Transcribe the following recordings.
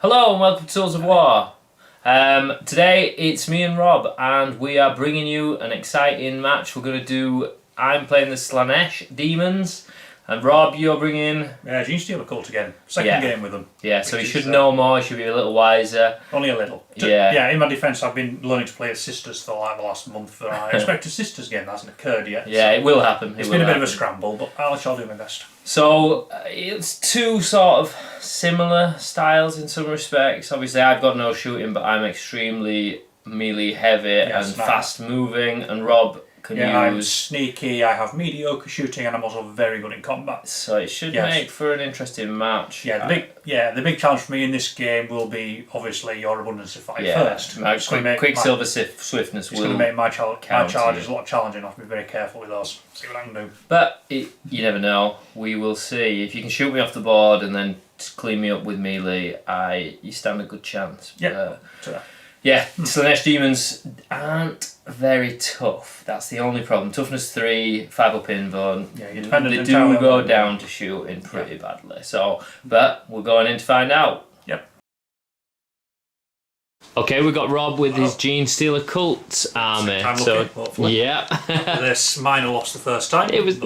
Hello and welcome to Tools of War. Today it's me and Rob and we are bringing you an exciting match. I'm playing the Slaanesh Daemons and Rob, you're bringing... Genestealer Cult again. Second game with them. Yeah, so he should know more, he should be a little wiser. Only a little. Yeah, in my defence I've been learning to play as sisters for like the last month. I expect a sisters game that hasn't occurred yet. Yeah, so it will happen. It's been a bit of a scramble, but I shall do my best. So, it's two sort of similar styles in some respects. Obviously I've got no shooting, but I'm extremely melee heavy and fast moving, and Rob can use... I'm sneaky, I have mediocre shooting, and I'm also very good in combat. So it should make for an interesting match. The big challenge for me in this game will be obviously your abundance of fight first. Quicksilver swiftness will going to make my charges a lot challenging. I have to be very careful with those. See what I can do. But you never know. We will see. If you can shoot me off the board and then clean me up with melee, you stand a good chance. Slaanesh Daemons aren't very tough. That's the only problem. Toughness 3, 5 up invuln. They do go down to shooting pretty badly. So, but we're going in to find out. Okay, we've got Rob with his Genestealer Cult army. Hopefully. This minor loss the first time. It was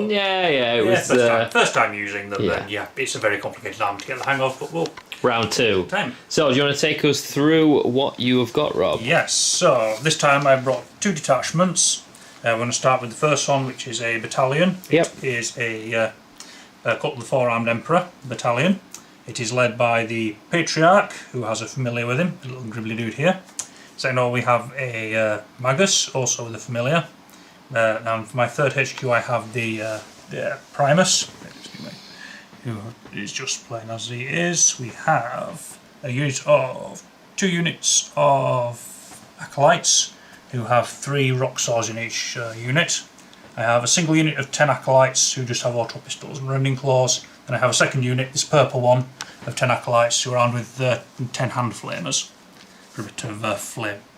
first time using them. Then it's a very complicated army to get the hang of. But we'll round 2. So, do you want to take us through what you have got, Rob? Yes. So this time I brought 2 detachments. We're going to start with the first one, which is a battalion. It is a Cult of the Four-Armed Emperor battalion. It is led by the Patriarch, who has a familiar with him, a little gribbly dude here. Second of all, we have a Magus, also with a familiar. And for my third HQ, I have the Primus, who is just playing as he is. We have a unit of 2 units of Acolytes, who have 3 rock swords in each unit. I have a single unit of 10 Acolytes, who just have auto pistols and rending claws. And I have a second unit, this purple one, of 10 Acolytes who are armed with 10 hand flamers for a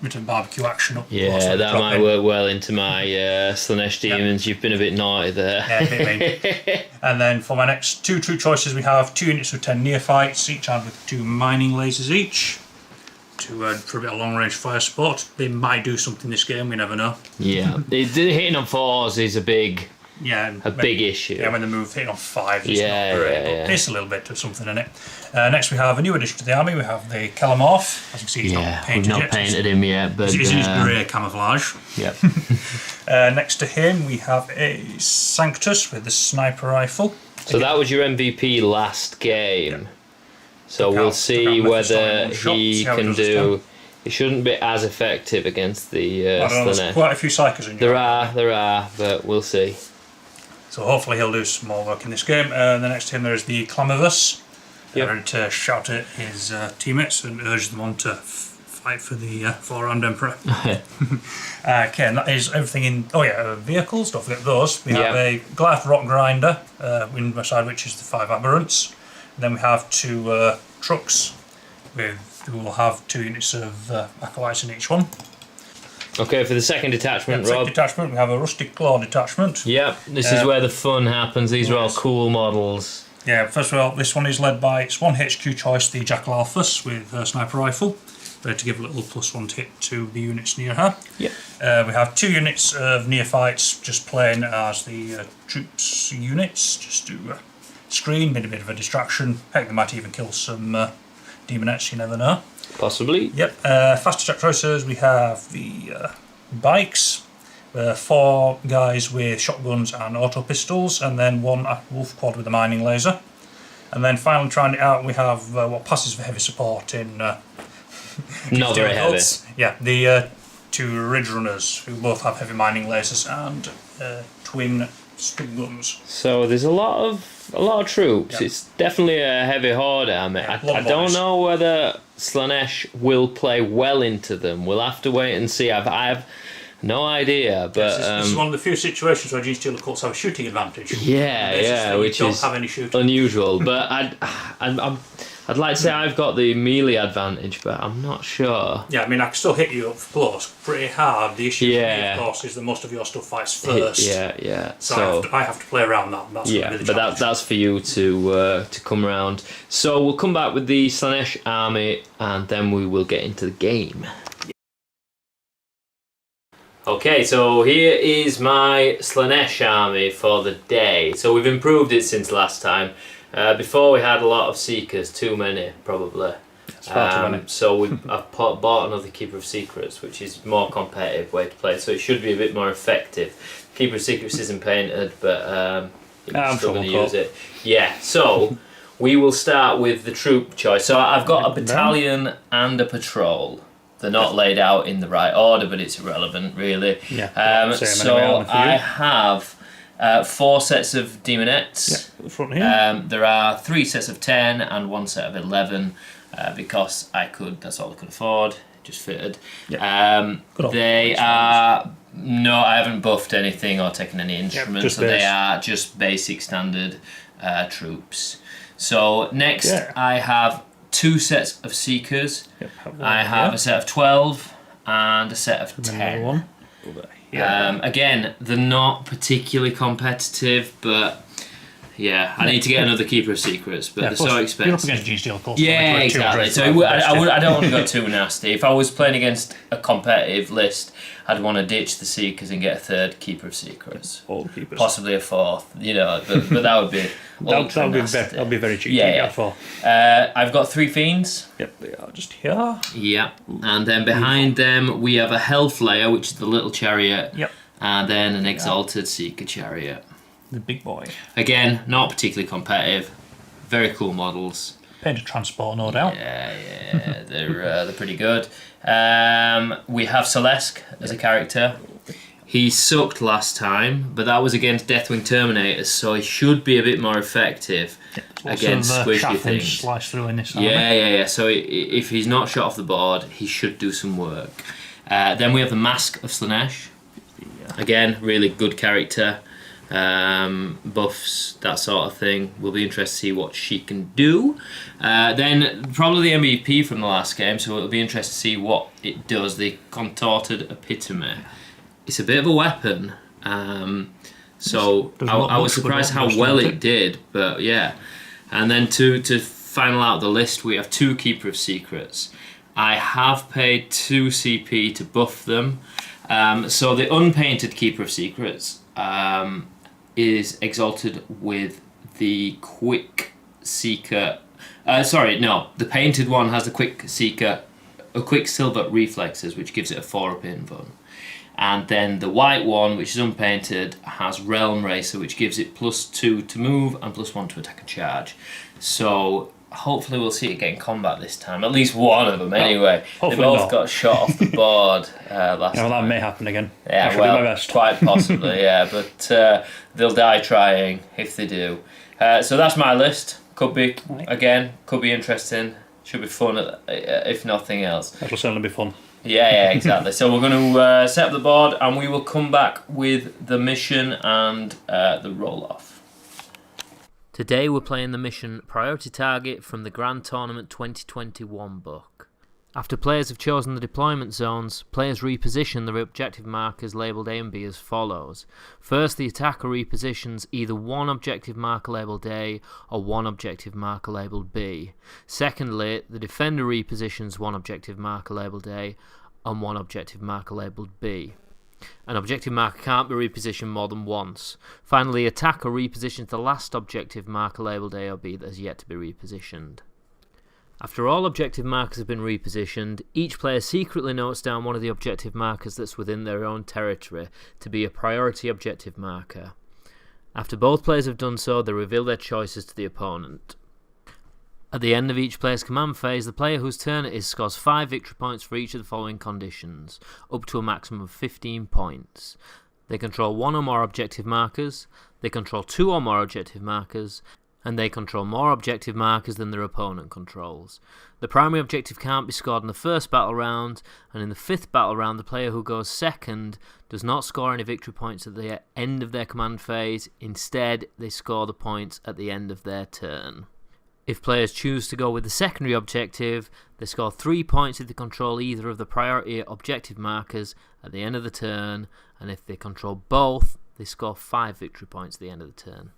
bit of barbecue action up. Yeah, that might work well into my Slaanesh Daemons. You've been a bit naughty there. Yeah, a bit mean. And then for my next 2 true choices, we have 2 units of 10 neophytes, each armed with 2 mining lasers each, for a bit of long range fire support. They might do something this game, we never know. Yeah, hitting on 4s is a big issue. Yeah, when they move hitting on 5s, it's not great, but it's a little bit of something in it. Next we have a new addition to the army. We have the Kelamorph. As you can see, he's not painted yet. We've not painted him yet, but he's in his grey camouflage. Yep. Next to him we have a Sanctus with the sniper rifle. So that was your MVP last game. Yep. So we'll see whether he can do... He shouldn't be as effective against the Slaanesh. There's quite a few psychers in there are, but we'll see. So hopefully he'll do some more work in this game. The next to him there is the Clamavus. Ready to shout at his teammates and urge them on to fight for the Four-Armed Emperor. Okay, and that is everything in... vehicles, don't forget those. We have a Goliath Rock Grinder, in my side, which is the 5 Aberrants. And then we have 2 trucks who will have 2 units of Acolytes in each one. Okay, for the second detachment, Rob. Second detachment, we have a Rustic Claw detachment. Yep, this is where the fun happens. These are all cool models. Yeah, first of all, this one is led by its 1 HQ choice, the Jackal Alphas with her sniper rifle, ready to give a little +1 hit to the units near her. Yep. We have 2 units of neophytes just playing as the troops units, just to screen, a bit of a distraction. Heck, they might even kill some demonettes, you never know. Possibly. Yep. Fast attack choices, we have the bikes, 4 guys with shotguns and auto pistols, and then 1 wolf quad with a mining laser. And then finally trying it out, we have what passes for heavy support in... not very heavy. Yeah, the 2 Ridge Runners, who both have heavy mining lasers and twin stun guns. So there's a lot of troops. Yep. It's definitely a heavy horde army. I don't know whether Slaanesh will play well into them. We'll have to wait and see. I have no idea, but this is one of the few situations where Genestealer Cults have a shooting advantage. Which is have any shooting. unusual. But I'd like to say I've got the melee advantage, but I'm not sure. Yeah, I mean, I can still hit you up close pretty hard. The issue, for me, of course, is that most of your stuff fights first. Yeah. So I have to play around that. That's really the challenge. That's for you to come around. So we'll come back with the Slaanesh Army, and then we will get into the game. Okay, so here is my Slaanesh Army for the day. So we've improved it since last time. Before we had a lot of Seekers, too many probably. So I've bought another Keeper of Secrets, which is more competitive way to play. So it should be a bit more effective. Keeper of Secrets isn't painted, but I'm still going to use it. Yeah. So we will start with the troop choice. So I've got a battalion and a patrol. They're not laid out in the right order, but it's irrelevant really. Yeah. So I have 4 sets of demonettes. Yeah, front here. There are 3 sets of 10 and 1 set of 11 because that's all I could afford. Just fitted. Yeah. They are I haven't buffed anything or taken any instruments, so they are just basic standard troops. So next I have 2 sets of Seekers. Yep, I have a set of 12 and a set of 10. Again, they're not particularly competitive, but I need to get another Keeper of Secrets, but they're so expensive. You're up against Genestealer Cult. Yeah, exactly. So I don't want to go too nasty. If I was playing against a competitive list, I'd want to ditch the Seekers and get a 3rd Keeper of Secrets. All the Keepers. Possibly a 4th, but that would be That'll be very cheap. I've got 3 Fiends. Yep, they are just here. Yeah, and then behind them we have a Hellflayer, which is the little chariot. Yep. And then an Exalted Seeker chariot. The big boy. Again, not particularly competitive. Very cool models. Painted transport, no doubt. Yeah, they're pretty good. We have Celeste as a character. He sucked last time, but that was against Deathwing Terminators, so he should be a bit more effective against squishy things. Slice through in this yeah. So if he's not shot off the board, he should do some work. Then we have the Mask of Slaanesh. Again, really good character. Buffs, that sort of thing. We'll be interested to see what she can do. Then probably the MVP from the last game, so it'll be interesting to see what it does. The Contorted Epitome. It's a bit of a weapon, so I was surprised how well it did, but yeah. And then to final out the list, we have 2 Keeper of Secrets. I have paid 2 CP to buff them. So the unpainted Keeper of Secrets is exalted with the Quick Seeker. The painted one has the Quick Seeker, a Quick Silver Reflexes, which gives it a 4-up invuln. And then the white one, which is unpainted, has Realm Racer, which gives it +2 to move and +1 to attack and charge. So hopefully we'll see it get in combat this time. At least one of them, anyway. They both got shot off the board last time. That may happen again. Yeah, do my best. Quite possibly, yeah. But they'll die trying if they do. So that's my list. Could be interesting. Should be fun, if nothing else. That'll certainly be fun. Yeah, exactly. So we're going to set up the board, and we will come back with the mission and the roll-off. Today we're playing the mission Priority Target from the Grand Tournament 2021 book. After players have chosen the deployment zones, players reposition their objective markers labelled A and B as follows. First, the attacker repositions either one objective marker labelled A or one objective marker labelled B. Secondly, the defender repositions one objective marker labelled A and one objective marker labelled B. An objective marker can't be repositioned more than once. Finally, the attacker repositions the last objective marker labelled A or B that has yet to be repositioned. After all objective markers have been repositioned, each player secretly notes down one of the objective markers that's within their own territory to be a priority objective marker. After both players have done so, they reveal their choices to the opponent. At the end of each player's command phase, the player whose turn it is scores 5 victory points for each of the following conditions, up to a maximum of 15 points. They control 1 or more objective markers, they control 2 or more objective markers, and they control more objective markers than their opponent controls. The primary objective can't be scored in the first battle round, and in the 5th battle round the player who goes second does not score any victory points at the end of their command phase. Instead, they score the points at the end of their turn. If players choose to go with the secondary objective, they score 3 points if they control either of the priority objective markers at the end of the turn, and if they control both, they score 5 victory points at the end of the turn.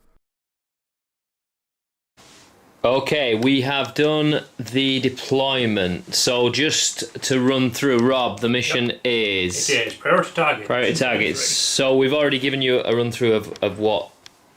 Okay, we have done the deployment. So just to run through, Rob, the mission is... It is priority targets. Priority targets. So we've already given you a run through of what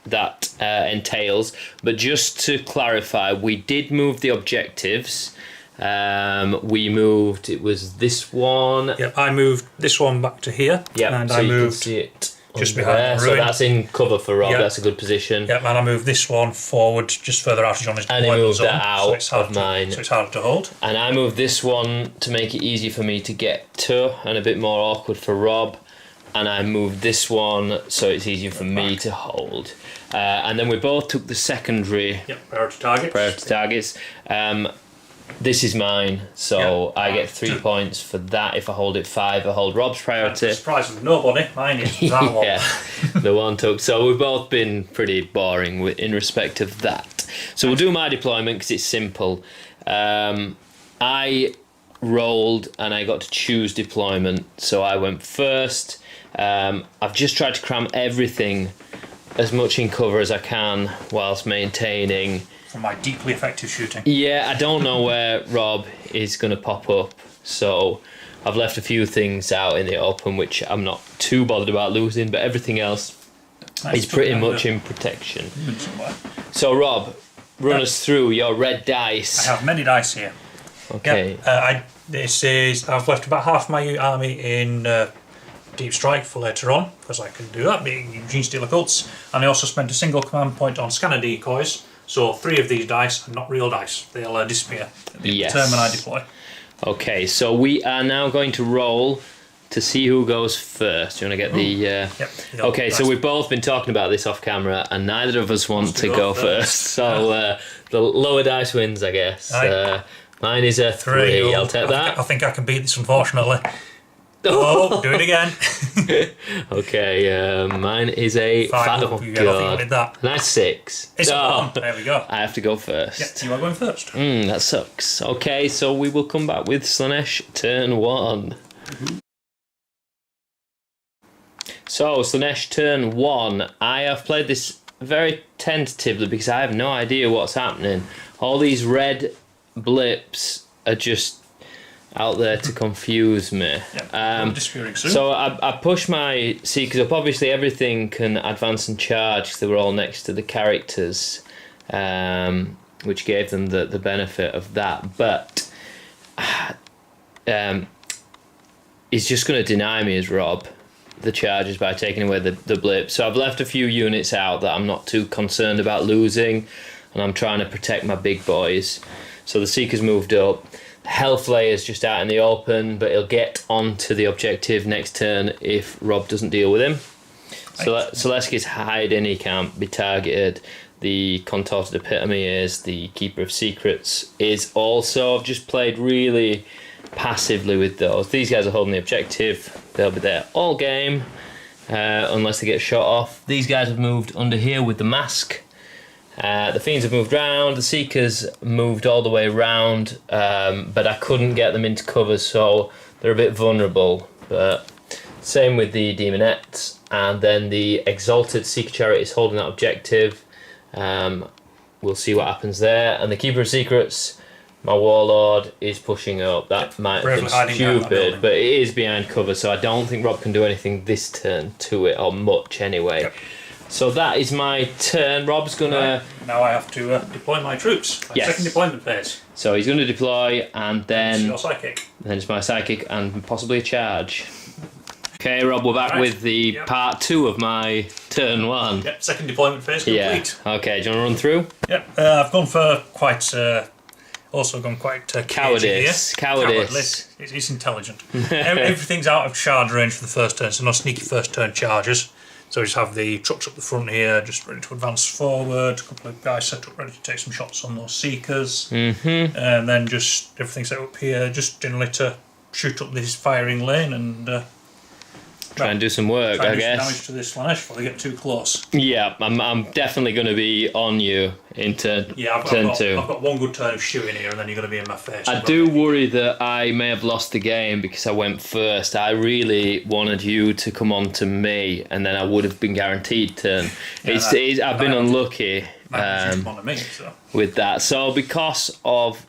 that entails, but just to clarify, we did move the objectives. We moved, it was this one. Yep, I moved this one back to here. Yep, and so I you moved can see it just under behind there. the So ruin. that's in cover for Rob. Yep. That's a good position. Yep, and I moved this one forward just further out on his And he deployment moved zone, that out of mine. So it's harder to hold. And I moved this one to make it easy for me to get to and a bit more awkward for Rob. And I moved this one so it's easier for me to hold. And then we both took the secondary priority targets. This is mine, so I get 3 points for that. If I hold it 5, I hold Rob's priority. Surprise with nobody, mine is that one. Yeah, the one took. So we've both been pretty boring in respect of that. So we'll do my deployment because it's simple. I rolled and I got to choose deployment, so I went first. I've just tried to cram everything as much in cover as I can whilst maintaining... From my deeply effective shooting. Yeah, I don't know where Rob is going to pop up, so I've left a few things out in the open which I'm not too bothered about losing, but everything else is pretty much in protection. So Rob, run us through your red dice. I have many dice here. Okay. Yep, I've left about half my army in Deep Strike for later on, because I can do that, being Genestealer Cults, and I also spent a single command point on scanner decoys. So 3 of these dice are not real dice. They'll disappear at the turn when I deploy. Okay, so we are now going to roll to see who goes first. Do you want to get the... Yep. Okay, so we've both been talking about this off camera, and neither of us want to go first. So the lower dice wins, I guess. Mine is a 3. I'll take that. I think I can beat this, unfortunately. Oh, do it again. Okay, mine is a 5. Oh, God. That. That's 6. It's a 1. There we go. I have to go first. Yep, you are going first. That sucks. Okay, so we will come back with Slaanesh Turn 1. So, Slaanesh Turn 1. I have played this very tentatively because I have no idea what's happening. All these red blips are just out there to confuse me. So I pushed my Seekers up. Obviously everything can advance and charge because they were all next to the characters, which gave them the benefit of that. But he's just going to deny me as Rob the charges by taking away the blip. So I've left a few units out that I'm not too concerned about losing, and I'm trying to protect my big boys. So the Seekers moved up. Hellflayer's just out in the open, but he'll get onto the objective next turn if Rob doesn't deal with him. So Selesky's hiding, he can't be targeted. The Contorted Epitome is the Keeper of Secrets is also. I've just played really passively with those. These guys are holding the objective. They'll be there all game unless they get shot off. These guys have moved under here with the mask. The Fiends have moved round, the Seekers moved all the way round, but I couldn't get them into cover, so they're a bit vulnerable. But same with the Demonettes, and then the Exalted Seeker Chariot is holding that objective. We'll see what happens there. And the Keeper of Secrets, my Warlord, is pushing up. That might have been stupid, but it is behind cover, so I don't think Rob can do anything this turn to it, or much anyway. Yep. So that is my turn. Rob's gonna... Right. Now I have to deploy my troops. Second deployment phase. So he's gonna deploy, and then... It's your psychic. Then it's my psychic, and possibly a charge. Okay, Rob, we're back with the part 2 of my turn 1. Yep, second deployment phase complete. Yeah. Okay, do you want to run through? Yep, I've gone for quite... also gone quite cowardice. Cowardless. It's intelligent. Everything's out of charge range for the first turn, so no sneaky first turn charges. So we just have the trucks up the front here, just ready to advance forward. A couple of guys set up ready to take some shots on those Seekers. And then just everything set up here, just generally to shoot up this firing lane and try and do some work, I guess. Damage to this Slaanesh before they get too close. Yeah, I'm definitely going to be on you in turn 2. I've got one good turn of shooting here, and then you're going to be in my face. I do worry that I may have lost the game because I went first. I really wanted you to come on to me, and then I would have been guaranteed turn. I've been unlucky with that. So because of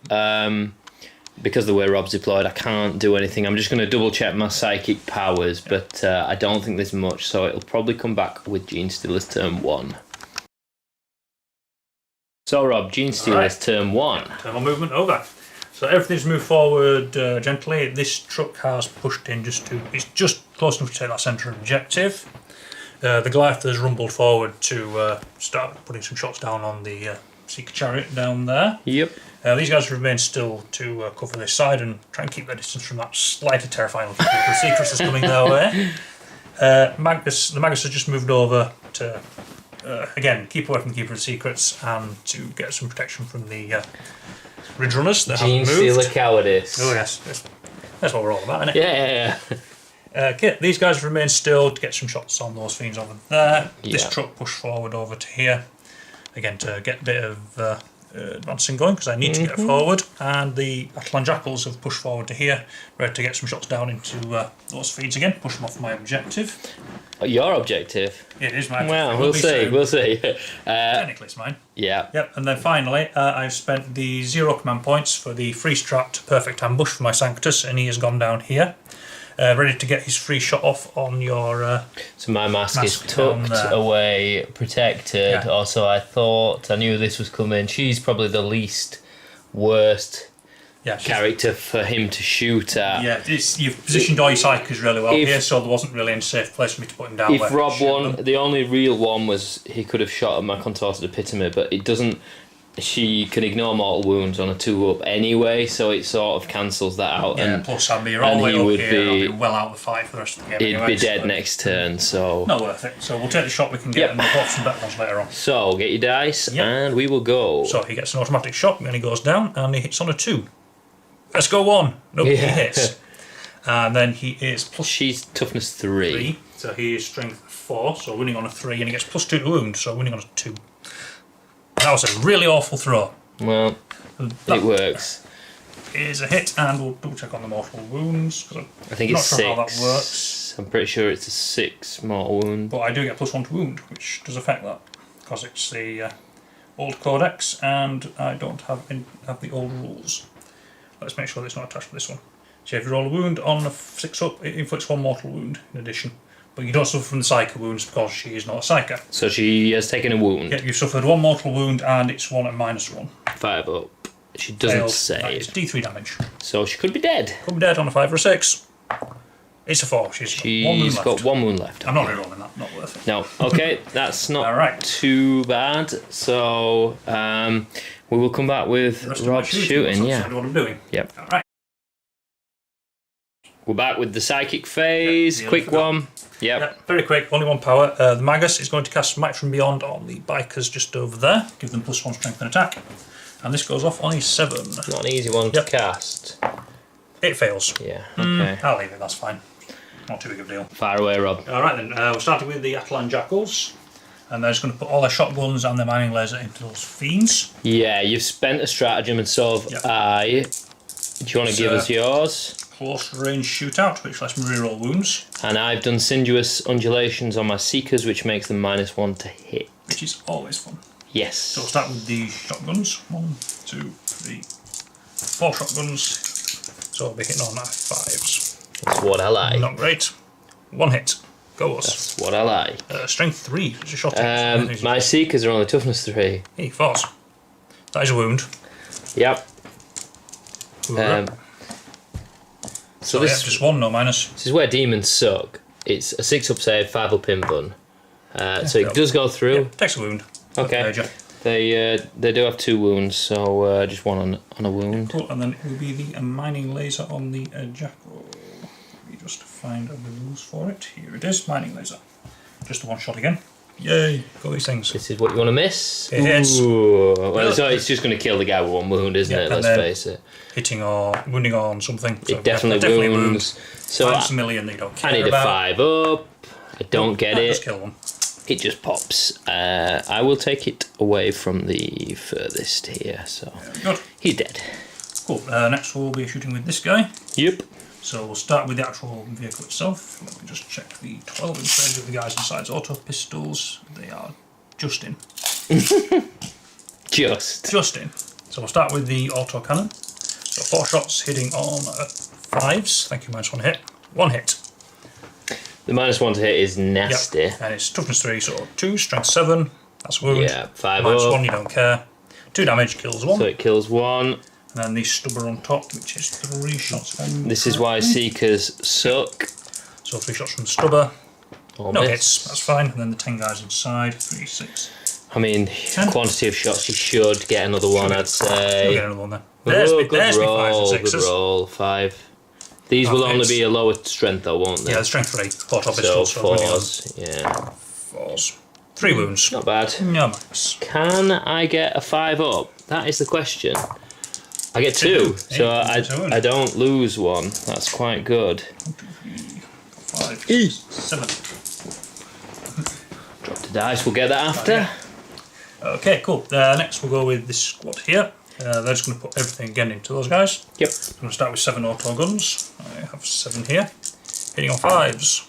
the way Rob's deployed, I can't do anything. I'm just going to double check my psychic powers, but I don't think there's much, so it'll probably come back with Genestealer's turn 1. So Rob, Genestealer's turn 1. Turn 1 movement over. So everything's moved forward gently. This truck has pushed in it's just close enough to take that centre objective. The Goliath has rumbled forward to start putting some shots down on the Seeker Chariot down there. Yep. These guys remain still to cover this side and try and keep their distance from that slightly terrifying looking Secrets that's coming their way. The Magus has just moved over to, again, keep away from the Keeper of Secrets and to get some protection from the Ridge Runners that haven't moved. Genestealer cowardice. Oh yes, that's what we're all about, isn't it? Yeah. Okay, these guys remain still to get some shots on those fiends over there. Yeah. This truck pushed forward over to here, again to get a bit of advancing going because I need to get forward, and the Atlan Jackals have pushed forward to here, ready to get some shots down into those feeds again, push them off my objective. Your objective? It is my objective. Well, we'll see. Technically it's mine. Yeah. Yep, and then finally I've spent the 0 command points for the free-strapped perfect ambush for my Sanctus, and he has gone down here. Ready to get his free shot off on your... so my mask is tucked away, protected. Yeah. Also, I knew this was coming. She's probably the least worst character for him to shoot at. Yeah, you've positioned all your psychers really well here, so there wasn't really any safe place for me to put him down. If Rob won, the only real one was he could have shot at my contorted epitome, but it doesn't... She can ignore mortal wounds on a 2-up anyway, so it sort of cancels that out. Yeah, and plus I'll be all the way up here, I'll be well out of the fight for the rest of the game. He'd be dead next turn, so... Not worth it. So we'll take the shot we can get and we'll put some better ones later on. So, get your dice, and we will go. So he gets an automatic shot, and he goes down, and he hits on a 2. Let's go 1. Nope, he hits. And then he is plus... She's toughness 3. So he is strength 4, so winning on a 3, and he gets plus 2 to wound, so winning on a 2. That was a really awful throw. Well, it works. Is a hit, and we'll double check on the mortal wounds. I think it's 6. How that works. I'm pretty sure it's a 6 mortal wound. But I do get plus 1 to wound, which does affect that because it's the old codex, and I don't have the old rules. Let's make sure that it's not attached to this one. So if you roll a wound on a 6-up, it inflicts 1 mortal wound in addition. But you don't suffer from the Psyker wounds because she is not a Psyker. So she has taken a wound. Yeah, you've suffered 1 mortal wound and it's 1 at -1. 5 up. She doesn't save. It's D3 damage. So she could be dead. Could be dead on a 5 or a 6. It's a 4. She's got 1 wound left. I'm not rerolling that. Not worth it. No. Okay, that's not too bad. So we will come back with Rob shooting. Yeah. What I'm doing. Yep. All right. We're back with the psychic phase. Quick one. Yep. Very quick, only 1 power. The Magus is going to cast Might from Beyond on the bikers just over there. Give them plus 1 strength and attack. And this goes off on a 7. Not an easy one to cast. It fails. Yeah, okay. I'll leave it, that's fine. Not too big of a deal. Fire away, Rob. Alright then, we're starting with the Atlan Jackals. And they're just going to put all their shotguns and their mining laser into those fiends. Yeah, you've spent a stratagem and so have I. Do you want to give us yours? Close range shootout, which lets me reroll wounds. And I've done sinuous undulations on my seekers, which makes them -1 to hit. Which is always fun. Yes. So we'll start with the shotguns. 1, 2, 3, 4 shotguns. So I'll be hitting on 5s. That's what I like. Not great. 1 hit. Go us. That's what I like. Strength 3. It's a shot. My seekers are only toughness 3. Hey, 4s. That is a wound. Yep. So this just 1, no minus. This is where demons suck. It's a 6-up save, 5-up invuln. So it does go through. Yeah, takes a wound. Okay. They do have 2 wounds, so just 1 on a wound. Cool. And then it will be the mining laser on the jackal. Let me just find the rules for it. Here it is, mining laser. Just the 1 shot again. Yay, got these things. This is what you want to miss. It hits. Well, so it's just going to kill the guy with 1 wound, isn't it? Let's face it. Hitting or wounding on something. So It definitely wounds. So minus a million that you don't care I need about. a 5 up. I don't get it. Just kill them. It just pops. I will take it away from the furthest here. So Good. he's dead. Cool. Next we'll be shooting with this guy. Yep. So we'll start with the actual vehicle itself. Let me just check the 12-inch range of the guys inside. Auto pistols. They are just in. Just in. So we'll start with the auto cannon. So 4 shots hitting on 5s. Thank you, -1 hit. 1 hit. The -1 to hit is nasty. Yep. And it's toughness 3, so 2, strength 7. That's a wound. Yeah, 5 up. -1, you don't care. 2 damage, kills 1. So it kills 1. And then the stubber on top, which is 3 shots from. This is why Seekers suck. So 3 shots from the stubber. Or No miss. hits, that's fine. And then the 10 guys inside. 3, 6. I mean, 10. quantity of shots, you should get another one, I'd We'll say. get another one there. There's me 5s and 6s. Good roll, 5. These will only be a lower strength though, won't they? Yeah, the strength 3. 4 top So pistols. 4s, yeah. 4s. 3 wounds. Not bad. No max. Can I get a 5 up? That is the question. I get 2, so I don't lose 1. That's quite good. 1, 2, 3, 5, 7. Drop the dice, we'll get that after. Okay, cool. Next we'll go with this squad here. They're just going to put everything again into those guys. Yep. I'm going to start with 7 auto guns. I have 7 here. Hitting on 5s.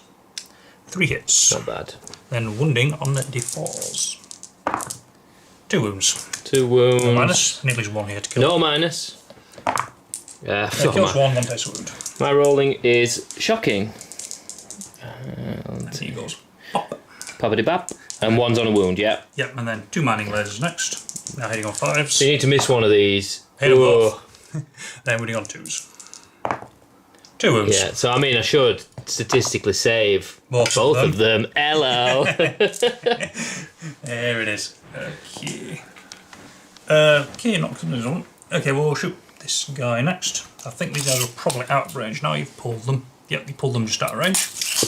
3 hits. Not bad. Then wounding on the d4s. 2 wounds. 2 wounds. No minus. And it leaves 1 here to kill. No minus. Yeah, kills 1 takes a wound. my rolling is shocking. And he goes pop. Poppity bap. And 1's on a wound, yeah. Yep, and then 2 mining lasers next. Now hitting on 5s. So you need to miss one of these. Hit them both. Then wounding on 2s. 2 wounds. Yeah, so I mean, I should statistically save both of them. Hello. There it is. Okay. Okay, not this one. Okay, we'll shoot this guy next. I think these guys are probably out of range now. You've pulled them. Yep, you pulled them just out of range.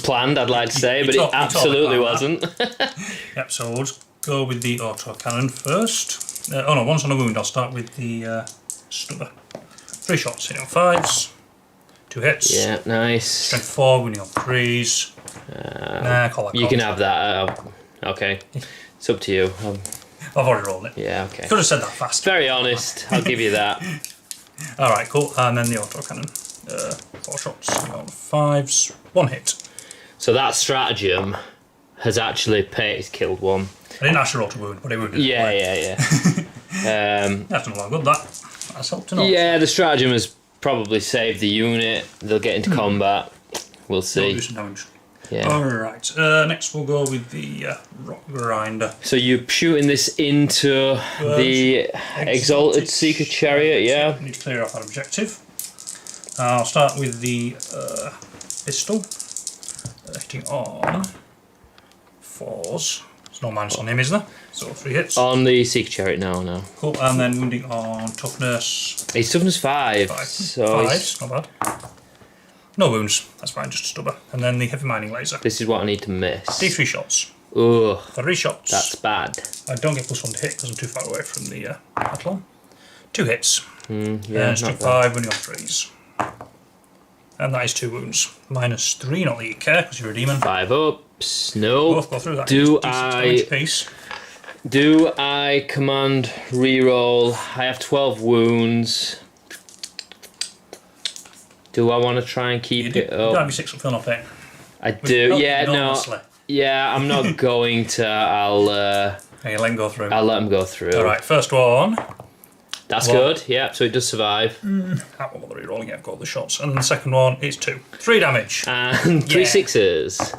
Planned, I'd like to say, but it absolutely wasn't. Yep, so we'll just go with the auto cannon first. Oh no, 1's on a wound. I'll start with the stubber. 3 shots hitting on 5s. 2 hits. Yeah, nice. Strength 4, wounding on 3s. Call that. You can have that. Okay, it's up to you. I've already rolled it. Yeah, okay. Could have said that fast. Very honest. I'll give you that. Alright, cool. And then the auto cannon. 4 shots on 5s. 1 hit. So that stratagem has actually killed 1. I didn't actually roll to wound, but it wounded. Yeah. That's not a lot good, that. That's helped to know. Yeah, the stratagem has probably saved the unit. They'll get into combat. We'll see. Do some damage. Yeah. Alright, next we'll go with the rock grinder. So you're shooting this into the Exalted Seeker Chariot, yeah? I need to clear off that objective. I'll start with the pistol. Hitting on 4s. There's no minus on him, is there? So 3 hits. On the Seeker Chariot, no. Cool, and then wounding on toughness. He's toughness 5. 5. So 5s, not bad. No wounds, that's fine, just a stubber. And then the heavy mining laser. this is what I need to miss. D3 shots. Ugh, 3 shots. that's bad. I don't get +1 to hit because I'm too far away from the athlon. 2 hits. Yeah, strength not bad. 5, wounding on 3s. And that is 2 wounds. -3, not that you care because you're a demon. 5 ups. No. Both go through that. Do damage piece. Do I command reroll? I have 12 wounds. Do I want to try and keep it up? You don't have your 6 up, fill off it. I do. Yeah, no. Enormously. Yeah, I'm not going to. I'll Okay, let him go through. let them go through. Alright, first one. That's Well- good. Yeah, so it does survive. That one, the rerolling, I've got the shots. And the second one is 2. 3 damage. And 3 Yeah. 6s.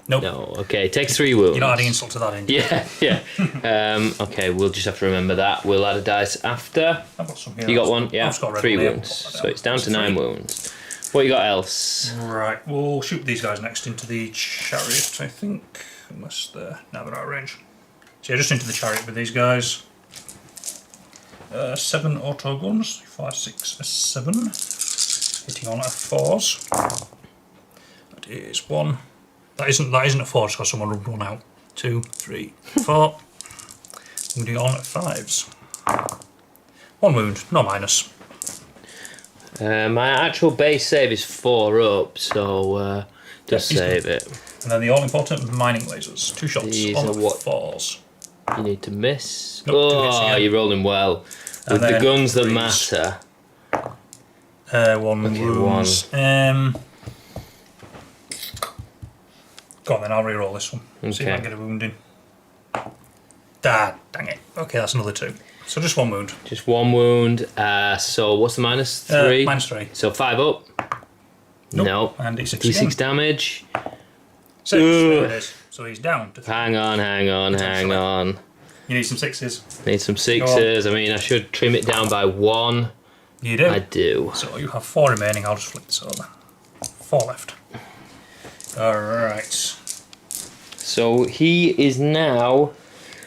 Nope. No. Okay, takes 3 wounds. You're not adding insult to that, in. Yeah. Okay, we'll just have to remember that. We'll add a dice after. I've got some here. You got one? I've Yeah. just got red 3 one here. wounds. Put that So down. it's down to It's 9 3. wounds. What you got else? Right, we'll shoot these guys next into the chariot, I think. Unless they're now they're out of range. So yeah, just into the chariot with these guys. 7 auto guns. 5, 6, 7. Hitting on a 4s. That is 1. That isn't a 4 just because someone rubbed one out. 2, 3, 4. Wounding on at 5s. 1 wound, no minus. My actual base save is 4 up, so just save it. And then the all-important mining lasers. 2 shots These on are what 4s. you need to miss. Nope, 2 hits Oh, again. you're rolling well. With the guns that matter. 1 Okay, wounds. Go on then, I'll re-roll this one. See if I can get a wound in. Dang it. Okay, that's another 2. So just 1 wound. Just 1 wound. So what's the minus? 3? -3. So 5 up. Nope. Nope. And D6 D6 again. damage. 6, there it is. So he's down to 3. Hang on. You need some 6s. Need some 6s. I mean, I should trim it down by 1. You do? I do. So you have 4 remaining. I'll just flip this over. 4 left. Alright. So he is now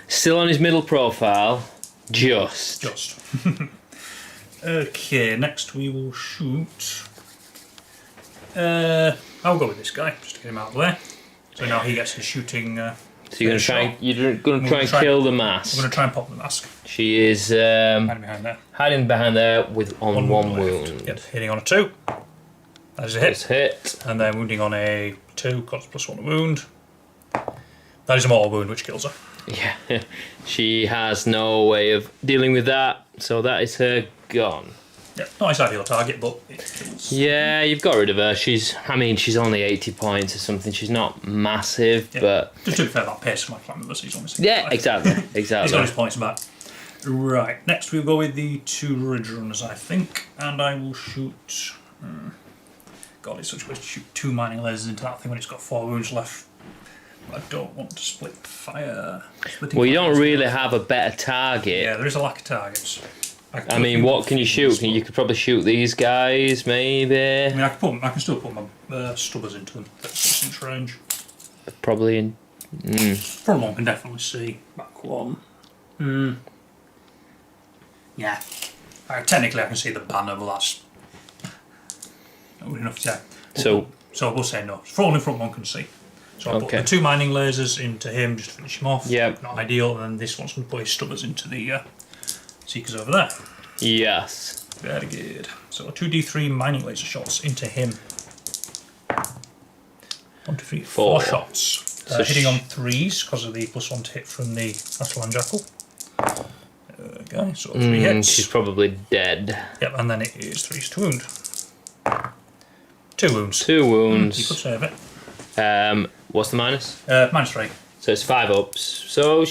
still on his middle profile. Just. Okay, next we will shoot. I'll go with this guy just to get him out of the way. So now he gets his shooting. So you're gonna try. You're gonna try and kill the mask. I'm gonna try and pop the mask. She is hiding behind there with on 1 wound. Yep, hitting on a 2. That is a hit. It's hit. And then wounding on a 2, costs +1 wound. That is a mortal wound, which kills her. Yeah, she has no way of dealing with that, so that is her gone. Yeah, not his ideal target, but it kills. Yeah, you've got rid of her. She's only 80 points or something. She's not massive, but just to be fair, that pace for my clan members, he's only 65. yeah, exactly. He's got his points back. Right, next we'll go with the 2 ridge runners, I think, and I will shoot. God, it's such a way to shoot 2 mining lasers into that thing when it's got 4 wounds left. I don't want to split fire. Well, you don't really have a better target. Yeah, there is a lack of targets. I mean, what can you shoot? You could probably shoot these guys, maybe. I mean, I can still put my stubbers into them. That's 6 inch range. Probably in. Front one can definitely see. Back one. Yeah. Technically, I can see the banner, but that's not good enough. Yeah. So we'll say no. Front one can see. So I'll put the 2 mining lasers into him just to finish him off. Yeah. Not ideal. And then this one's going to put his stubbers into the seekers over there. Yes. Very good. So 2d3 mining laser shots into him. 1, 2, 3, 4 shots. So hitting on 3s because of the +1 to hit from the Aslan Jackal. Okay, so 3 hits. She's probably dead. Yep, and then it is 3s to wound. 2 wounds. 2 wounds. You could save it. What's the minus? -3. So it's 5 ups. So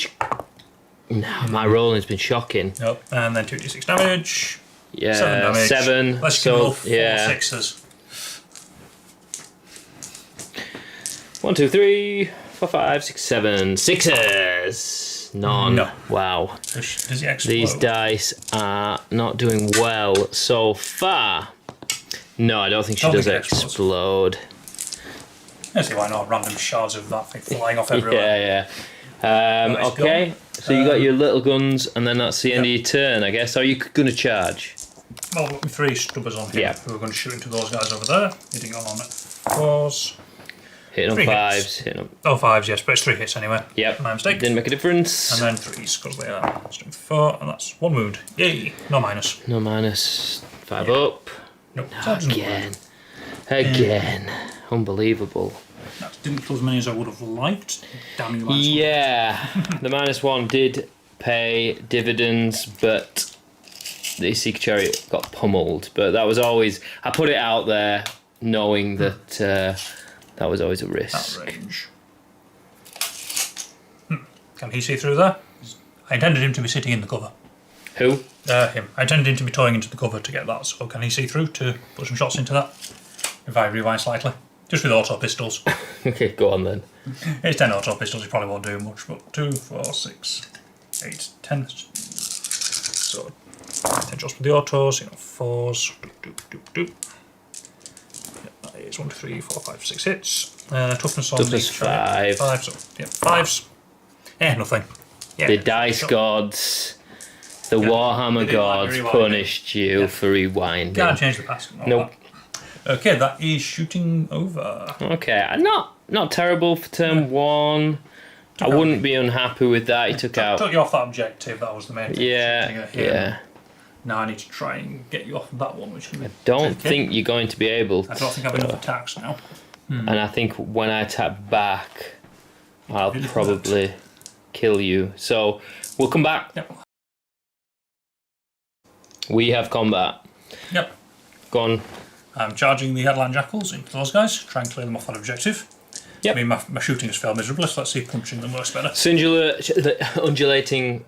no, my rolling's been shocking. Nope. And then 2d6 damage. Yeah, 7 damage. 7. Let's so roll 4 yeah. 6s. 1, 2, 3, 4, 5, 6, 7. 6s. None. No. Wow. Does he explode? These dice are not doing well so far. No, I don't think she does explode. I see why not. Random shards of that thing flying off everywhere. Yeah. Okay. So you got your little guns, and then that's the end of your turn, I guess. Are you going to charge? Well, we've got 3 stubbers on here. Yeah. We're going to shoot into those guys over there. Hitting on 4s. Hitting on 3 5s. hits. Hitting on. Oh, 5s, yes, but it's 3 hits anyway. Yep. My mistake. Didn't make a difference. And then 3s, because they are strength 4, and that's 1 wound. Yay! No minus. No minus. 5 up. Nope. No, again. Unbelievable. That didn't kill as many as I would have liked. Damn you, minus Yeah. The -1 did pay dividends, but the Seeker Chariot got pummeled. But that was always... I put it out there knowing that that was always a risk. That range. Can he see through there? I intended him to be sitting in the cover. Who? Him. I intended him to be toying into the cover to get that, so can he see through to put some shots into that? If I rewind slightly. Just with auto pistols. Okay, go on then. It's 10 auto pistols, he probably won't do much, but 2, 4, 6, 8, 10. So, 10 shots with the autos, 4s. Yep, that is 1, 2, 3, 4, 5, 6 hits. Toughness on Toughness each 5. 5, so, yeah, 5s. Yeah, nothing. Yeah, The dice gods, the Warhammer gods punished you for rewinding. Can't change the past. Nope. Okay, that is shooting over. Okay, not terrible for turn 1. I wouldn't be unhappy with that. He took out. Took you off that objective. That was the main thing. Yeah. Now I need to try and get you off that one, which I don't think you're going to be able to. I don't think I've enough attacks now. And I think when I tap back, I'll probably kill you. So we'll come back. Yep. We have combat. Yep. Go on. I'm charging the Headline Jackals into those guys. Try and clear them off that objective. Yep. I mean, my shooting has failed miserably, so let's see if punching them works better. Undulating,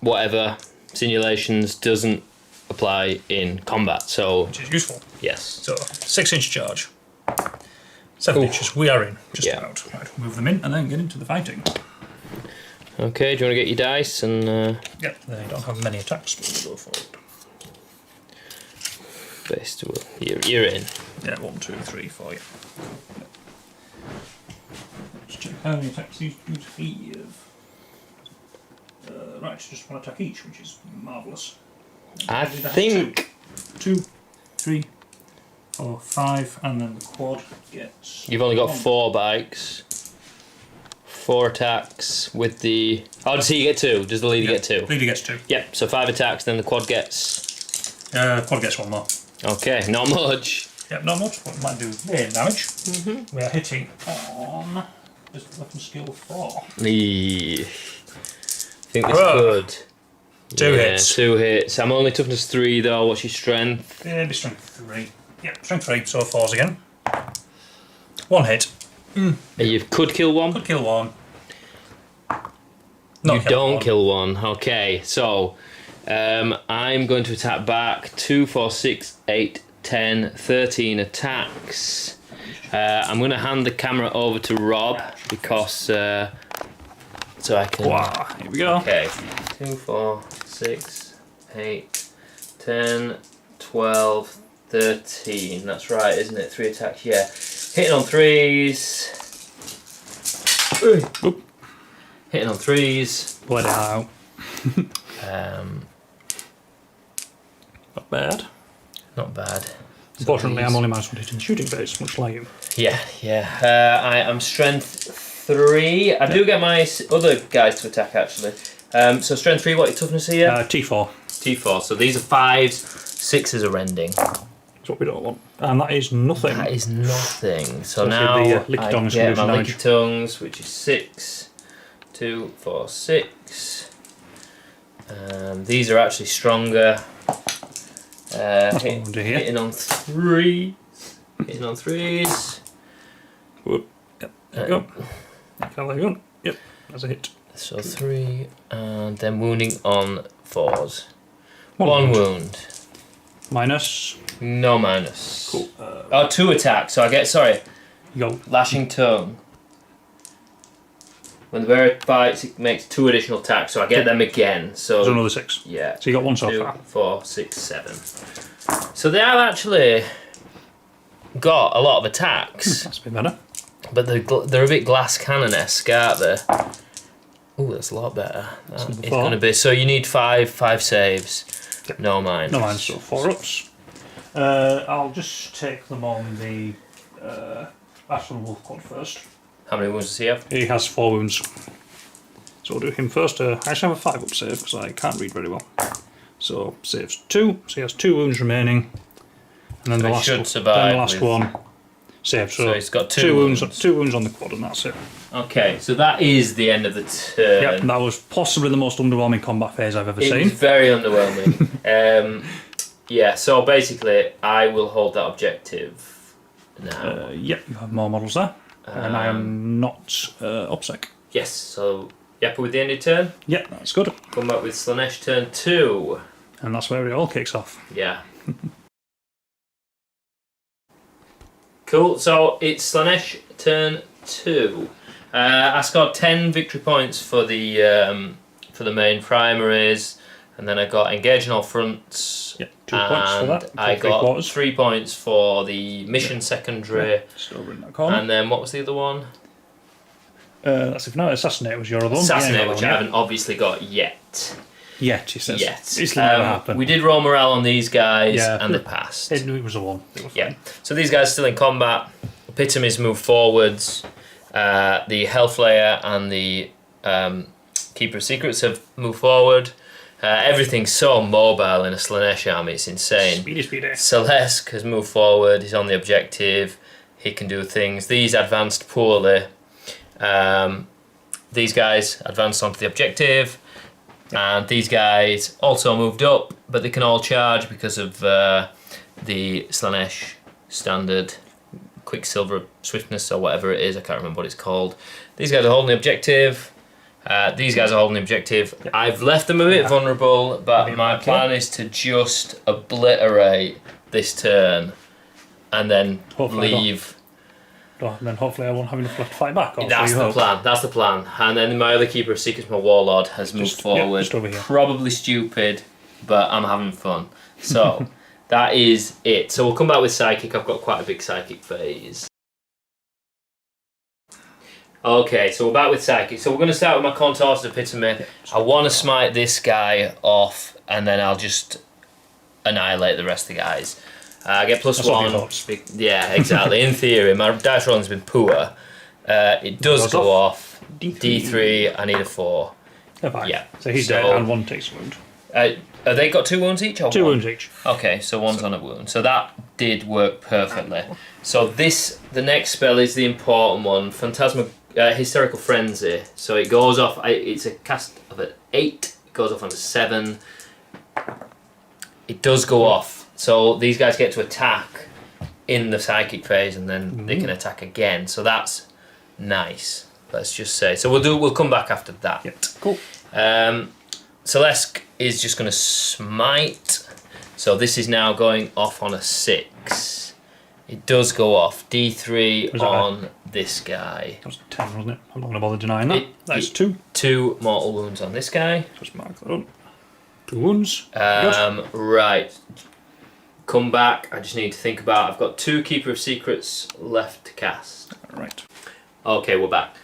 whatever, simulations doesn't apply in combat, so... Which is useful. Yes. So, 6-inch charge. 7 inches. We are in, just about. Right, move them in and then get into the fighting. Okay, do you want to get your dice and... Yep, they don't have many attacks, but we'll go forward. Best, you're in. Yeah, 1, 2, 3, 4, yeah. Let's check how many attacks these dudes have. Right, just one attack each, which is marvellous. I think... 2, 3, 4, 5, and then the quad gets... You've only got 4 bikes. 4 attacks with the... Oh, does he get 2? Does the leader get 2? Leader gets 2. Yep, so 5 attacks, then the quad gets... Quad gets 1 more. Okay, not much. Yep, not much, but it might do main damage. We are hitting on... Just weapon skill 4. I think this could. 2 hits. 2 hits. I'm only toughness 3 though. What's your strength? Yeah, be strength 3. Yep, strength 3, so 4s again. 1 hit. You could kill 1. Could kill 1. You don't kill 1. Okay, so I'm going to attack back. 2, 4, 6, 8, 10, 13 attacks. I'm going to hand the camera over to Rob because so I can. Wow, here we go. Okay, 2, 4, 6, 8, 10, 12, 13. That's right, isn't it? 3 attacks, yeah. Hitting on 3s. Hitting on 3s. Blood out. Not bad. Not bad. Unfortunately, I'm only minus 1 hit in the shooting phase, much like you. Yeah. I am strength 3. I do get my other guys to attack actually. So strength 3. What your toughness here? T4. T4. So these are 5s. 6s are rending. That's what we don't want, and that is nothing. That is nothing. So the, now licky I tongues get my damage. licky tongues, which is 6, 2, 4, 6. These are actually stronger. Hitting on 3s. Hitting on 3s. Whoop. Yep. There we go. There you go. Yep. That's a hit. So 3, and then wounding on 4s. 1 wound. Minus. No minus. Cool. 2 attacks. So I get You go. lashing tongue. When the bear fights, it makes 2 additional attacks, so I get them again. So another 6. Yeah. So you got 1 so 2, far. 4, 6, 7. So they have actually got a lot of attacks. That's a bit better. But they're a bit glass cannon-esque, aren't they? Ooh, that's a lot better. That is going to be. So you need 5 saves. Yep. No minus. No minus, so 4 ups. I'll just take them on the Astral Wolf Quad first. How many wounds does he have? He has 4 wounds. So we'll do him first. I actually have a 5 up save because I can't read very well. So saves 2. So he has 2 wounds remaining. And then the last, one saves. So he's got 2 wounds. 2 wounds on the quad, and that's it. Okay, so that is the end of the turn. Yep, that was possibly the most underwhelming combat phase I've ever seen. It was very underwhelming. Yeah, so basically, I will hold that objective now. Yep, you have more models there. And I am not OPSEC. Yes, so you happy with the end of your turn? Yep, that's good. Come back with Slaanesh Turn 2. And that's where it all kicks off. Yeah. Cool, so it's Slaanesh Turn 2. I scored 10 victory points for the main primaries, and then I got engage on all fronts. Yep, 2 points for that. I got 3 points for the mission secondary. Just over in that corner. And then what was the other one? That's if not Assassinate was your other one. Assassinate, which I haven't obviously got yet. Yet, he says. Yet. It's never happened. We did roll morale on these guys, and they passed. It was a 1. Yeah. So these guys are still in combat. Epitomies move forwards. The Hellflayer and the Keeper of Secrets have moved forward. Everything's so mobile in a Slaanesh army, it's insane. Speedy. Celesk has moved forward, he's on the objective, he can do things. These advanced poorly. These guys advanced onto the objective, and these guys also moved up, but they can all charge because of the Slaanesh standard Quicksilver Swiftness or whatever it is, I can't remember what it's called. These guys are holding the objective. These guys are holding the objective. Yep. I've left them a bit vulnerable, but my plan is to just obliterate this turn and then leave. And then hopefully I won't have enough left to fight back. That's the plan. That's the plan. And then my other Keeper of Secrets, my Warlord, has moved forward. Just over here. Probably stupid, but I'm having fun. So that is it. So we'll come back with Psychic. I've got quite a big Psychic phase. Okay, so we're back with Psychic. So we're going to start with my Contorted Epitome. I want to smite this guy off, and then I'll just annihilate the rest of the guys. I get +1. Yeah, exactly. In theory, my dice rolling's been poor. It does go off. D3, I need a 4. Yeah. So he's dead, and one takes a wound. Have they got 2 wounds each? Or 2 wounds each. Okay, so one's on a wound. So that did work perfectly. So the next spell is the important one. Hysterical Frenzy. So it goes off, it's a cast of an 8, it goes off on a 7. It does go off. So these guys get to attack in the Psychic phase, and then they can attack again. So that's nice, let's just say. So we'll come back after that. Yep. Cool. Celesk is just going to smite. So this is now going off on a 6. It does go off. D3 on this guy. That was 10, wasn't it? I'm not going to bother denying that. That's 2. 2 mortal wounds on this guy. Just mark that up. 2 wounds. Right. Come back. I just need to think about. I've got 2 Keeper of Secrets left to cast. Right. Okay, we're back.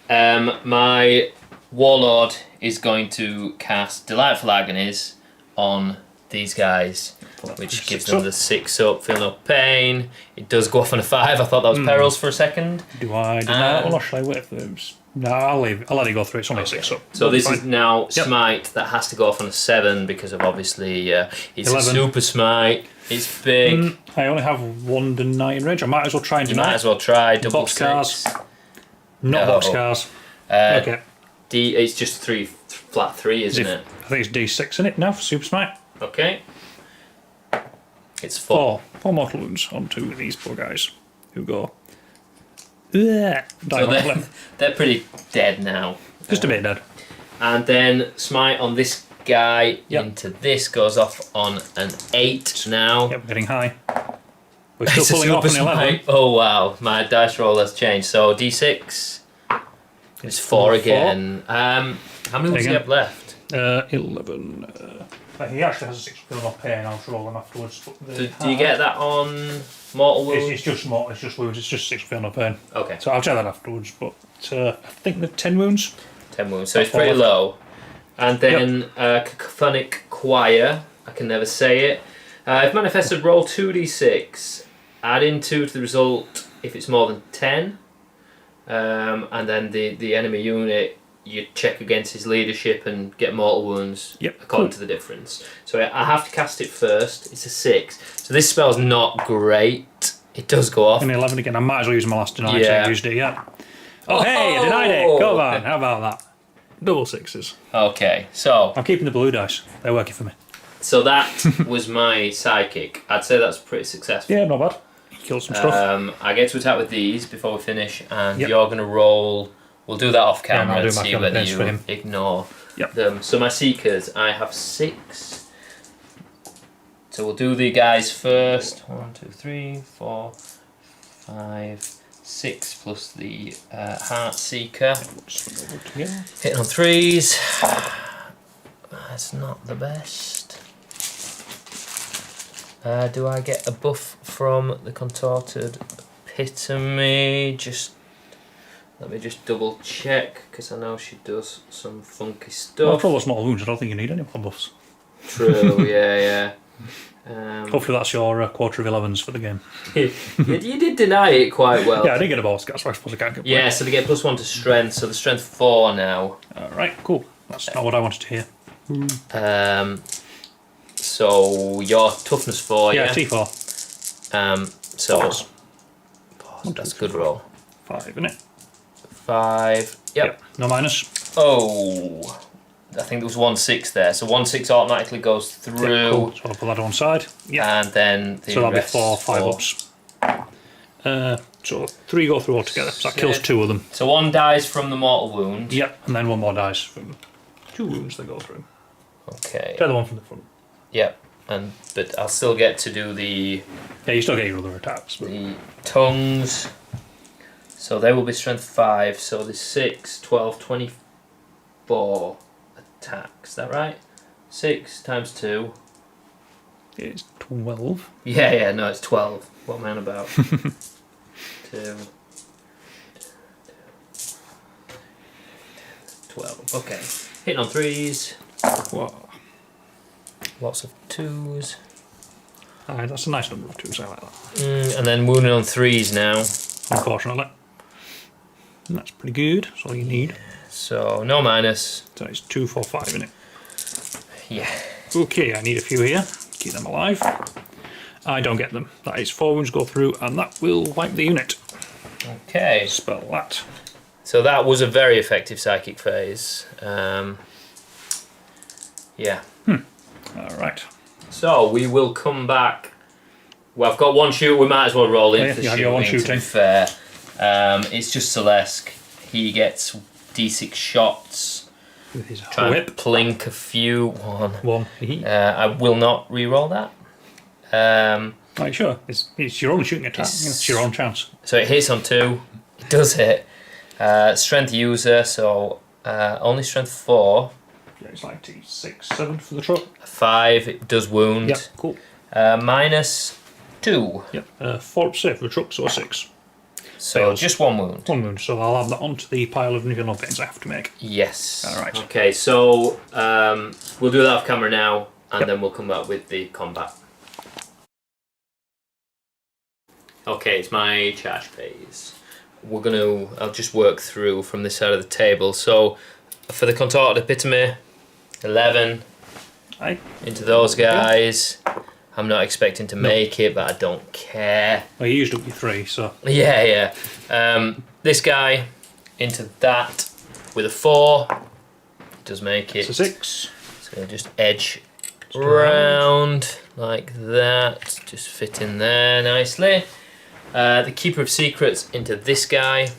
My Warlord is going to cast Delightful Agonies on these guys, which gives them the 6 up, feel no pain. It does go off on a 5. I thought that was perils for a second. Do I do that, or should I wait for them? No, I'll leave it. I'll let it go through. It's only 6 up. So this is now Smite that has to go off on a 7 because of obviously it's 11. A super Smite. It's big. I only have 1 deny in range. I might as well try and deny. You might as well try double boxcars. Not boxcars. Okay. It's just flat 3, isn't it? I think it's D6 in it now for super Smite. Okay. It's 4. 4 mortal wounds on 2 of these poor guys who go. So they're pretty dead now. Just a bit dead. And then smite on this guy into this goes off on an 8 now. Yep, we're getting high. We're still pulling off an 11. Oh wow, my dice roll has changed. So D6 is 4 again. How many wounds do you have left? 11. He actually has a 6 feel no pain. I'll roll them afterwards. Do you get that on mortal wounds? It's just wounds. It's just 6 feel no pain. Okay. So I'll check that afterwards. But I think the 10 wounds. 10 wounds. So it's pretty low. And then Cacophonic Choir. I can never say it. If manifested, roll 2d6. Add in 2 to the result if it's more than 10. And then the enemy unit, you check against his leadership and get mortal wounds according to the difference. So I have to cast it first. It's a 6. So this spell's not great. It does go off. And 11 again. I might as well use my last deny. So I used it, Oh, hey, I denied it. Go on. How about that? Double 6s. Okay, so I'm keeping the blue dice. They're working for me. So that was my Psychic. I'd say that's pretty successful. Yeah, not bad. Killed some stuff. I get to attack with these before we finish, and you're going to roll. We'll do that off camera and see whether you ignore them. So my Seekers, I have 6. So we'll do the guys first. 1, 2, 3, 4, 5, 6 plus the Heart Seeker. Hitting on 3s. That's not the best. Do I get a buff from the Contorted Epitome? Let me just double check, because I know she does some funky stuff. Well, for all the small wounds, I don't think you need any more buffs. True, yeah. Hopefully that's your quarter of 11s for the game. You did deny it quite well. Yeah, I did get a ball scat, so I suppose I can't complain. Yeah, so they get +1 to strength, so the strength 4 now. Alright, cool. That's not what I wanted to hear. So your toughness 4, yeah? Yeah, T4. So Pause. That's a good roll. 5, isn't it? 5. Yep. No minus. Oh, I think there was 1/6 there. So 1/6 automatically goes through. Yeah, cool. So I'll put that on side. Yeah. And then the so that'll be rest 4 5-ups. So 3 go through altogether. So that kills 2 of them. So 1 dies from the mortal wound. Yep, and then 1 more dies from 2 wounds that go through. Okay. The other one from the front. Yep. But I'll still get to do the. Yeah, you still get your other attacks. But... The tongues. So they will be strength 5. So there's 6, 12, 24 attacks. Is that right? 6 times 2. It's 12. Yeah, no, it's 12. What am I on about? 2. 12. Okay. Hitting on 3s. Whoa. Lots of 2s. Aye, that's a nice number of 2s, I like that. And then wounding on 3s now. Unfortunately. And that's pretty good. That's all you need. So, no minus. So it's 2, 4, 5, isn't it? Yeah. Okay, I need a few here. Keep them alive. I don't get them. That is 4 wounds go through, and that will wipe the unit. Okay. Spell that. So that was a very effective psychic phase. Yeah. Alright. So we will come back. Well, I've got 1 shoot. We might as well roll into the you have shooting. your 1 To shooting. be fair, it's just Slaanesh. He gets D6 shots. With his Try whip. and plink a few. 1. 1. I will not re-roll that. Are you sure? It's your only shooting attack. It's your own chance. So it hits on 2. It does hit. Strength user, so only strength 4. Yeah, it's like T6, 7 for the truck. 5, it does wound. Yep, cool. Minus 2. Yep, 4 up safe for the truck, so 6. So Fails. just 1 wound. 1 wound, so I'll add that onto the pile of new pains I have to make. Yes. Alright. Okay, so we'll do that off camera now, and then we'll come back with the combat. Okay, it's my charge phase. I'll just work through from this side of the table. So for the contorted epitome, 11 Aye. into those guys. I'm not expecting to make it, but I don't care. Well, you used up your 3, so... Yeah. This guy into that with a 4. Does make it. It's a 6. So just edge round like that. Just fit in there nicely. The Keeper of Secrets into this guy.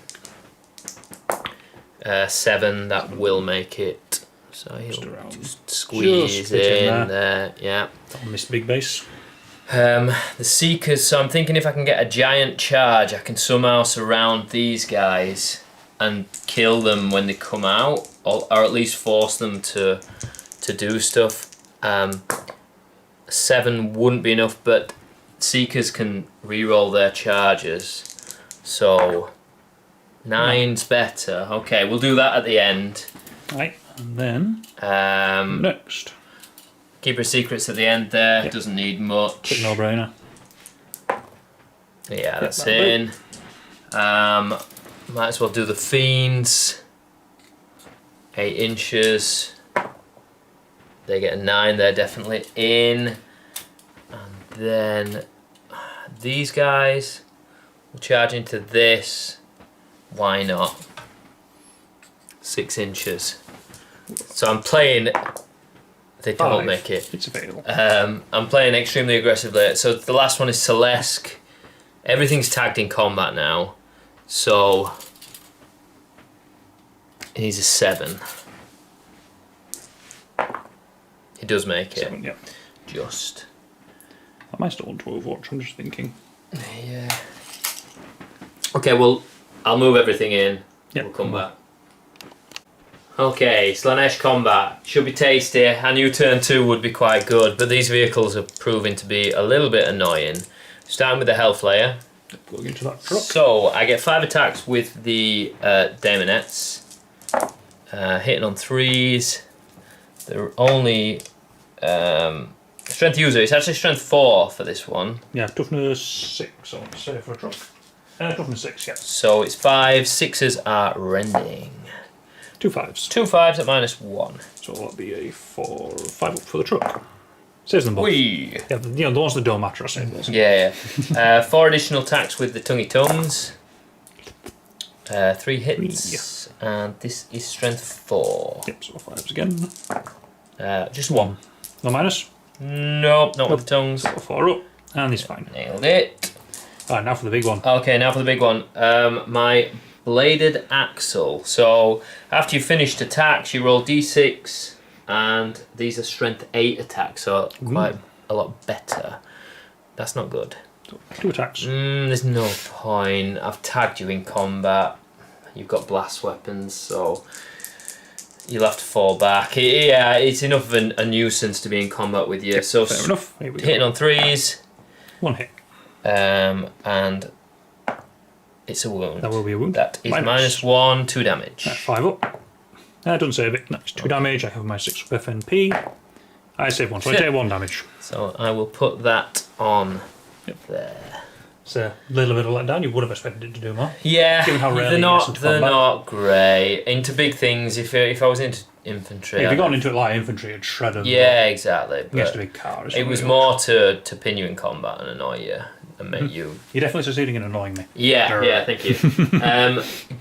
7, that will make it. So he'll just squeeze in there. Yeah. On this big base. The Seekers, so I'm thinking if I can get a giant charge, I can somehow surround these guys and kill them when they come out, or at least force them to do stuff. 7 wouldn't be enough, but Seekers can re-roll their charges, so 9's better. Okay, we'll do that at the end. Right, and then next. Keeper of Secrets at the end there, Yep. doesn't need much. Quick no-brainer. Yeah, that's in. Might as well do the Fiends. 8 inches. They get a 9, they're definitely in. And then these guys will charge into this. Why not? 6 inches. So I'm playing. They don't 5. make it. It's available. I'm playing extremely aggressively. So the last one is Slaanesh. Everything's tagged in combat now. So he's a 7. He does make it. 7, yeah. Just. I might still want to Overwatch, I'm just thinking. Yeah. Okay, well, I'll move everything in. Yep. We'll come back. Okay, Slaanesh combat. Should be tasty. I knew turn 2 would be quite good, but these vehicles are proving to be a little bit annoying. Starting with the Health Layer. Plug into that truck. So, I get 5 attacks with the Daemonettes. Hitting on 3s. They're only Strength user. It's actually strength 4 for this one. Yeah, toughness 6. I want to say for a truck. Toughness 6. Yeah. So it's 5. 6s are rending. 2 5s. 2 5s at -1. So that'll be a 4 5 up for the truck. Saves them both. Whee! Yeah, the ones that don't matter are save those. Yeah. 4 additional attacks with the tonguey tongues. 3 hits. And this is strength 4. Yep, so 5s again. Just 1. No minus? Nope, not with the tongues. So 4 up. And he's fine. Nailed it. Alright, now for the big one. Okay, now for the big one. My bladed axle. So after you finished attacks, you roll d6, and these are strength 8 attacks, so quite a lot better. That's not good. So 2 attacks. There's no point. I've tagged you in combat. You've got blast weapons, so you'll have to fall back. It's enough of a nuisance to be in combat with you. Yep, so fair enough. Here we hitting go. on 3s. 1 hit. And it's a wound. That will be a wound. That is -1, 2 damage. 5 up. Doesn't save it. That's 2 damage. I have my 6 up FNP. I save 1, so I take 1 damage. So I will put that on there. It's a little bit of letdown. You would have expected it to do more. Yeah, Given how rarely they're you listen to they're combat. not great. Into big things, if I was into infantry... If you got into it like infantry, it'd shred them. Yeah, exactly. Against a But big car. it was more to pin you in combat and annoy you and make you... You're definitely succeeding in annoying me. Yeah, thank you.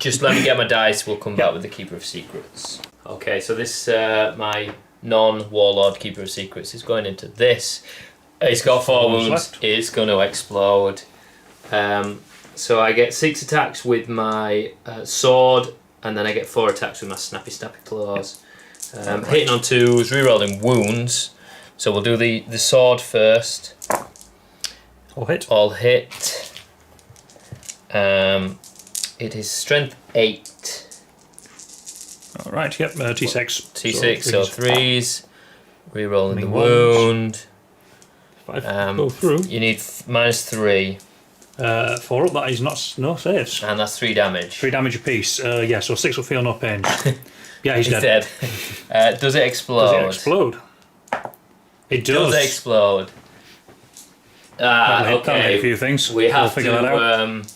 Just let me get my dice, we'll come back with the Keeper of Secrets. Okay, so this, my non-warlord Keeper of Secrets is going into this. It's got 4 wounds, left. it's going to explode. So I get 6 attacks with my sword, and then I get 4 attacks with my snappy claws. Hitting on 2s, rerolling wounds. So we'll do the sword first. All hit. It is strength 8. Alright, yep, T6. T6, so 3s. Rerolling the wounds. wound. 5 go through. You need -3. 4 up, that is no saves. And that's 3 damage. 3 damage apiece. Yeah, so 6 will feel no pain. Yeah, he's He's dead. dead. Does it explode? Does it explode? It does. Does it explode? That'll hit a Okay. few things. We have we'll figure that out.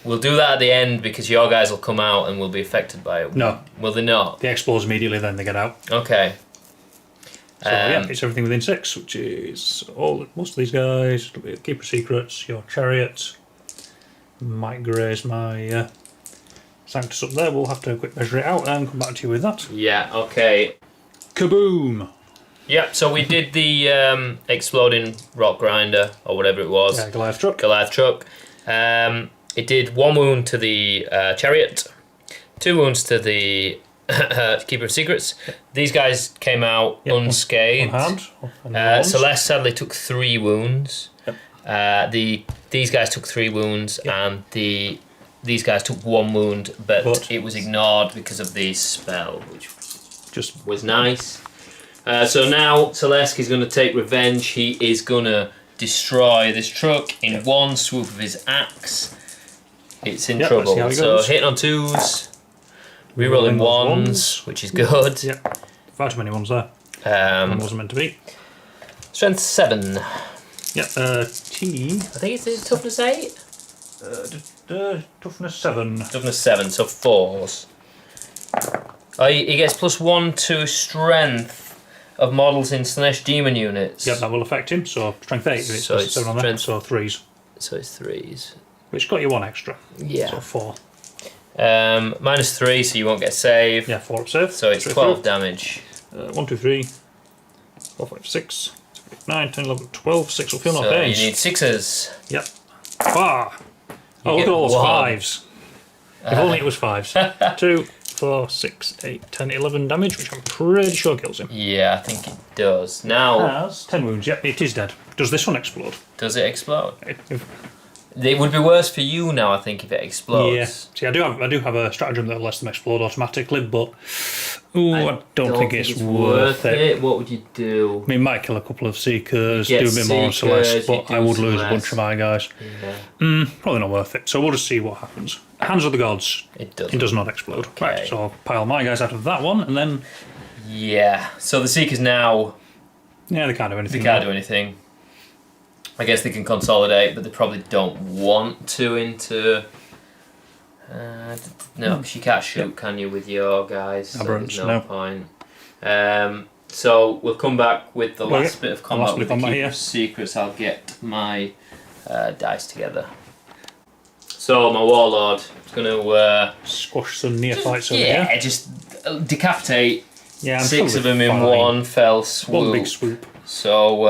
We'll do that at the end because your guys will come out and will be affected by it. No. Will they not? They explode immediately, then they get out. Okay. So yeah, it's everything within 6, which is most of these guys. It'll be Keeper Secrets, your Chariot. Might graze my Sanctus up there. We'll have to quick measure it out and come back to you with that. Yeah, okay. Kaboom! Yep, so we did the exploding rock grinder, or whatever it was. Yeah, Goliath truck. Goliath truck. It did 1 wound to the Chariot, 2 wounds to the Keeper of Secrets. These guys came out unscathed. Unharmed. Celeste sadly took 3 wounds. Yep. These guys took 3 wounds, and these guys took 1 wound, but it was ignored because of the spell, which just was nice. So now Celeste is going to take revenge. He is going to destroy this truck in 1 swoop of his axe. It's in trouble. So hitting on 2s, rerolling 1s, which is good. Yeah, far too many ones there. One wasn't meant to be. Strength 7. Yeah, T. I think it's toughness 8. Toughness 7. Toughness 7, so 4s. He gets +1 to strength of models in Slaanesh Demon units. Yep, that will affect him. So strength 8. So it's 7 on that. So 3s. So it's 3s. Which got you 1 extra. Yeah. So 4. -3, so you won't get save. Yeah, 4 up save. So it's 12 damage. 1, 2, 3, 4, 5, 6, 7, 8, 9, 10, 11, 12. 6 will feel no So pain. you need 6s. Yep. Oh, look at all those 5s. If only it was 5s. 2, 4, 6, 8, 10, 11 damage, which I'm pretty sure kills him. Yeah, I think it does. Now, Has 10 wounds. Yep, it is dead. Does this one explode? does it explode? If- It would be worse for you now, I think, if it explodes. Yeah. See, I do have a stratagem that lets them explode automatically, but I don't think it's worth it. What would you do? I mean, might kill a couple of Seekers, You do get a bit more on Seekers, Celeste, you but do I would lose a Celeste. bunch of my guys. Yeah. Probably not worth it. So we'll just see what happens. Hands of the Gods. It doesn't. It does not explode. Okay. Right, so I'll pile my guys out of that one, and then... Yeah. So the Seekers now Yeah, they can't do anything. They can't do anything. I guess they can consolidate, but they probably don't want to into... no, because you can't shoot, can you, with your guys? So there's no point. So we'll come back with the last bit of combat with the Keeper of Secrets. I'll get my dice together. So my Warlord is going to... squash some neophytes over here. Yeah, just decapitate 6 of them in fine. one fell swoop. One big swoop. So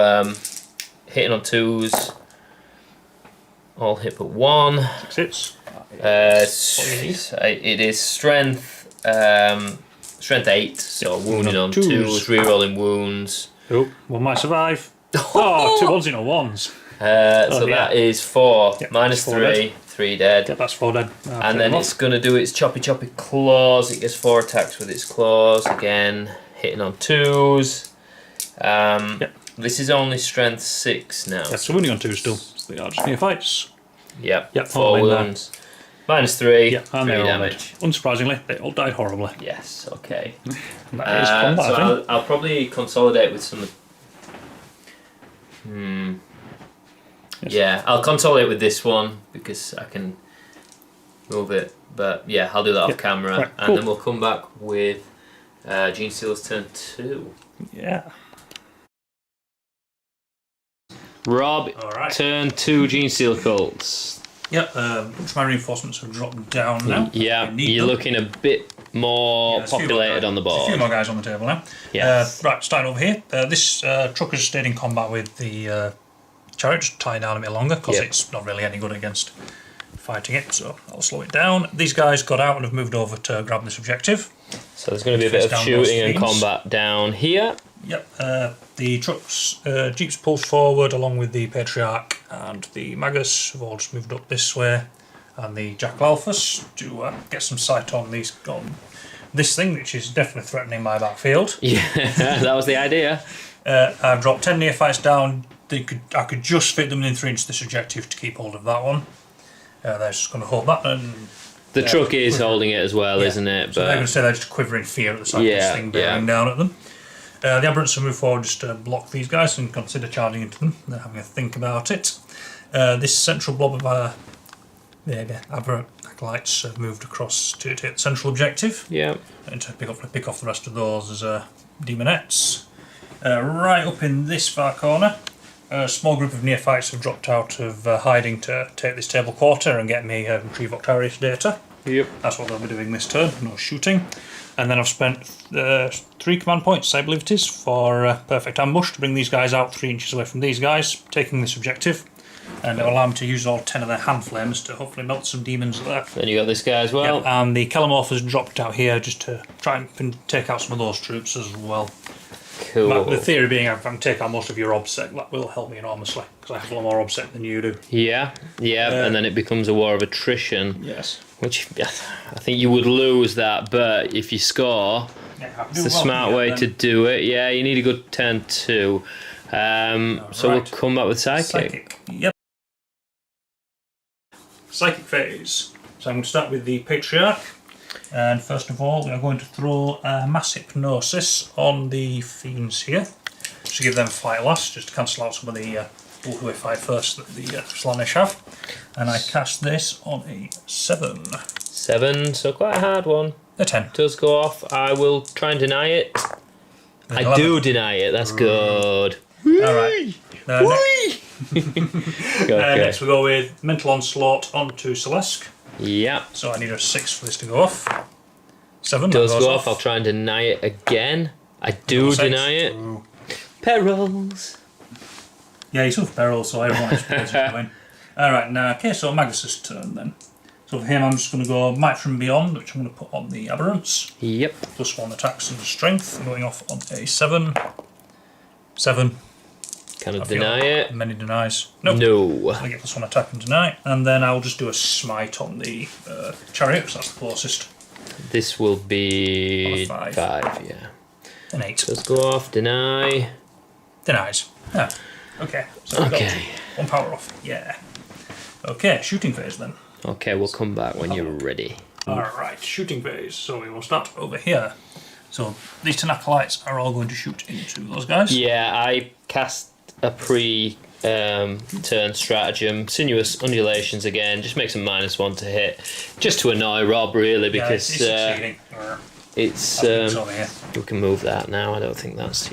hitting on 2s. All hit but 1. 6 hits. It is strength 8, so wounding on 2s, rerolling wounds. Oh, one might survive. Oh, 2 ones in 1s. So that is 4. Yep, minus 3, dead. 3 dead. Yep, that's 4 dead. And then it's going to do its choppy claws. It gets 4 attacks with its claws. Again, hitting on 2s. This is only strength 6 now. Yeah, so wounding on 2 still. So they are just neophytes. Yep, 4 wounds. Minus 3, yeah, and 3 damage. Unsurprisingly, they all died horribly. Yes, okay. That is combat, I think. I'll probably consolidate with some... Yes. Yeah, I'll consolidate with this one because I can move it. But yeah, I'll do that off camera. Right, and then we'll come back with Genestealer's Turn 2. Yeah. Rob, Turn 2 Genestealer Cults. Yep, bunch of my reinforcements have dropped down now. Yeah, you're looking a bit more populated on the board. There's a few more guys on the table now. Yes. Right, starting over here. This truck has stayed in combat with the chariot, just tying down a bit longer because it's not really any good against fighting it, so I'll slow it down. These guys got out and have moved over to grab this objective. So there's going to be a bit of shooting and combat down here. Yep, the trucks, jeeps pulls forward along with the Patriarch and the Magus have all just moved up this way, and the Jackal Alphas to get some sight on this thing, which is definitely threatening my backfield. Yeah, that was the idea. I've dropped 10 neophytes down. I could just fit them within 3 inches of this objective to keep hold of that one. They're just going to hold that, and the truck is holding it as well, isn't it? So they're going to say they're just quivering in fear at the sight of this thing bearing down at them. The Aberrants will move forward just to block these guys and consider charging into them. They're having a think about it. This central blob of the Aberrant acolytes have moved across to hit the central objective. Yeah. And to pick off the rest of those as demonettes. Right up in this far corner, a small group of neophytes have dropped out of hiding to take this table quarter and get me retrieve Octarius data. Yep. That's what they'll be doing this turn, no shooting. And then I've spent 3 command points, I believe it is, for perfect ambush to bring these guys out 3 inches away from these guys, taking this objective. And it'll allow them to use all 10 of their hand flames to hopefully melt some demons there. Then you got this guy as well. Yep, and the Kelemorph has dropped out here just to try and take out some of those troops as well. Cool. The theory being I can take out most of your obsec, that will help me enormously, because I have a lot more obsec than you do. Yeah, and then it becomes a war of attrition. Yes. Which I think you would lose that, but if you score, it's the smart way to do it. Yeah, you need a good turn 2. So we'll come back with Psychic. Yep. Psychic phase. So I'm going to start with the Patriarch. And first of all, we are going to throw Mass Hypnosis on the Fiends here. Just to give them fight last, just to cancel out some of the people who fight first that the Slaanesh have. And I cast this on a 7. 7, so quite a hard one. A 10. Does go off. I will try and deny it. I do deny it, that's good. Alright. Next we go with Mental Onslaught onto Celeste. Yeah. So I need a 6 for this to go off. 7. Does go off. I'll try and deny it again. I do deny it. Perils. Yeah, you suffer perils, so everyone explodes going. Alright, now, okay, so Magus's turn then. So for him, I'm just going to go Might from Beyond, which I'm going to put on the Aberrants. Yep. +1 attacks and strength, going off on a 7. 7. Kind of deny it. Many denies. Nope. No. So I get +1 attack and deny. And then I'll just do a Smite on the Chariot, because that's the closest. This will be 5, yeah. An 8. Let's go off, deny. Denies. Yeah. Okay. So we've got 1 power off. Yeah. Okay, shooting phase then. Okay, we'll come back when you're ready. Alright, shooting phase. So we will start over here. So these 10 acolytes are all going to shoot into those guys. Yeah, I cast a turn stratagem, sinuous undulations again, just makes them -1 to hit, just to annoy Rob really, because it's we can move that now. I don't think that's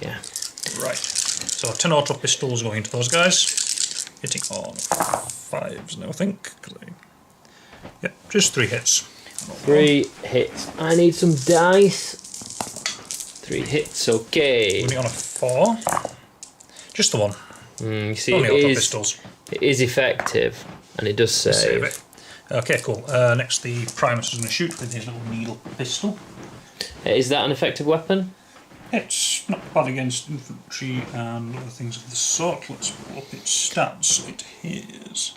right. So 10 auto pistols going into those guys, hitting on 5s now I think. Yeah, just 3 hits. 3 hits. I need some dice. 3 hits, okay. Running on a 4. Just the one. You see, Only it auto pistols. It is effective, and it does save. It. Okay, cool. Next, the Primus is going to shoot with his little needle pistol. Is that an effective weapon? It's not bad against infantry and other things of the sort. Let's pull up its stats. It is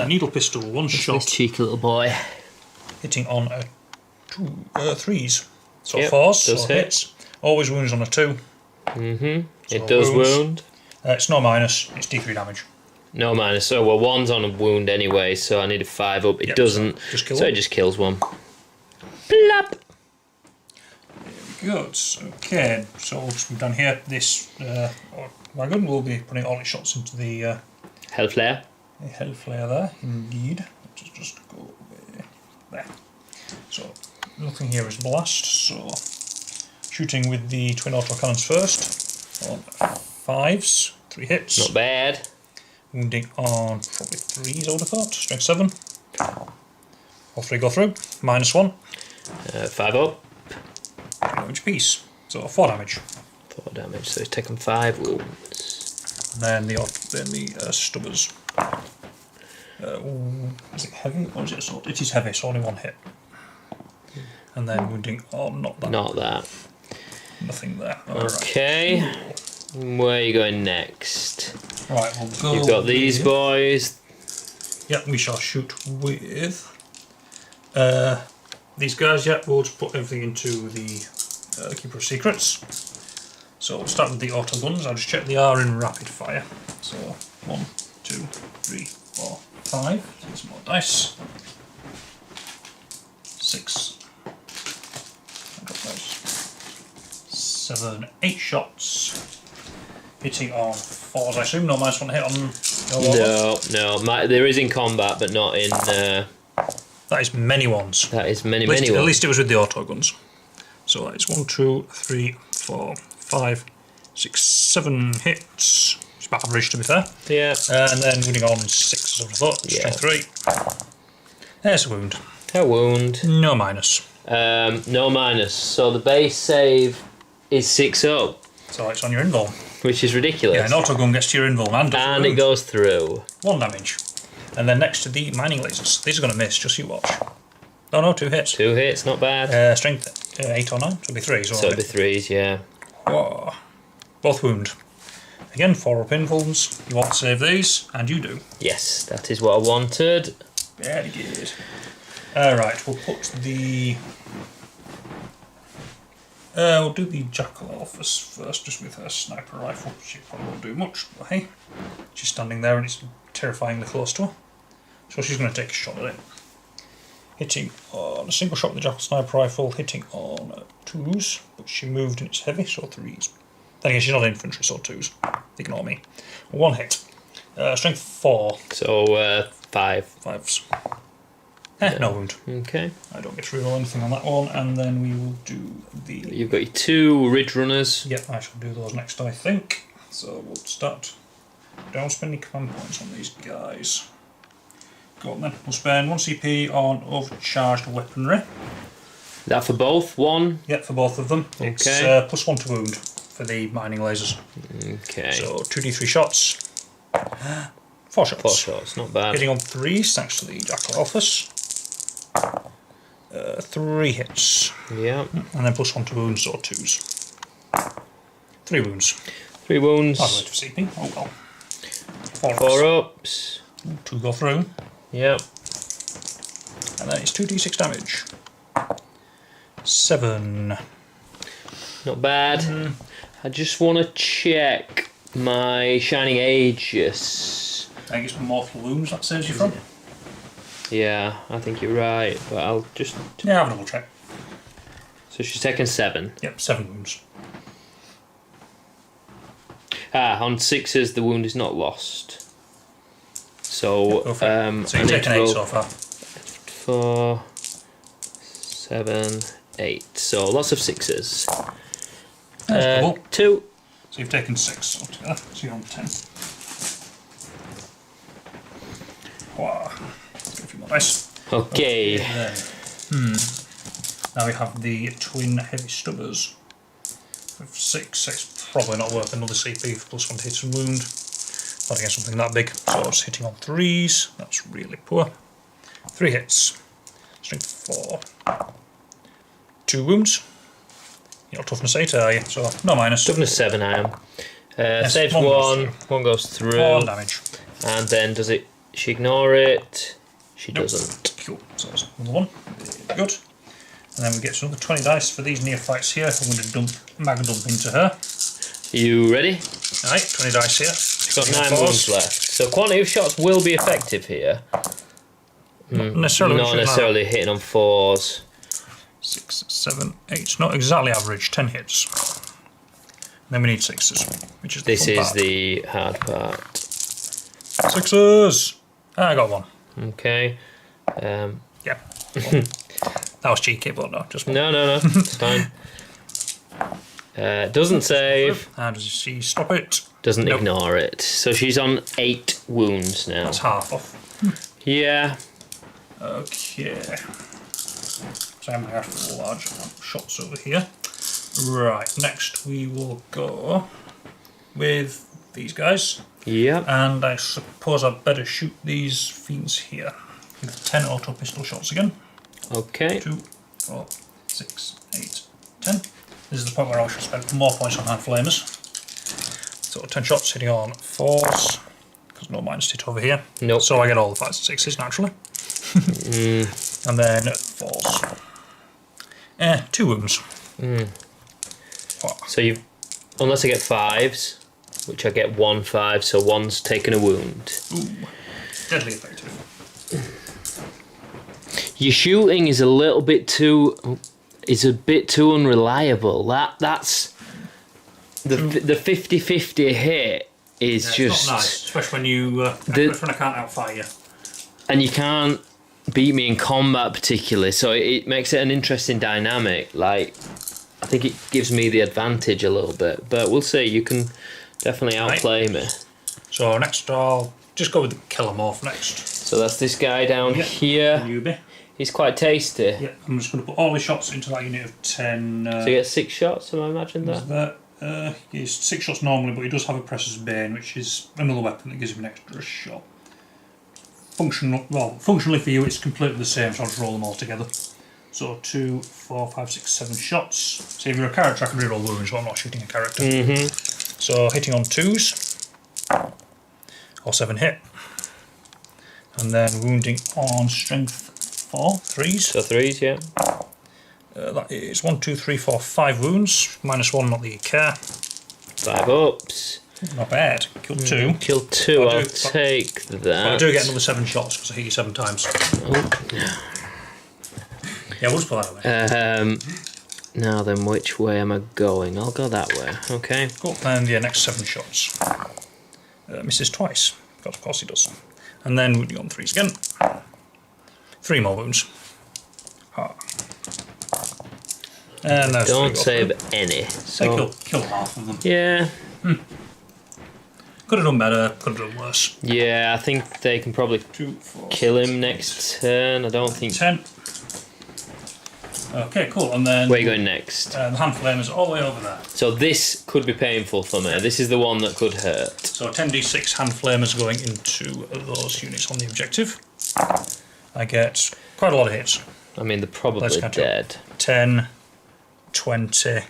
needle pistol, 1 shot. Cheeky little boy. Hitting on a 3s. So yep, 4s, does so hit. hits. Always wounds on a 2. Mm-hmm. So it does wounds. wound. It's no minus, it's D3 damage. No minus. So, well, 1's on a wound anyway, so I need a 5 up. It doesn't. So it just kills 1. Plop! Good. Okay, so we'll just move down here. This wagon will be putting all its shots into the Hellflare. Hellflare there, indeed. Let's just go away. There. So, nothing here is blast, so shooting with the twin autocannons first on 5s, 3 hits. Not bad. Wounding on probably 3s, I would have thought. Strength 7. All 3 go through. -1. 5 up. Damage piece. So 4 damage. 4 damage, so he's taken 5 wounds. And then the stubbers. Is it heavy or is it assault? It is heavy, so only 1 hit. And then wounding on not that. Not that. Nothing there. Okay. Right. Where are you going next? Right, we'll go. You've got these boys. Yep, we shall shoot with these guys. Yep, we'll just put everything into the Keeper of Secrets. So we'll start with the auto guns. I'll just check they are in rapid fire. So 1, 2, 3, 4, 5. Some more dice. 6. I got those. 7, 8 shots. Hitting on 4s, I assume. No -1 hit on. No. There is in combat, but not in. That is many ones. That is many At ones. least it was with the auto guns. So that is 1, 2, 3, 4, 5, 6, 7 hits. It's about average to be fair. Yeah. And then wounding on 6 as I thought. Strength 3. There's a wound. A wound. No minus. No minus. So the base save is 6 up. So it's on your invuln. Which is ridiculous. Yeah, an auto gun gets to your invuln and it goes through. 1 damage. And then next to the mining lasers. These are going to miss, just you watch. Oh no, 2 hits. 2 hits, not bad. Strength 8 or 9, so it'll be 3s. So it'll be 3s, yeah. Whoa. Both wound. Again, 4 up invulns. You want to save these, and you do. Yes, that is what I wanted. Very good. Alright, we'll put the... we'll do the Jackal Office first, just with her sniper rifle. She probably won't do much, but hey. She's standing there and it's terrifyingly close to her. So she's going to take a shot at it. Hitting on a single shot with the Jackal sniper rifle, hitting on 2s, but she moved and it's heavy, so 3s. Then again, she's not infantry, so 2s. Ignore me. 1 hit. Strength 4. So 5. 5s. No wound. Okay. I don't get to reroll anything on that one, and then we will do the... You've got your 2 Ridge Runners. Yep, I shall do those next, I think. So we'll start down spending command points on these guys. Go on then. We'll spend 1 CP on overcharged weaponry. That for both? 1? Yep, for both of them. It's Okay. +1 to wound for the mining lasers. Okay. So 2d3 shots. 4 shots. 4 shots, not bad. Hitting on 3s, thanks to the Jackal Office. 3 hits. Yeah. And then +1 to wounds, so 2s. 3 wounds. 3 wounds. Hard way to CP. Oh well. 4 ups. 2 go through. Yep. And then it's 2d6 damage. 7. Not bad. I just want to check my Shining Aegis. I think it's mortal wounds that saves you from. Yeah, I think you're right, but I'll just... Yeah, have a double check. So she's taken 7. Yep, 7 wounds. On 6s, the wound is not lost. So, so you've taken 8 so far. 4, 7, 8. So lots of 6s. 2. So you've taken 6 altogether. So you're on 10. Wow. Let's get a few more dice. Okay. Now we have the twin heavy stubbers. With 6. 6 probably not worth another CP for +1 to hit and wound. Not against something that big. So it's hitting on 3s. That's really poor. 3 hits. Strength 4. 2 wounds. You're not toughness 8, are you? So no minus. Toughness 7 I am. Yes, Saves 1. 1 goes through. 1 damage. And then does it... She ignore it? She doesn't. Cool. So that's another 1. Good. And then we get another 20 dice for these neophytes here. I'm going to mag dump into her. You ready? Alright, 20 dice here. She's got 9 wounds left. So quantity of shots will be effective here. Not necessarily hitting on 4s. 6, 7, 8. Not exactly average. 10 hits. And then we need 6s, which is the hard part. 6s! I got 1. Okay. Yeah. That was cheeky, but no, just 1. No. It's fine. Doesn't save. And does she stop it? Doesn't ignore it. So she's on 8 wounds now. That's half off. Yeah. Okay. So I'm going to have large shots over here. Right, next we will go with these guys. Yeah. And I suppose I'd better shoot these fiends here with 10 auto pistol shots again. Okay. 2, 4, 6, 8, 10. This is the point where I should spend more points on hand flamers. So 10 shots hitting on 4s, because no minus hit over here. Nope. So I get all the 5s and 6s naturally. And then 4s. 2 wounds. So you, unless I get 5s, which I get 1 5, so 1's taken a wound. Ooh, deadly effective. Your shooting is a little bit too, unreliable. That's the 50-50 hit is just not nice, especially when you when I can't outfire you. And you can't beat me in combat particularly, so it makes it an interesting dynamic. Like, I think it gives me the advantage a little bit, but we'll see. You can definitely outplay me. So next I'll just go with the Kilomorph next. So that's this guy down here. Newbie. He's quite tasty. Yeah, I'm just going to put all his shots into that unit of 10. So you get 6 shots, am I imagining that? He's 6 shots normally, but he does have a Presser's Bane, which is another weapon that gives him an extra shot. Functionally for you, it's completely the same, so I'll just roll them all together. So 2, 4, 5, 6, 7 shots. So if you're a character, I can reroll wounds, but I'm not shooting a character. So hitting on 2s, or 7 hit. And then wounding on strength 4, 3s. So 3s, yeah. That is 1, 2, 3, 4, 5 wounds. -1, not that you care. 5 ups. Not bad. Kill 2. Kill 2, I'll take that. I do get another 7 shots because I hit you 7 times. Yeah, we'll just put that away. Now then, which way am I going? I'll go that way, okay? Cool. And yeah, next 7 shots. Misses twice. Because of course he does. And then wounding on 3s again. 3 more wounds. And that's don't save any. So kill half of them. Yeah. Could have done better, could have done worse. Yeah, I think they can probably 2, 4, kill him next turn. I don't think... 10. Okay, cool. And then... Where are you going next? The hand flame is all the way over there. So this could be painful for me. This is the one that could hurt. So 10d6 hand flamers going into those units on the objective. I get quite a lot of hits. I mean, they're probably dead. 10, 20,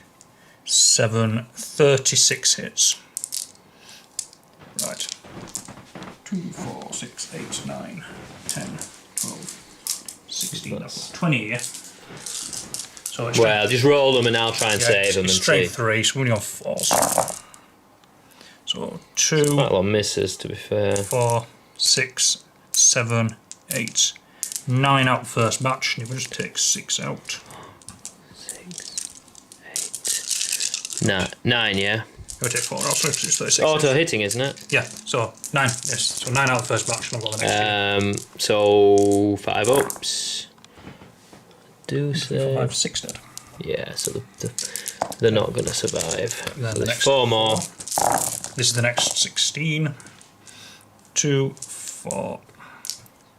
7, 36 hits. Right. 2, 4, 6, 8, 9, 10, 12, 16, 20 here. So it's well, just roll them and I'll try and save them and straight see. 3, so we're only on 4s. So 2, quite a lot of misses, to be fair. 4, 6, 7, 8, 9 out first batch. You can just take 6 out. 6. 9, yeah. Go take 4 also, because it's 36. Auto hitting, isn't it? Yeah, so 9, yes. So 9 out of the first batch, and I've got the next two. So 5 ups. Do 5, 6 dead. Yeah, so they're not going to survive. Then So the there's next 4 more. This is the next 16. 2, 4,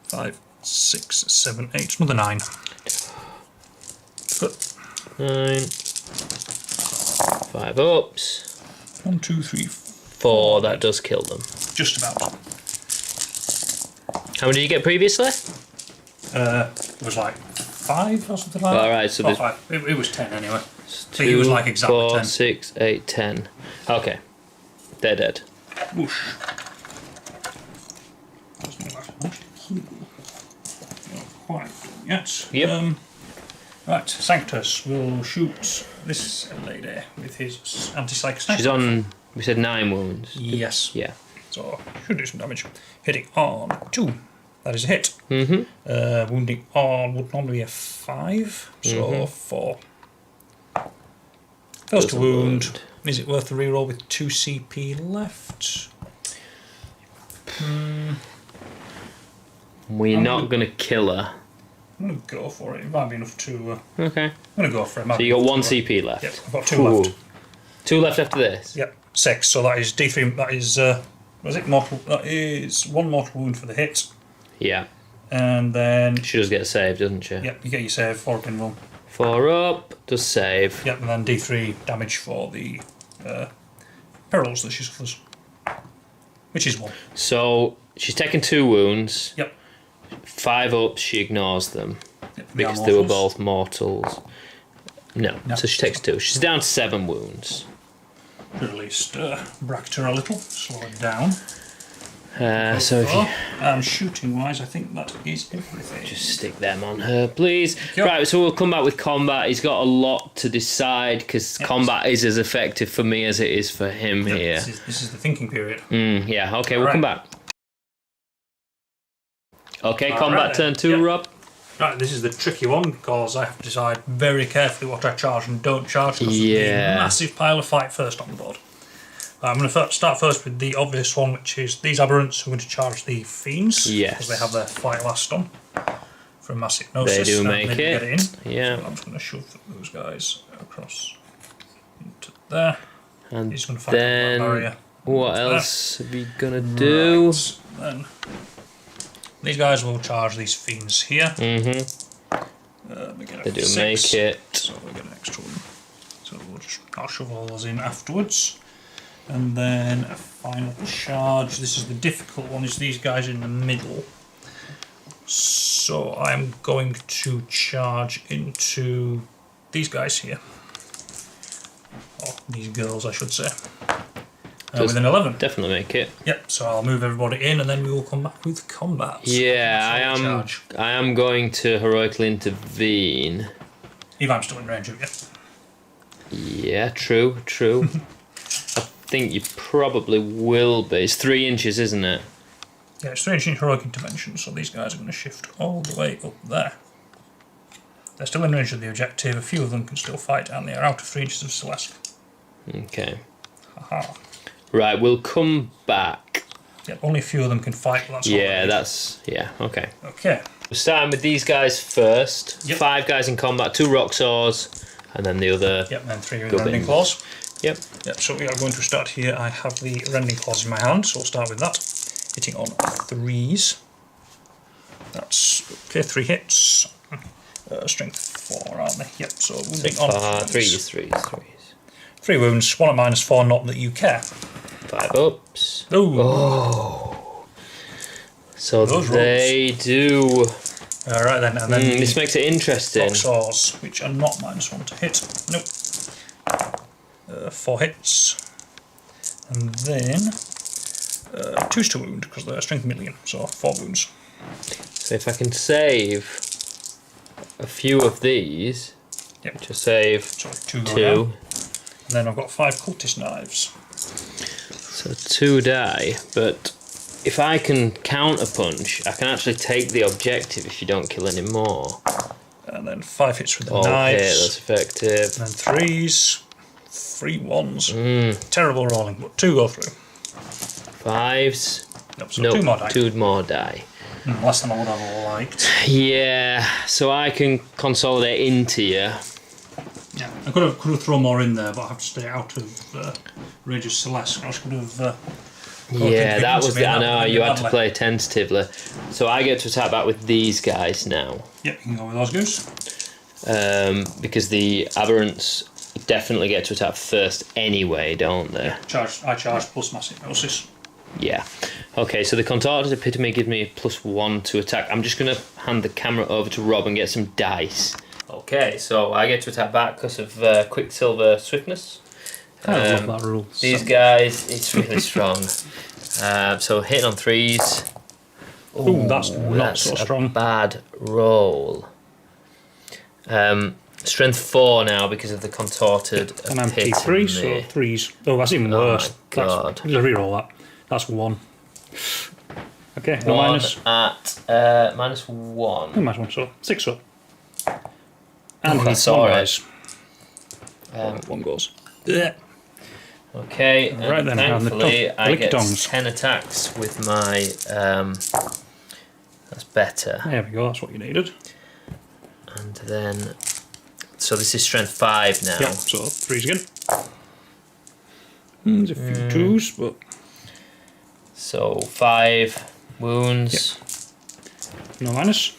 5, 6, 7, 8. Another 9. Good. 9. 5 ups. 1, 2, 3, 4. That does kill them. just about. How many did you get previously? It was like 5 or something like that. Alright, so Or there's 5. It was 10 anyway. So 2, it was like exactly 4, 10. 6, 8, 10. Okay. They're dead. Whoosh. Doesn't look like much to kill. Not quite done yet. Yep. Right, Sanctus will shoot this lady with his anti-psych sniper. She's on, we said 9 wounds. Yes. Yeah. So, should do some damage. Hitting on 2. That is a hit. Mm-hmm. Wounding on would normally be a 5. So, 4. Fails to wound. Is it worth the reroll with 2 CP left? We're not going to kill her. I'm going to go for it. It might be enough to... Okay. I'm going to go for it. So you got 1 CP left. Yep, I've got 2 left. 2 left after this? Yep, 6. So that is D3. That is... what is it? Mortal... That is 1 mortal wound for the hit. Yeah. And then... She does get saved, doesn't she? Yep, you get your save. 4 pin roll. 4 up, does save. Yep, and then D3 damage for the perils that she suffers. Which is 1. So she's taken 2 wounds. Yep. 5 up, she ignores them. Yep, Because they were both mortals. No, so she takes 2. She's down to 7 wounds. Should at least bracket her a little, slow it down. So if you shooting wise, I think that is everything. just stick them on her, please. Yep. Right, so we'll come back with combat. He's got a lot to decide because combat is as effective for me as it is for him here. This is the thinking period. Yeah, okay, we'll come back. Okay, combat turn 2, Rob. Right, this is the tricky one because I have to decide very carefully what I charge and don't charge because Yeah. there's a massive pile of fight first on the board. I'm going to start first with the obvious one, which is these aberrants who are going to charge the fiends. Yes. Because they have their fight last on for a massive gnosis. They do and make they it. Get in. Yeah. So I'm just going to shove those guys across into there. And He's going to fight that then barrier. what else are we going to do? Right. Then these guys will charge these fiends here. They do make it. So we get an extra one. So I'll shove all those in afterwards. And then a final charge. This is the difficult one, is these guys in the middle. So I'm going to charge into these guys here. Or these girls, I should say. With an 11. Definitely make it. Yep, so I'll move everybody in and then we will come back with combat. Yeah, I am going to heroically intervene. If I'm still in range of you. Yeah, true. I think you probably will be. It's 3 inches, isn't it? Yeah, it's 3 inch heroic intervention, so these guys are going to shift all the way up there. They're still in range of the objective. A few of them can still fight, and they are out of 3 inches of Celeste. Okay. Haha. Right, we'll come back. Yep, only a few of them can fight, but that's okay. Okay. We're starting with these guys first. Yep. 5 guys in combat, 2 rock saws, and then the other. Yep, and 3 with Gubbins. rending claws. Yep. Yep, so we are going to start here. I have the rending claws in my hand, so we'll start with that. Hitting on 3s. That's okay, 3 hits. Strength 4, aren't they? Yep, so wounding on 3s. 3 wounds, 1 at -4, not that you care. 5 ups. Ooh. Oh. So Those they do. Alright then, and then This makes it interesting. rock saws, which are not -1 to hit. Nope. 4 hits. And then 2's to wound, because they're strength million, so 4 wounds. So if I can save a few of these, Yep. which I save So 2 go 2. down. And then I've got 5 cultist knives. So 2 die, but if I can counterpunch, I can actually take the objective if you don't kill any more. And then 5 hits with the Oh, okay, knives. that's effective. And then 3s. 3 1s. Terrible rolling, but 2 go through. 5s. Nope, so 2 more die. 2 more die. Less than I would have liked. Yeah, so I can consolidate into you. Yeah, I could have thrown more in there, but I have to stay out of range of Celeste. I could have. Yeah, that was. I know you had to play tentatively. So I get to attack back with these guys now. Yep, you can go with those goose. Because the aberrants definitely get to attack first anyway, don't they? Yeah, I charge plus massive gnosis. Yeah. Okay, so the contorted epitome gives me +1 to attack. I'm just going to hand the camera over to Rob and get some dice. Okay, so I get to attack back because of Quicksilver Swiftness. I love that rule. These guys, it's really strong. So hitting on 3s. Ooh, that's not so strong. A bad roll. Strength 4 now because of the contorted epitome. And I'm P3, so 3s. Oh, that's even worse. My God. Let's reroll that. That's 1. Okay, no 1 minus. at -1. No minus 1, so 6 up. And that's he's 1 alright. 1 goes. Yeah. Okay, right and then, thankfully I get tongs. 10 attacks with my. That's better. There we go, that's what you needed. And then. So this is strength 5 now. Yeah, so 3s again. There's a few 2s, but. So 5 wounds. Yep. No minus.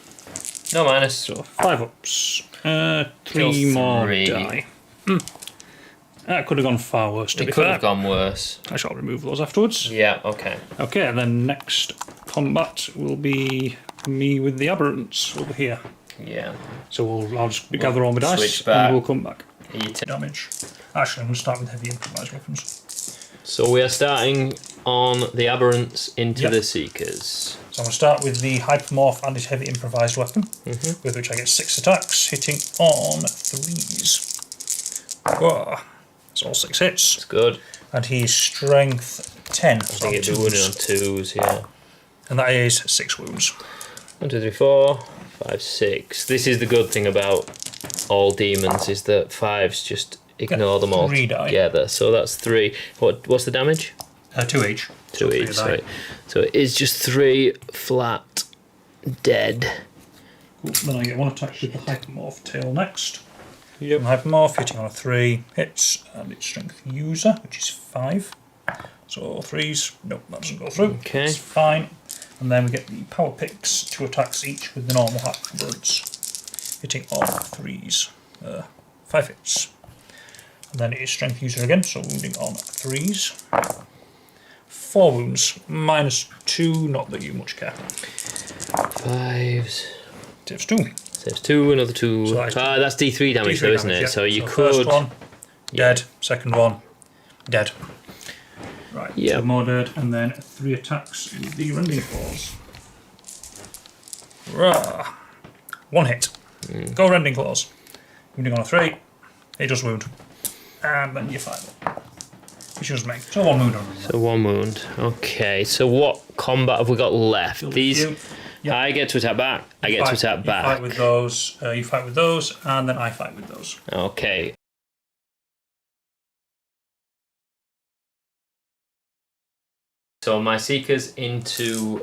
No minus. So 5 ups. 3 Kill more 3. die. That could have gone far worse, to be It could fair. have gone worse. I shall remove those afterwards. Yeah, okay. Okay, and then next combat will be me with the aberrants over here. Yeah. So I'll just gather all my dice switch back. and we'll come back. Damage. Actually, I'm going to start with heavy improvised weapons. So we are starting on the aberrants into the seekers. So I'm going to start with the hypermorph and his heavy improvised weapon, with which I get 6 attacks, hitting on 3s. Whoa. It's all 6 hits. That's good. And he's strength 10. I think it'd be wounded on 2s, yeah. And that is 6 wounds. 1, 2, 3, 4, 5, 6. This is the good thing about all demons, is that 5s just ignore them all 3 die. together. So that's 3. What's the damage? 2 each. 2 each, sorry. So it is just 3 flat dead. Cool. Then I get 1 attack with the hypermorph tail next. Yep. Hypermorph hitting on a 3 hits, and it's strength user, which is 5. So 3s, nope, that doesn't go through. Okay. It's fine. And then we get the power picks, 2 attacks each with the normal halberds, hitting on 3s, 5 hits. And then it is strength user again, so wounding on 3s. 4 wounds, -2, not that you much care. 5s. Saves 2. Saves 2, another 2. So that's D3 damage though, isn't it? Yeah. So you could. First one, dead. Second one, dead. Right, yeah. 2 more dead, and then 3 attacks with the rending claws. Rah. 1 hit. Go rending claws. Wounding on a 3. It does wound. And then you 5 up. Which does make. So 1 wound on them. So 1 wound. Okay, so what combat have we got left? These. Yep. I get to attack back. I get to attack back. You fight with those. You fight with those, and then I fight with those. Okay. So my seekers into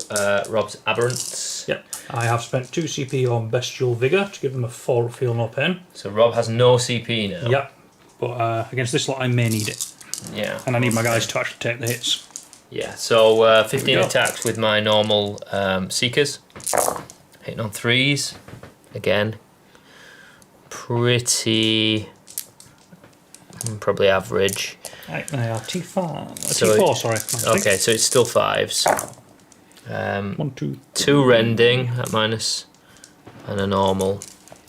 Rob's aberrants. Yep. I have spent 2 CP on bestial vigor to give them a 4 feel no pain. So Rob has no CP now. Yep. But against this lot, I may need it. Yeah. And I need my guys to actually take the hits. Yeah. So 15 attacks with my normal seekers. Hitting on 3s again. Pretty. Probably average. Right, they are T5. So T4, sorry. Okay, so it's still 5s. 1, 2, 2 rending at minus, and a normal.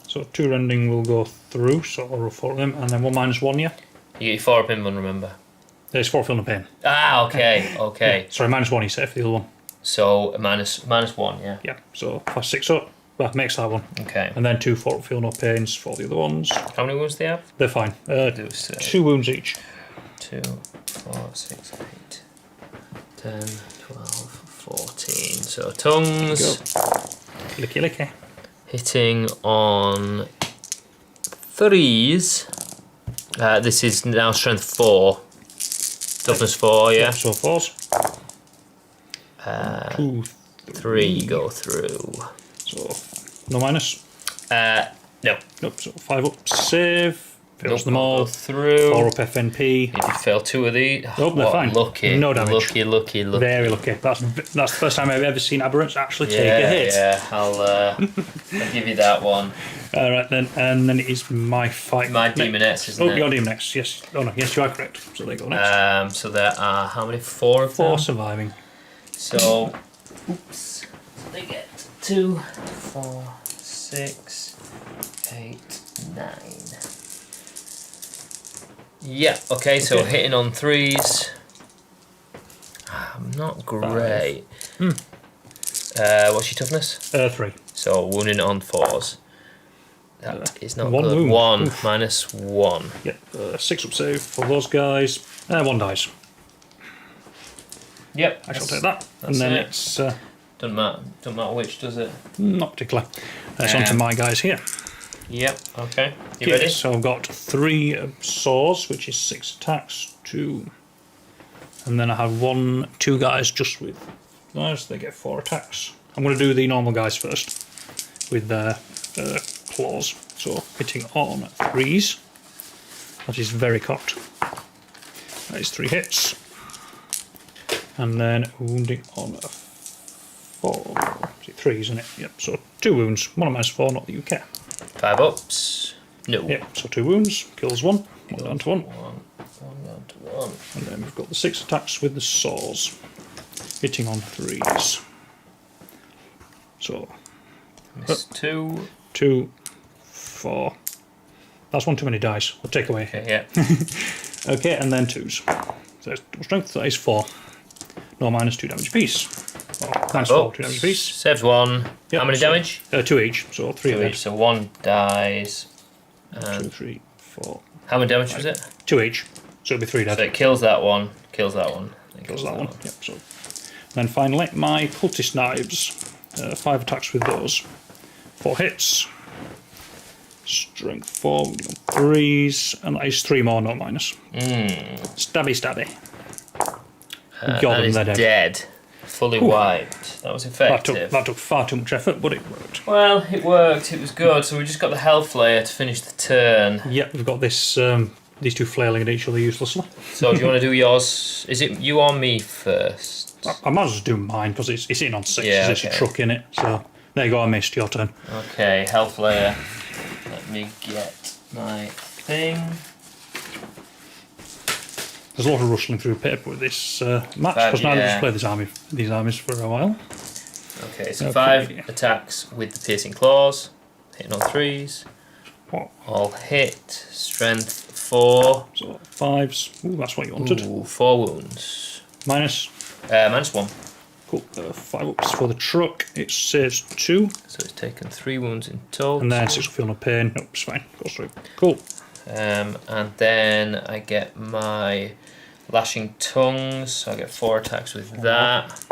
So 2 rending will go through, so I'll roll 4 of them, and then 1 -1, yeah? You get your 4 up in one, remember? There's 4 feel no pain. Ah, okay, okay. Yeah. Sorry, -1 you said for the other one. So minus 1, yeah. Yeah, so plus 6 up. Well, makes that one. Okay. And then 2 4 feel no pains for the other ones. How many wounds do they have? They're fine. 2 wounds each. 2, 4, 6, 8, 10, 12, 14. So tongues. Licky licky. Hitting on 3s. This is now strength 4. Toughness 4, yeah. So 4s. 2, 3 go through. So no minus. No. Nope. So 5 up. Save. Fails them all. Go through. 4 up FNP. If you fail 2 of these, Nope, they're fine. Lucky. No damage. Lucky. Very lucky. That's the first time I've ever seen aberrants actually take a hit. Yeah, I'll give you that one. Alright then, and then it is my fight. My demonettes, isn't it? Oh, your demonettes, yes. Oh no, yes, you are correct. So they go next. So there are how many? 4 of them? 4 surviving. So, oops. So they get 2, 4, 6, 8, 9. Yeah, okay, so hitting on 3s. Not great. What's your toughness? 3. So wounding on 4s. That is not 1 good. wound. 1 Oof. minus 1. Yep, 6 up save for those guys. 1 dies. Yep. I shall take that. And then it's Doesn't matter which, does it? not particular. It's on to my guys here. Yep, okay. You ready? So I've got 3 saws, which is 6 attacks, 2. And then I have 2 guys just with knives, they get 4 attacks. I'm going to do the normal guys first with their claws. So hitting on 3s. That is very cocked. That is 3 hits. And then wounding on 4. Is it 3, isn't it? Yep, so 2 wounds. 1 minus 4, not that you care. 5 ups. No. Yep, so 2 wounds. Kills 1. 1 down to 1. 1 down to 1. And then we've got the 6 attacks with the saws. Hitting on 3s. So Miss 2. 2, 4. That's 1 too many dice. We'll take away. Okay, yeah. Okay, and then 2s. So that's double strength, that is 4. No minus 2 damage apiece. Oh, minus 4, 2 damage apiece. Saves 1. Yep, How many so, damage? 2 each, so 3 2 of each, so 1 dies. 2, 3, 4. How many damage was it? 2 each, so it'll be 3 dead. So it kills that one, kills that one. Kills that one. Yep, so. Then finally, my cultist knives. 5 attacks with those. 4 hits. Strength 4, 3s, and that is 3 more, no minus. Stabby. That is dead. Fully wiped. That was effective. That took far too much effort, but it worked. Well, it worked. It was good. So we just got the health layer to finish the turn. Yep, we've got this. These 2 flailing at each other uselessly. So do you want to do yours? Is it you or me first? I might as well do mine because it's in on 6. Yeah, There's a truck in it. So there you go. I missed your turn. Okay, health layer. Let me get my thing. There's a lot of rustling through paper with this match because now I've just played these armies for a while. Okay, so 5 attacks with the piercing claws, hitting on 3s. What? All hit. Strength 4. So 5s. Ooh, that's what you wanted. Ooh, 4 wounds. Minus. Minus 1. Cool. 5 ups for the truck. It saves 2. So it's taken 3 wounds in total. And then 6 will feel no pain. Nope, it's fine. Goes through. Cool. And then I get my lashing tongues. So I get 4 attacks with that.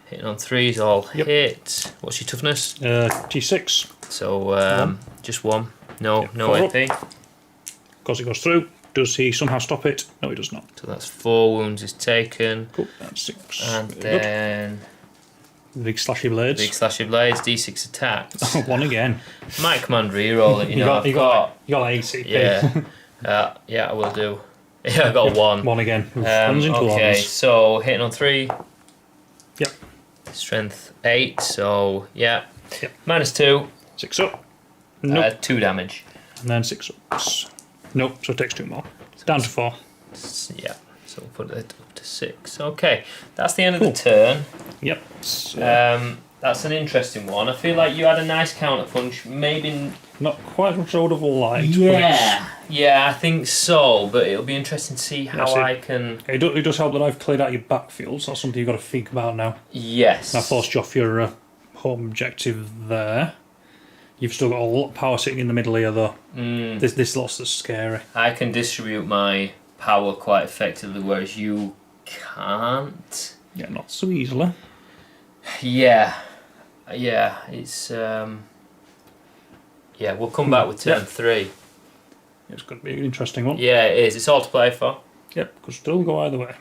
Hitting on 3s, all hit. What's your toughness? T6. So just 1. No AP. Because it goes through. Does he somehow stop it? No, he does not. So that's 4 wounds is taken. Cool. That's 6. And Very then good. Big slashy blades. big slashy blades, D6 attacks. 1 again. My command reroll it. You know, you got ACP. Yeah. Yeah, I will do. Yeah, I got 1. 1 again. Runs into okay, ones. so hitting on 3. Yep. Strength 8. So yeah. Yep. Minus 2. 6 up. Nope. 2 damage. And then 6 ups. Nope, so it takes 2 more. Down to 4. Yeah. So we'll put it up to 6. Okay, that's the end of the turn. Yep. That's an interesting one. I feel like you had a nice counter punch. Maybe not quite as much as I would have liked. Yeah, I think so. But it'll be interesting to see how I can. It does help that I've cleared out your backfield, so that's something you've got to think about now. Yes. And I forced you off your home objective there. You've still got a lot of power sitting in the middle here, though. This loss is scary. I can distribute my power quite effectively, whereas you can't. Yeah, not so easily. Yeah, it's. Yeah, we'll come back with turn 3. It's going to be an interesting one. Yeah, it is. It's all to play for. Yep, could still go either way.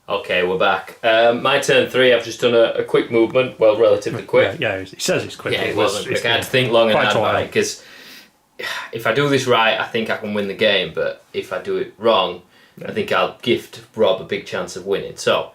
Okay, we're back. My turn 3, I've just done a quick movement. Well, relatively quick. Yeah, he says it's quick. Yeah, it wasn't quick. I had to think long and hard about it, because if I do this right, I think I can win the game, but if I do it wrong, I think I'll gift Rob a big chance of winning. So,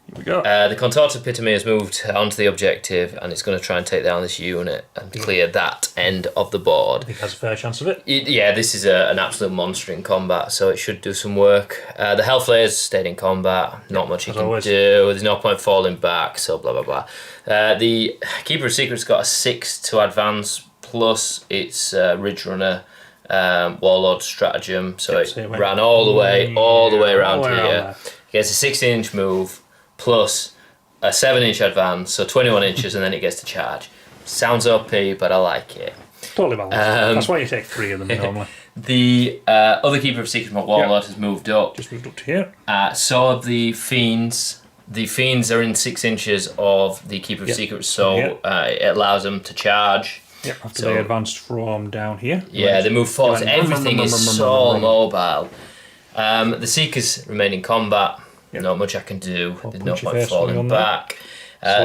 here we go. The contorted epitome has moved onto the objective, and it's going to try and take down this unit and clear that end of the board. I think it has a fair chance of it. Yeah, this is an absolute monster in combat, so it should do some work. The Hellflayers stayed in combat, not much he can do. There's no point falling back, so blah blah blah. The Keeper of Secrets got a 6 to advance, plus its Ridge Runner Warlord stratagem, so it ran all the way around here. It gets a 16-inch move, plus a 7-inch advance, so 21 inches, and then it gets to charge. Sounds OP, but I like it. Totally balanced. That's why you take 3 of them normally. The other Keeper of Secrets Warlord has moved up. Just moved up to here. So have the Fiends. The Fiends are in 6 inches of the Keeper of Secrets, so it allows them to charge. Yeah, after they advanced from down here. Yeah, they move forward. Everything is so mobile. The Seekers remain in combat. Yep. Not much I can do. There's no point falling back.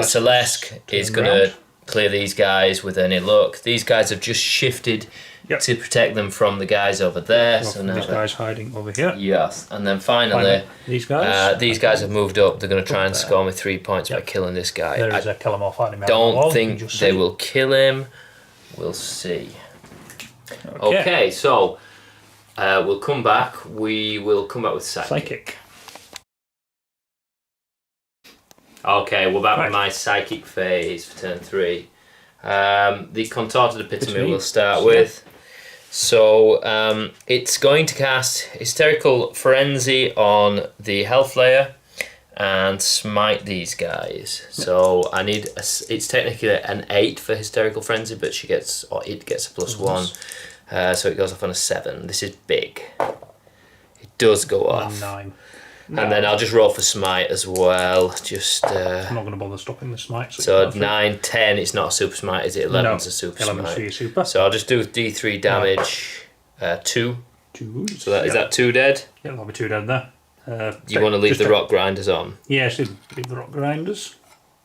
Celeste is going to clear these guys with any luck. These guys have just shifted to protect them from the guys over there. So now these guys hiding over here. Yes, and then finally these guys have moved up. They're going to try and score me 3 points by killing this guy. There is a kill him off fighting man. Don't think they will kill him. We'll see. Okay, so we'll come back. We will come back with Psychic. Okay, we're back with my Psychic phase for turn 3. The Contorted Epitome we'll start with. So it's going to cast Hysterical Frenzy on the Hellflayer and smite these guys. So I need it's technically an 8 for Hysterical Frenzy, but it gets a +1. So it goes off on a 7. This is big. It does go off. 9. No. And then I'll just roll for smite as well. Just I'm not going to bother stopping the smite. So 9, 10, it's not a super smite, is it? 11's a super 11's smite. Super. So I'll just do D3 damage. 2. 2. So is that 2 dead? Yeah, there'll be 2 dead there. You want to leave the rock grinders on? Yes, leave the rock grinders.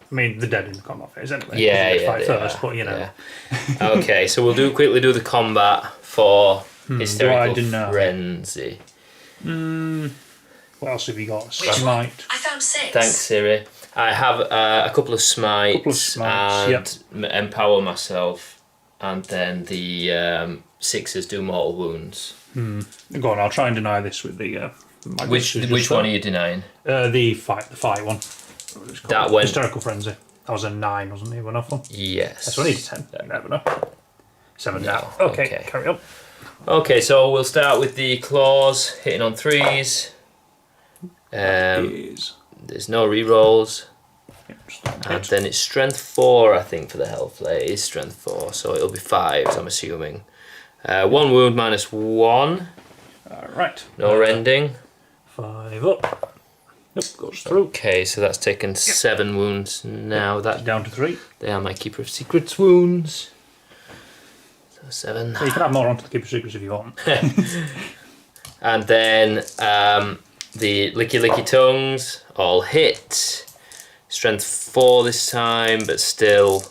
I mean, they're dead in the combat phase anyway. Yeah, fight first, but you know. Yeah. Okay, so we'll quickly do the combat for Hysterical Frenzy. What else have you got? Smite. I found 6. Thanks, Siri. I have a couple of smites, and empower myself, and then the 6s do mortal wounds. Go on, I'll try and deny this with the. Which one are you denying? The fight one. That one. Hysterical Frenzy. That was a 9, wasn't it? Enough one. Yes. That's only a 10. You never know. 7 now. Okay, carry on. Okay, so we'll start with the claws hitting on 3s. There's no rerolls. And then it's strength 4, I think, for the Hellflayer. It is strength 4, so it'll be 5s, I'm assuming. 1 wound -1. Alright. No rending. 5 up. Yep, goes through. Okay, so that's taken 7 wounds now. That's down to 3. They are my Keeper of Secrets wounds. So 7. Well, you can add more onto the Keeper of Secrets if you want. And then the Licky Tongues all hit. Strength 4 this time, but still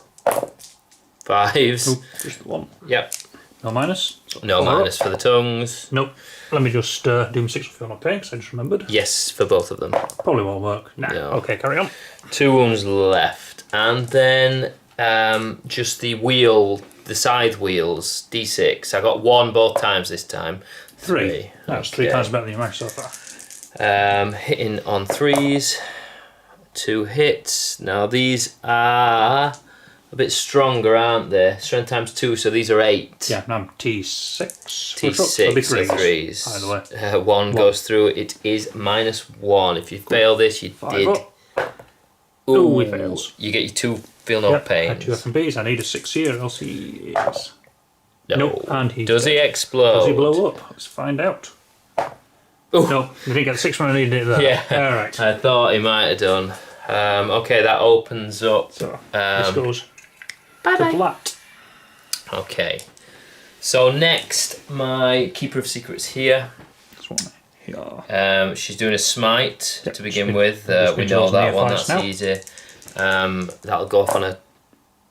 5s. Ooh, just 1. Yep. No minus. No minus for the tongues. Nope. Let me just do my 6 if you're not paying, because I just remembered. Yes, for both of them. Probably won't work. Nah. No. Okay, carry on. 2 wounds left. And then just the scythe wheels, D6. I got 1 both times this time. 3. That's 3 times better than you managed so far. Hitting on 3s. 2 hits. Now these are a bit stronger, aren't they? Strength times 2, so these are 8. Yeah, now I'm T6. T6, so 3s. Either way. 1 goes through. It is -1. If you fail this, you 5 did. Up. Ooh, he fails. You get your 2 feel no pain. 2 FMBs. I need a 6 here, else he is. No. Nope. And he does he explode? Does he blow up? Let's find out. Ooh. No, you didn't get the 6 when I needed it there. Yeah. Alright. I thought he might have done. Okay, that opens up. So, this goes bye-bye. flat. Okay. So next, my Keeper of Secrets here. This one here. She's doing a smite to begin with. We know that one. That's easy. That'll go off on a.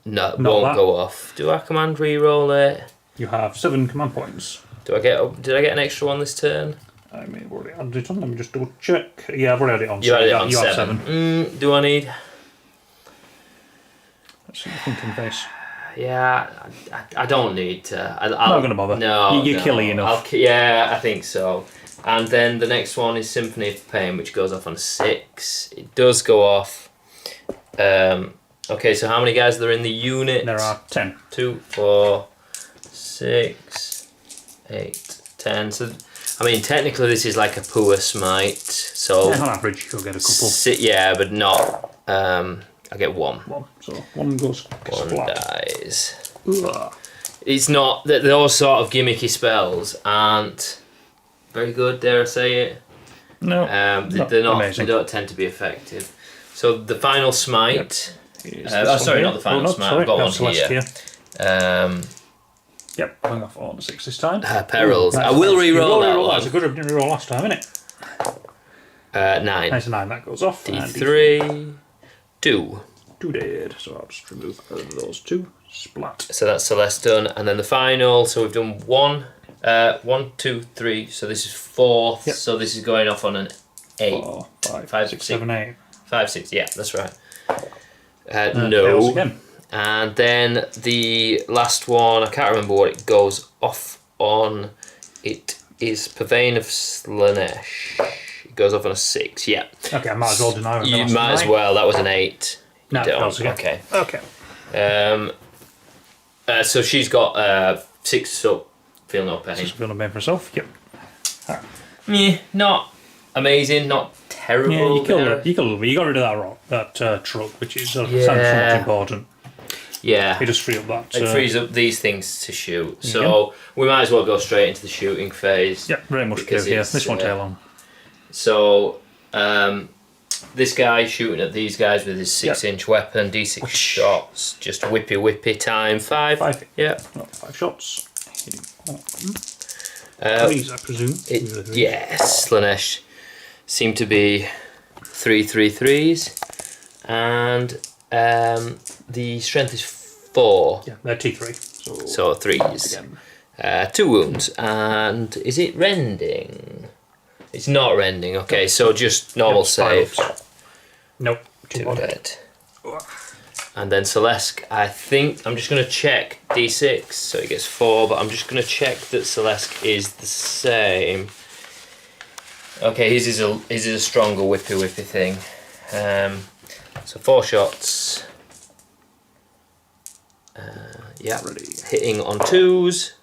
No, it won't go off. Do I command reroll it? You have 7 command points. Did I get an extra one this turn? I may have already added it on. Let me just double check. Yeah, I've already added it on. You added it on you 7. Have 7. Do I need? Let's see the thinking face. Yeah, I don't need to. I'm not going to bother. No, you're killy enough. Yeah, I think so. And then the next one is Symphony of Pain, which goes off on a 6. It does go off. Okay, so how many guys are there in the unit? There are 10. 2, 4, 6, 8, 10. So, I mean, technically this is like a poor smite. So on average, you'll get a couple. Yeah, but not. I get 1. 1. So 1 goes. 1 flat. dies. Ugh. It's not that those sort of gimmicky spells aren't very good. Dare I say it? No, they're not. amazing. They don't tend to be effective. So the final smite. Sorry, not the final smite. Sorry, I've got one here. Yep, going off on 6 this time. Perils. I will re-roll that one. That's a good re-roll last time, isn't it? 9. Nice 9, that goes off. D3. 2. 2 dead, so I'll just remove those 2. Splat. So that's Celeste done, and then the final. So we've done 1, 1, 2, 3. So this is 4th. Yep. So this is going off on an 8. 4, 5, 6, 7, 8. 5, 6. Yeah, that's right. Fails No. again. And then the last one, I can't remember what it goes off on. It is Purveying of Slaanesh. It goes off on a 6. Yeah. Okay, I might as well deny it. You might as well. That was an 8. No, You don't. fails again. Okay. Okay. So she's got 6 up, feel no pain. Just feeling pain for herself. Yep. Yeah, not amazing, not terrible. Yeah, you killed her. You got rid of that truck, which is somewhat important. Yeah. You just free up that. It frees up these things to shoot. So we might as well go straight into the shooting phase. Yeah, very much do here. This won't take long. So this guy shooting at these guys with his 6-inch weapon, D6 shots, just whippy time. 5. 5. Yeah. 5 shots. Threes, I presume. Yes, Slaanesh seem to be 3/3/3s, and the strength is 4. Yeah, they're T3. So 3s. 2 wounds, and is it rending? It's not rending. Okay, so just normal save. Nope. 2 dead. And then Celeste, I think I'm just going to check D6, so he gets 4, but I'm just going to check that Celeste is the same. Okay, his is a stronger whippy thing. So 4 shots. Yeah, hitting on 2s,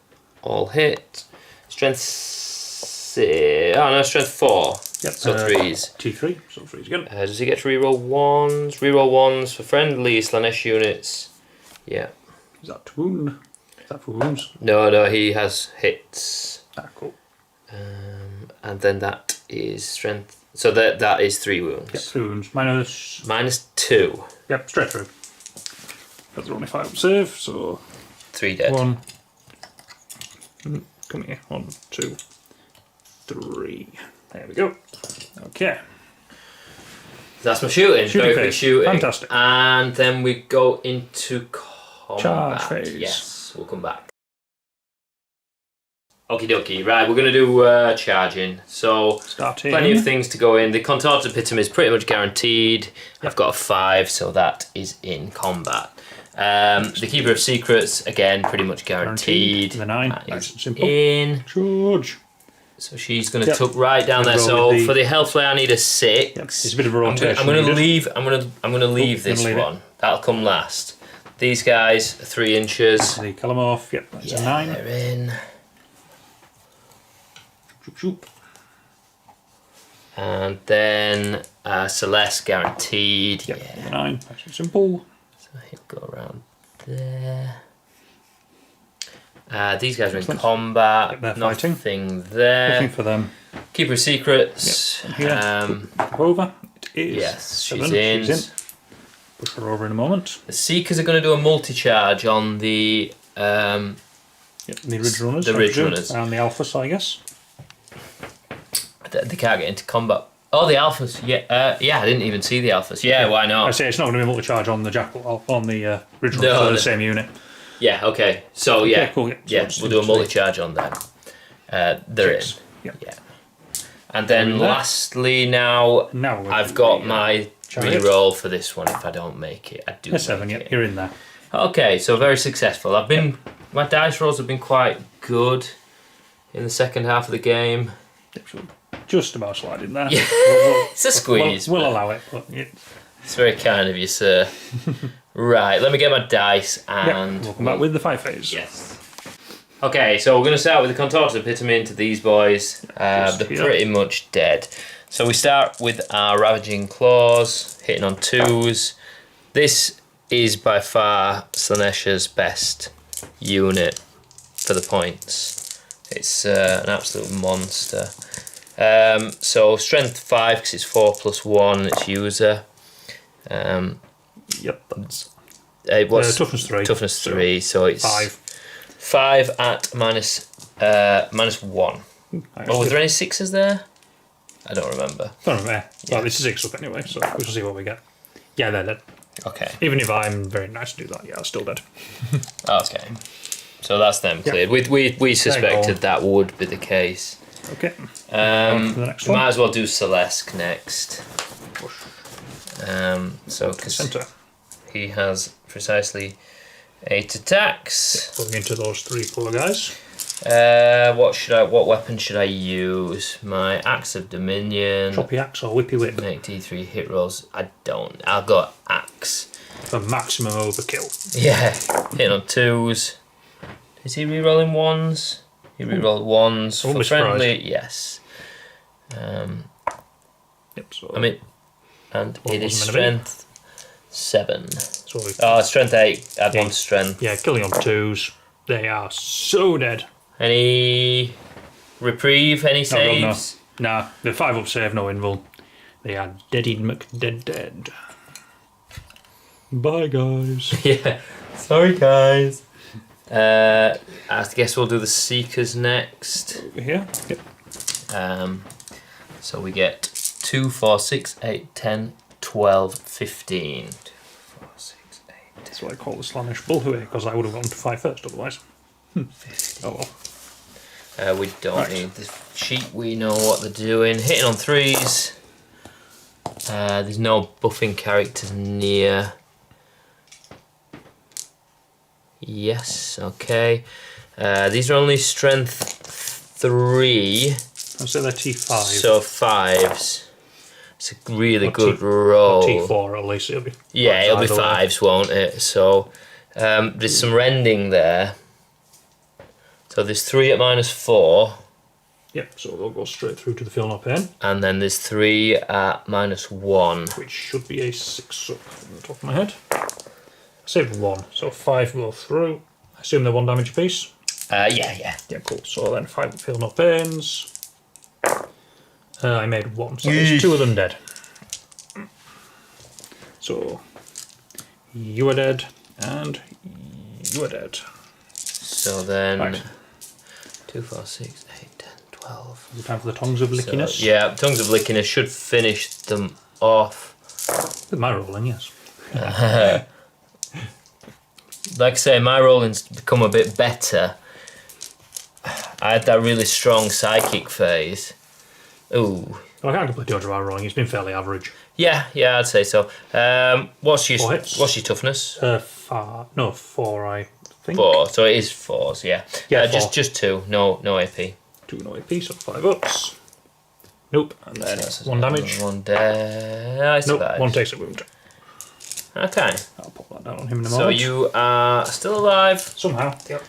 all hit. Strength 6. Oh no, strength 4. Yep. So 3s. T3, so 3s again. Does he get to reroll 1s? Reroll 1s for friendly Slaanesh units. Yeah. Is that to wound? Is that for wounds? No, he has hits. Ah, cool. And then that is strength. So that is 3 wounds. Yep, 3 wounds. Minus 2. Yep, straight through. But they're only 5 up save, so 3 dead. 1. Come here. 1, 2, 3. There we go. Okay. That's my shooting. Very quick shooting. Fantastic. And then we go into combat. Charge phase. Yes, we'll come back. Okie dokie. Right, we're going to do charging. So, plenty of things to go in. The Contorted Epitome is pretty much guaranteed. Yep. I've got a 5, so that is in combat. The Keeper of Secrets, again, pretty much guaranteed. The 9, nice and simple. In. Charge. So she's going to tuck right down there. So for the health flare, I need a 6. Yep. It's a bit of a rotation. I'm going to leave. I'm going to leave this one. That'll come last. These guys, 3 inches. The kill them off. Yep, that's a 9. They're in. Shoop. And then Celeste guaranteed. Yep, the 9. Nice and simple. So he'll go around there. These guys are in combat. Yep, they're Nothing fighting. there. Nothing for them. Keeper of Secrets. Yep. Here. Over. It is. Yes, 7. she's in. Push her over in a moment. The Seekers are going to do a multi-charge on the Yep, the Ridge Runners. The Ridge Runners. And the Alphas, I guess. They can't get into combat. Oh, the Alphas. Yeah, I didn't even see the Alphas. Yeah, why not? I say it's not going to be multi-charge on the Jackal, on the Ridge Runners for the same unit. Yeah, okay. So, yeah. Okay, cool. Yeah, we'll do a multi-charge on them. They're in. Yep. Yeah. And then lastly now I've got my re-roll for this one if I don't make it. I do. 7, yep, you're in there. Okay, so very successful. My dice rolls have been quite good in the second half of the game. Just about slide in there. Yeah. It's a squeeze. We'll allow it. But it's very kind of you, sir. Right, let me get my dice and... we'll come back with the 5 phase. Yes. Okay, so we're going to start with the Contorted Epitome into these boys. They're pretty much dead. So we start with our Ravaging Claws, hitting on 2s. This is by far Slaanesh's best unit for the points. It's an absolute monster. So strength 5 because it's 4+1. It's user. Yep, that's toughness 3. Toughness 3, so it's 5 at -1. Oh, was there any 6s there? I don't remember. Yeah. Well, this is 6 up anyway, so we'll see what we get. Yeah, they're dead. Okay. Even if I'm very nice to do that, yeah, I'm still dead. Okay. So that's them cleared. We suspected that would be the case. Okay. The next one. Might as well do Celeste next. So because he has precisely 8 attacks. Going into those 3 poor guys. What weapon should I use? My Axe of Dominion. Choppy axe or whippy whip. Make D3 hit rolls. I'll go axe. For maximum overkill. Yeah. Hitting on 2s. Is he rerolling 1s? He rerolled 1s for friendly. Yes. Yep. So and it is strength 7. So strength 8. Add 1 to strength. Yeah, killing on 2s. They are so dead. Any reprieve? Any saves? No. Nah, they're 5 up save, no invul. They are deadied McDead. Bye, guys. Yeah. Sorry, guys. I guess we'll do the Seekers next. Over here. Yep. So we get 2, 4, 6, 8, 10, 12, 15. 2, 4, 6, 8. That's what I call the Slaanesh Bullwhip, because I would have gone to 5 first otherwise. 15. Oh well. We don't need the sheet, we know what they're doing. Hitting on 3s. There's no buffing characters near. Yes, okay. These are only strength 3. I'll say they're T5. So 5s. It's a really good roll. T4 at least. It'll be it'll be 5s, won't it? So there's some rending there. So there's 3 at -4. Yep, so they'll go straight through to the Feel No Pain. And then there's 3 at -1. Which should be a 6 up from the top of my head. I saved 1, so 5 go through. I assume they're 1 damage apiece? Yeah, cool. So then 5 Feel No Pains. I made 1, so there's 2 of them dead. So you are dead, and you are dead. So then 2, 4, 6, 8, 10, 12. Is it time for the Tongues of Lickiness? So, yeah, Tongues of Lickiness should finish them off. With my rolling, yes. Like I say, my rolling's become a bit better. I had that really strong psychic phase. Ooh. Well, I can't complain too much about rolling. It's been fairly average. Yeah, I'd say so. What's your toughness? 4, I think. 4, so it is 4s, yeah. Yeah, just 2, no AP. 2 no AP, so 5 ups. Nope, and then 1 damage. 1 dead. Nope, 1 takes a wound. Okay. I'll pop that down on him in a So moment. you are still alive. Somehow, yep.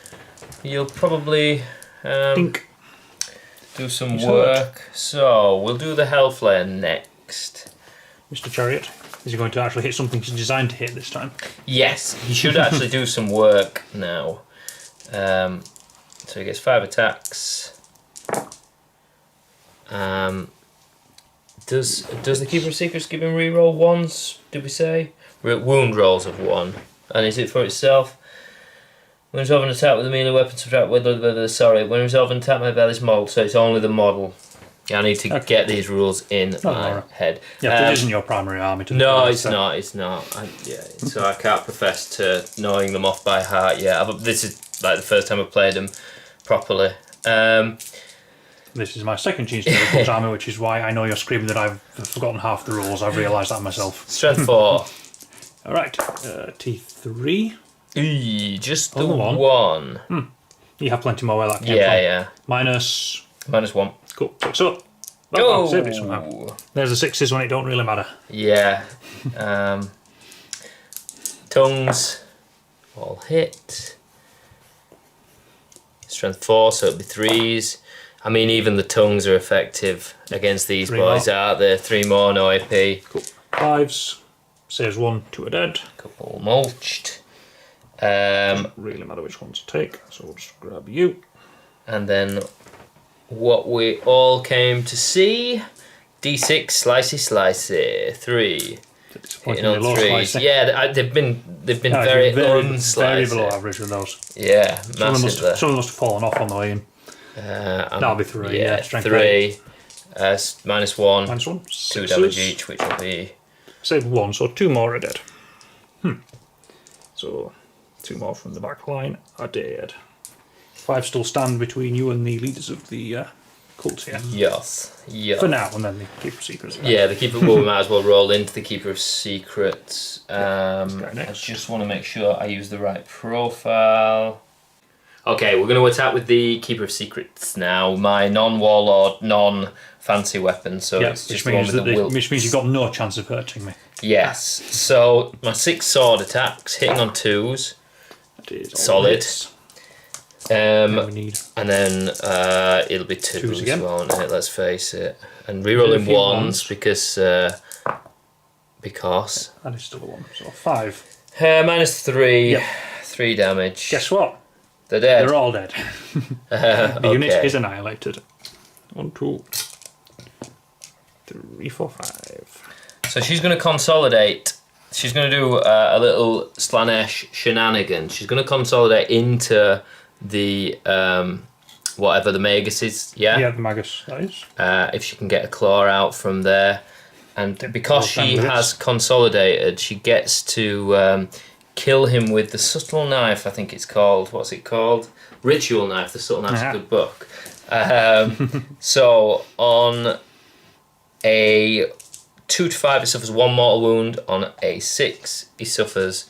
You'll probably do some He's work. So we'll do the Hellflare next. Mr. Chariot, is he going to actually hit something he's designed to hit this time? Yes, he should actually do some work now. So he gets 5 attacks. Does the Keeper of Secrets give him reroll 1s? Did we say wound rolls of 1? And is it for itself? When resolve an attack with a melee weapon, subtract sorry. When resolve an attack made by this model, so it's only the model. Yeah, I need to get these rules in my head. Yeah, it isn't your primary army. No, it's not. It's not. So I can't profess to knowing them off by heart yet. This is like the first time I've played them properly. This is my second Genestealer Cult army, which is why I know you're screaming that I've forgotten half the rules. I've realised that myself. Strength 4. Alright, T3. Just the one. You have plenty more where that came from. Yeah. Minus 1. Cool. So, I'll save it somehow. There's the 6s when it don't really matter. Yeah. Tongues. All hit. Strength 4, so it'll be 3s. I mean, even the tongues are effective against these boys, aren't they? 3 more, no AP. Cool. 5s. Saves 1, 2 are dead. Couple mulched. Doesn't really matter which ones to take, so we'll just grab you. And then what we all came to see, D6 slicey 3. Hitting on 3s. Yeah, they've been very unslicey. Very below average with those. Yeah, massively. Some of them must have fallen off on the way in. That'll be 3. Yeah, strength 3. Minus 1. Minus 1. 2 damage each, which will be. Save 1, so 2 more are dead. So 2 more from the back line are dead. 5 still stand between you and the leaders of the cult here. Yes. For now, and then the Keeper of Secrets. Yeah, the Keeper. Well, we might as well roll into the Keeper of Secrets. I just want to make sure I use the right profile. Okay, we're going to attack with the Keeper of Secrets now. My non-warlord, non-fancy weapon. So it's just one with the wilt. Which means you've got no chance of hurting me. Yes. So my 6 sword attacks, hitting on 2s. That is solid. And then it'll be 2s again, won't it? Let's face it. And rerolling 1s because. That is still a 1. So 5. Minus 3. 3 damage. Guess what? They're dead. They're all dead. The unit is annihilated. 1, 2, 3, 4, 5. So she's going to consolidate. She's going to do a little Slaanesh shenanigan. She's going to consolidate into the whatever the Magus is. Yeah, the Magus. That is. If she can get a claw out from there, and because she has consolidated, she gets to kill him with the subtle knife. I think it's called. What's it called? Ritual knife. The subtle knife's a good book. So on a 2 to 5, he suffers 1 mortal wound. On a 6, he suffers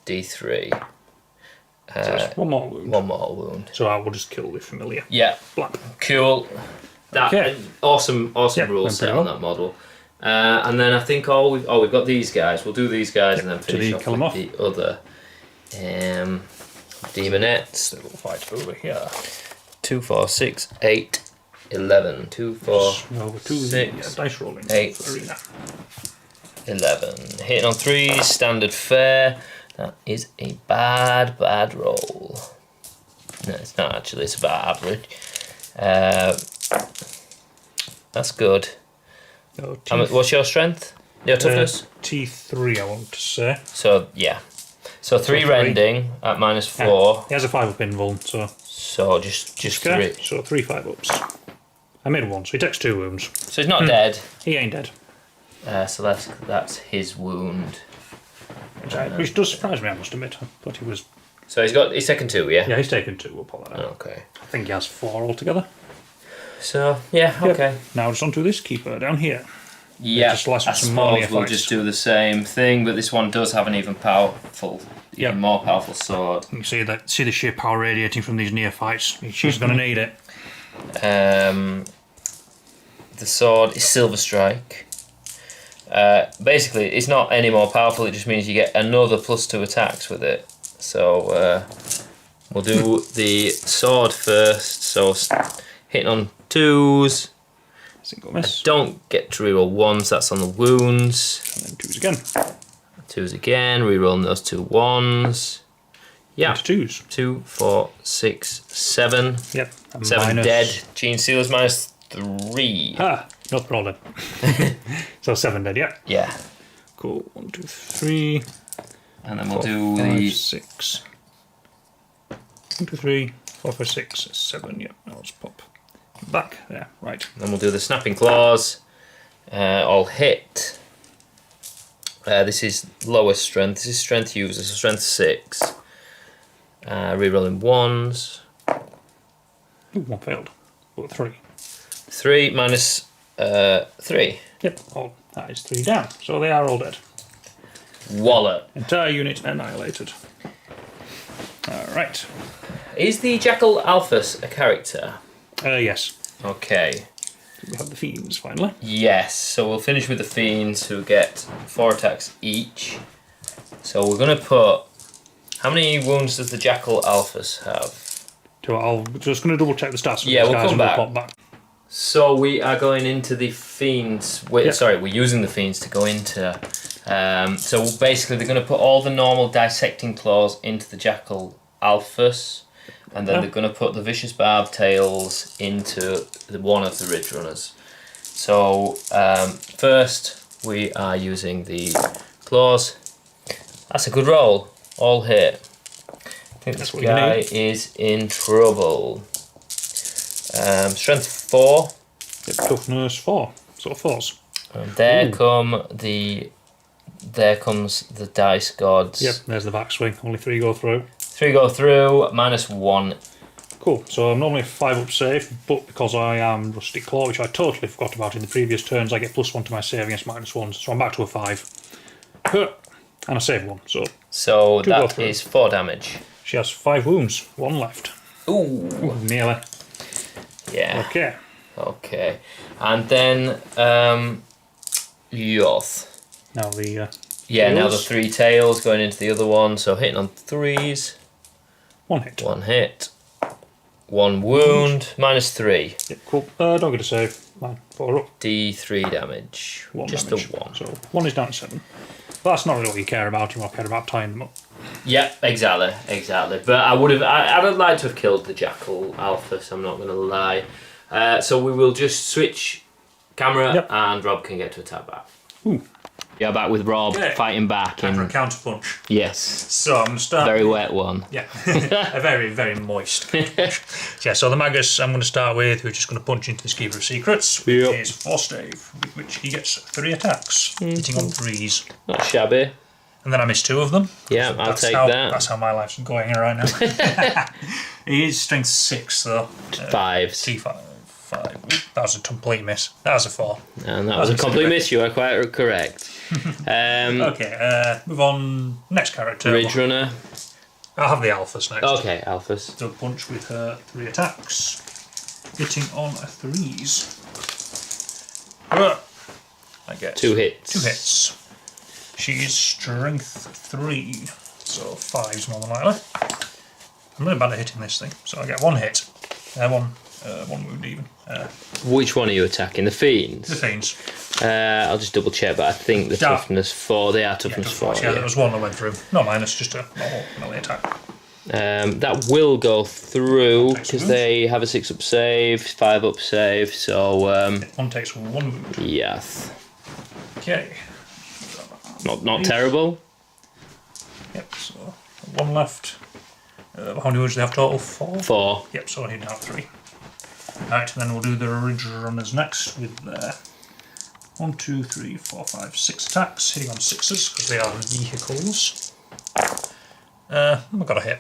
D3. So 1 mortal wound. 1 mortal wound. So I will just kill the familiar. Yeah. Blap. Cool. Awesome rule set on that model. And then I think we've got these guys. We'll do these guys and then finish off with the other demonettes. They will fight over here. 2, 4, 6, 8, 11. 2, 4, 6, dice rolling. 8, 11. Hitting on 3s, standard fare. That is a bad roll. No, it's not actually. It's about average. That's good. No, what's your strength? Your toughness? T3, I want to say. So, yeah. So 3 rending at minus 4. He has a 5-up invuln, so... So, just 3. So 3 5-ups. I made 1, so he takes 2 wounds. So he's not dead. He ain't dead. So that's his wound. Which does surprise me, I must admit. I thought he was... So he's taken 2, yeah? Yeah, he's taken 2, we'll pull that out. Okay. I think he has 4 altogether. So, yeah, okay. Yep. Now just onto this keeper down here. Yeah, I suppose we'll just do the same thing, but this one does have an even more powerful sword. You see the sheer power radiating from these neophytes. She's going to need it. The sword is Silver Strike. Basically, it's not any more powerful, it just means you get another +2 attacks with it. So, we'll do the sword first. So, hitting on 2s. Single miss. I don't get to reroll 1s, that's on the wounds. And then 2s again. 2s again, rerolling those 2 1s. Yeah. 2s. 2, 4, 6, 7. Yep. And 7 dead. Genestealer's minus 3. Not problem. So 7 dead, yeah. Yeah. Cool. 1, 2, 3. And then we'll 4, do 5, the 6. 1, 2, 3, 4, 5, 6, 7. Yep, now let's pop back there. Right. Then we'll do the snapping claws. All hit. This is lower strength. This is strength user, so strength 6. Rerolling 1s. Ooh, 1 failed. But 3. 3 minus 3. Yep, oh, that is 3 down. So they are all dead. Wallop. Entire unit annihilated. Alright. Is the Jackal Alphas a character? Yes. Okay. We have the Fiends finally. Yes, so we'll finish with the Fiends who get 4 attacks each. So we're going to put... How many wounds does the Jackal Alphas have? So I'm just going to double check the stats. Yeah, we'll come back. We'll pop back. So we are going into the Fiends. Sorry, we're using the Fiends to go into... so basically they're going to put all the normal dissecting claws into the Jackal Alphas. And then they're going to put the Vicious Barb Tails into one of the Ridge Runners. So first we are using the claws. That's a good roll. All hit. I think this guy is in trouble. Strength 4. Yep, toughness 4. So 4s. And there comes the dice gods. Yep, there's the backswing. Only 3 go through. 3 go through, minus 1. Cool, so I'm normally 5 up save, but because I am Rustic Claw, which I totally forgot about in the previous turns, I get +1 to my save against -1s, so I'm back to a 5. And I save 1, so that is 4 damage. She has 5 wounds, 1 left. Ooh. Nearly. Yeah. Okay. Okay. And then Yoth. Now the now the 3 tails going into the other one, so hitting on 3s. 1 hit. 1 hit. 1 wound, minus 3. Yep, cool. Don't get a save. 4 up. D3 damage. 1 Just damage. a 1. So 1 is down to 7. But that's not really what you care about. You more care about tying them up. Yeah, exactly. But I'd have liked to have killed the Jackal Alpha, so I'm not going to lie. So we will just switch camera and Rob can get to attack back. Ooh. Yeah, back with Rob fighting back. Time for a counter punch. Yes. So I'm going to start. Very wet one. Yeah, a very, very moist counter punch. Yeah, so the Magus I'm going to start with, who's just going to punch into the Keeper of Secrets, which is 4 stave, with which he gets 3 attacks, hitting on 3s. Not shabby. And then I miss 2 of them. Yeah, so I'll take that. That's how my life's going right now. He is strength 6 though. 5s. T5. 5. That was a complete miss. That was a 4. And that was a complete miss. You are quite correct. Okay, move on. Next character. Ridge Runner. I'll have the Alphas next. Okay, Alphas. So punch with her 3 attacks. Hitting on 3s. I get 2 hits. 2 hits. She's strength 3, so 5s more than likely. I'm really bad at hitting this thing, so I get 1 hit. One wound even. Which one are you attacking? The Fiends? The Fiends. I'll just double check, but I think the toughness 4, they are toughness 4. Yeah, there was one that went through. No minus, just a normal melee attack. That will go through because they have a 6 up save, 5 up save, so... one takes 1 wound. Yes. Okay. Not terrible. Yep, so 1 left. How many wounds do they have total? 4? 4. Yep, so I need to have 3. Right, and then we'll do the Ridge Runners next with their 1, 2, 3, 4, 5, 6 attacks, hitting on 6s because they are vehicles. I've got a hit.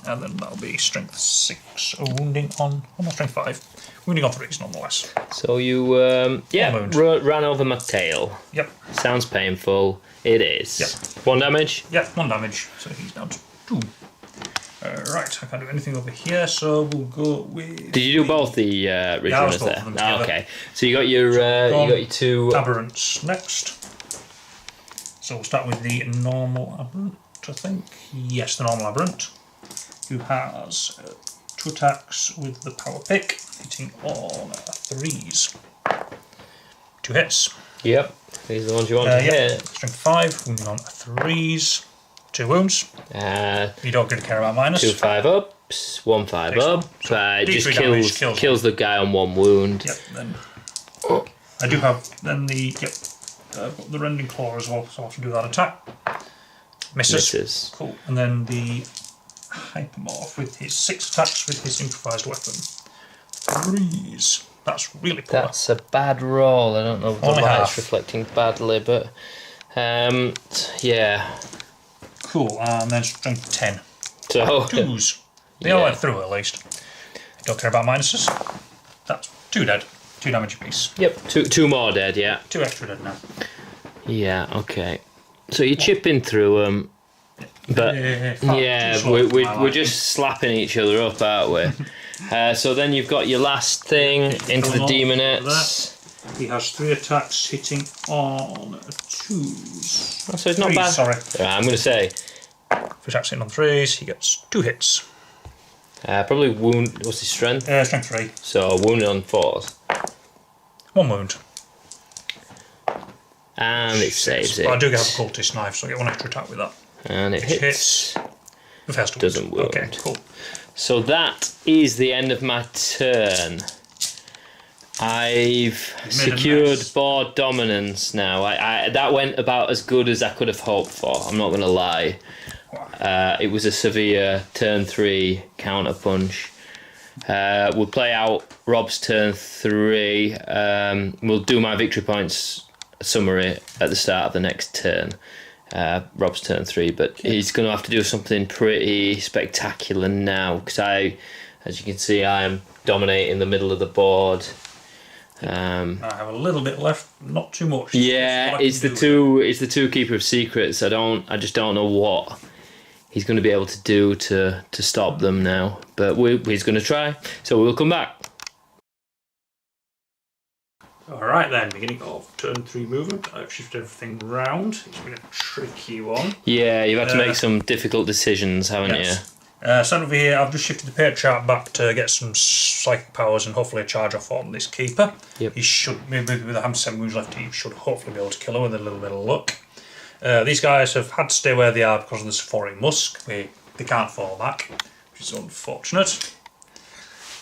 And then that'll be strength 6, wounding on, strength 5. Wounding on 3s nonetheless. So you, ran over my tail. Yep. Sounds painful. It is. Yep. 1 damage? Yep, 1 damage. So he's down to 2. Right, I can't do anything over here, so we'll go with... Did you do both the Ridge Runners there? Okay. So you got your 2... Aberrants next. So we'll start with the normal Aberrant, I think. Yes, the normal Aberrant, who has 2 attacks with the Power Pick, hitting on 3s. 2 hits. Yep, these are the ones you want to hit. Strength 5, wounding on 3s. 2 wounds. You don't get to care about minus. 2 5-ups, 1 5-up. So just kills the guy on 1 wound. Yep. Then I do have I've got the Rending Claw as well, so I have to do that attack. Misses. Misses. Cool. And then the hypermorph with his 6 attacks with his improvised weapon. 3s. That's really poor. That's a bad roll. I don't know if the light's reflecting badly, but yeah. Cool, and then strength 10. So 2s. They all went through at least. Don't care about minuses. That's 2 dead. 2 damage apiece. Yep, two more dead, yeah. 2 extra dead now. Yeah, okay. So you're chipping through them, but we're just slapping each other up, aren't we? So then you've got your last thing into the demonettes. He has 3 attacks hitting on 2s. Oh, so it's not bad. Sorry. I'm going to say. 3 attacks hitting on 3s, he gets 2 hits. Probably wound. What's his strength? Strength 3. So wounded on 4s. 1 wound. And it saves it. But I do get a cultist knife, so I get 1 extra attack with that. And it hits. The first doesn't wound. Okay, cool. So that is the end of my turn. I've secured board dominance now. That went about as good as I could have hoped for. I'm not going to lie. It was a severe turn 3 counter punch. We'll play out Rob's turn 3. We'll do my victory points summary at the start of the next turn. Rob's turn 3, but he's going to have to do something pretty spectacular now because as you can see, I am dominating the middle of the board. I have a little bit left, not too much. Yeah, it's the two Keeper of Secrets. I just don't know what he's going to be able to do to stop them now, but he's going to try. So we'll come back. Alright then, beginning of turn 3 movement. I've shifted everything round. It's been a tricky one. Yeah, you've had to make some difficult decisions, haven't you? So over here, I've just shifted the Patriarch back to get some psychic powers and hopefully a charge off on this Keeper. Yep. He should, with 107 wounds left, he should hopefully be able to kill her with a little bit of luck. These guys have had to stay where they are because of the Sephoric Musk. They can't fall back, which is unfortunate.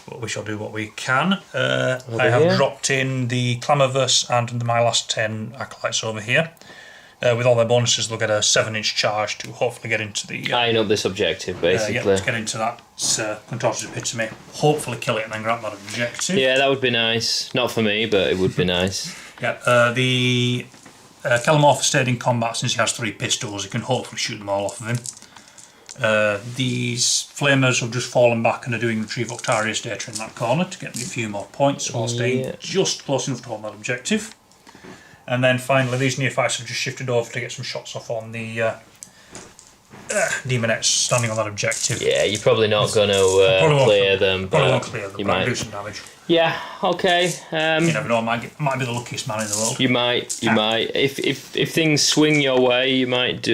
But we shall do what we can. I have dropped in the Clamorous and my last 10 Acolytes over here. With all their bonuses, they'll get a 7-inch charge to hopefully get into the... Eyeing up this objective, basically. to get into that Contorted Epitome. Hopefully kill it and then grab that objective. Yeah, that would be nice. Not for me, but it would be nice. The Kelemorph has stayed in combat since he has 3 pistols. You can hopefully shoot them all off of him. These Flamers have just fallen back and are doing Retrieve Octarius data in that corner to get me a few more points while staying just close enough to hold that objective. And then finally, these Neophytes have just shifted over to get some shots off on the Demonettes standing on that objective. Yeah, you're probably not going to clear them. Probably won't clear them, you but might do some damage. Yeah, okay. You never know, I might be the luckiest man in the world. You might. If things swing your way, you might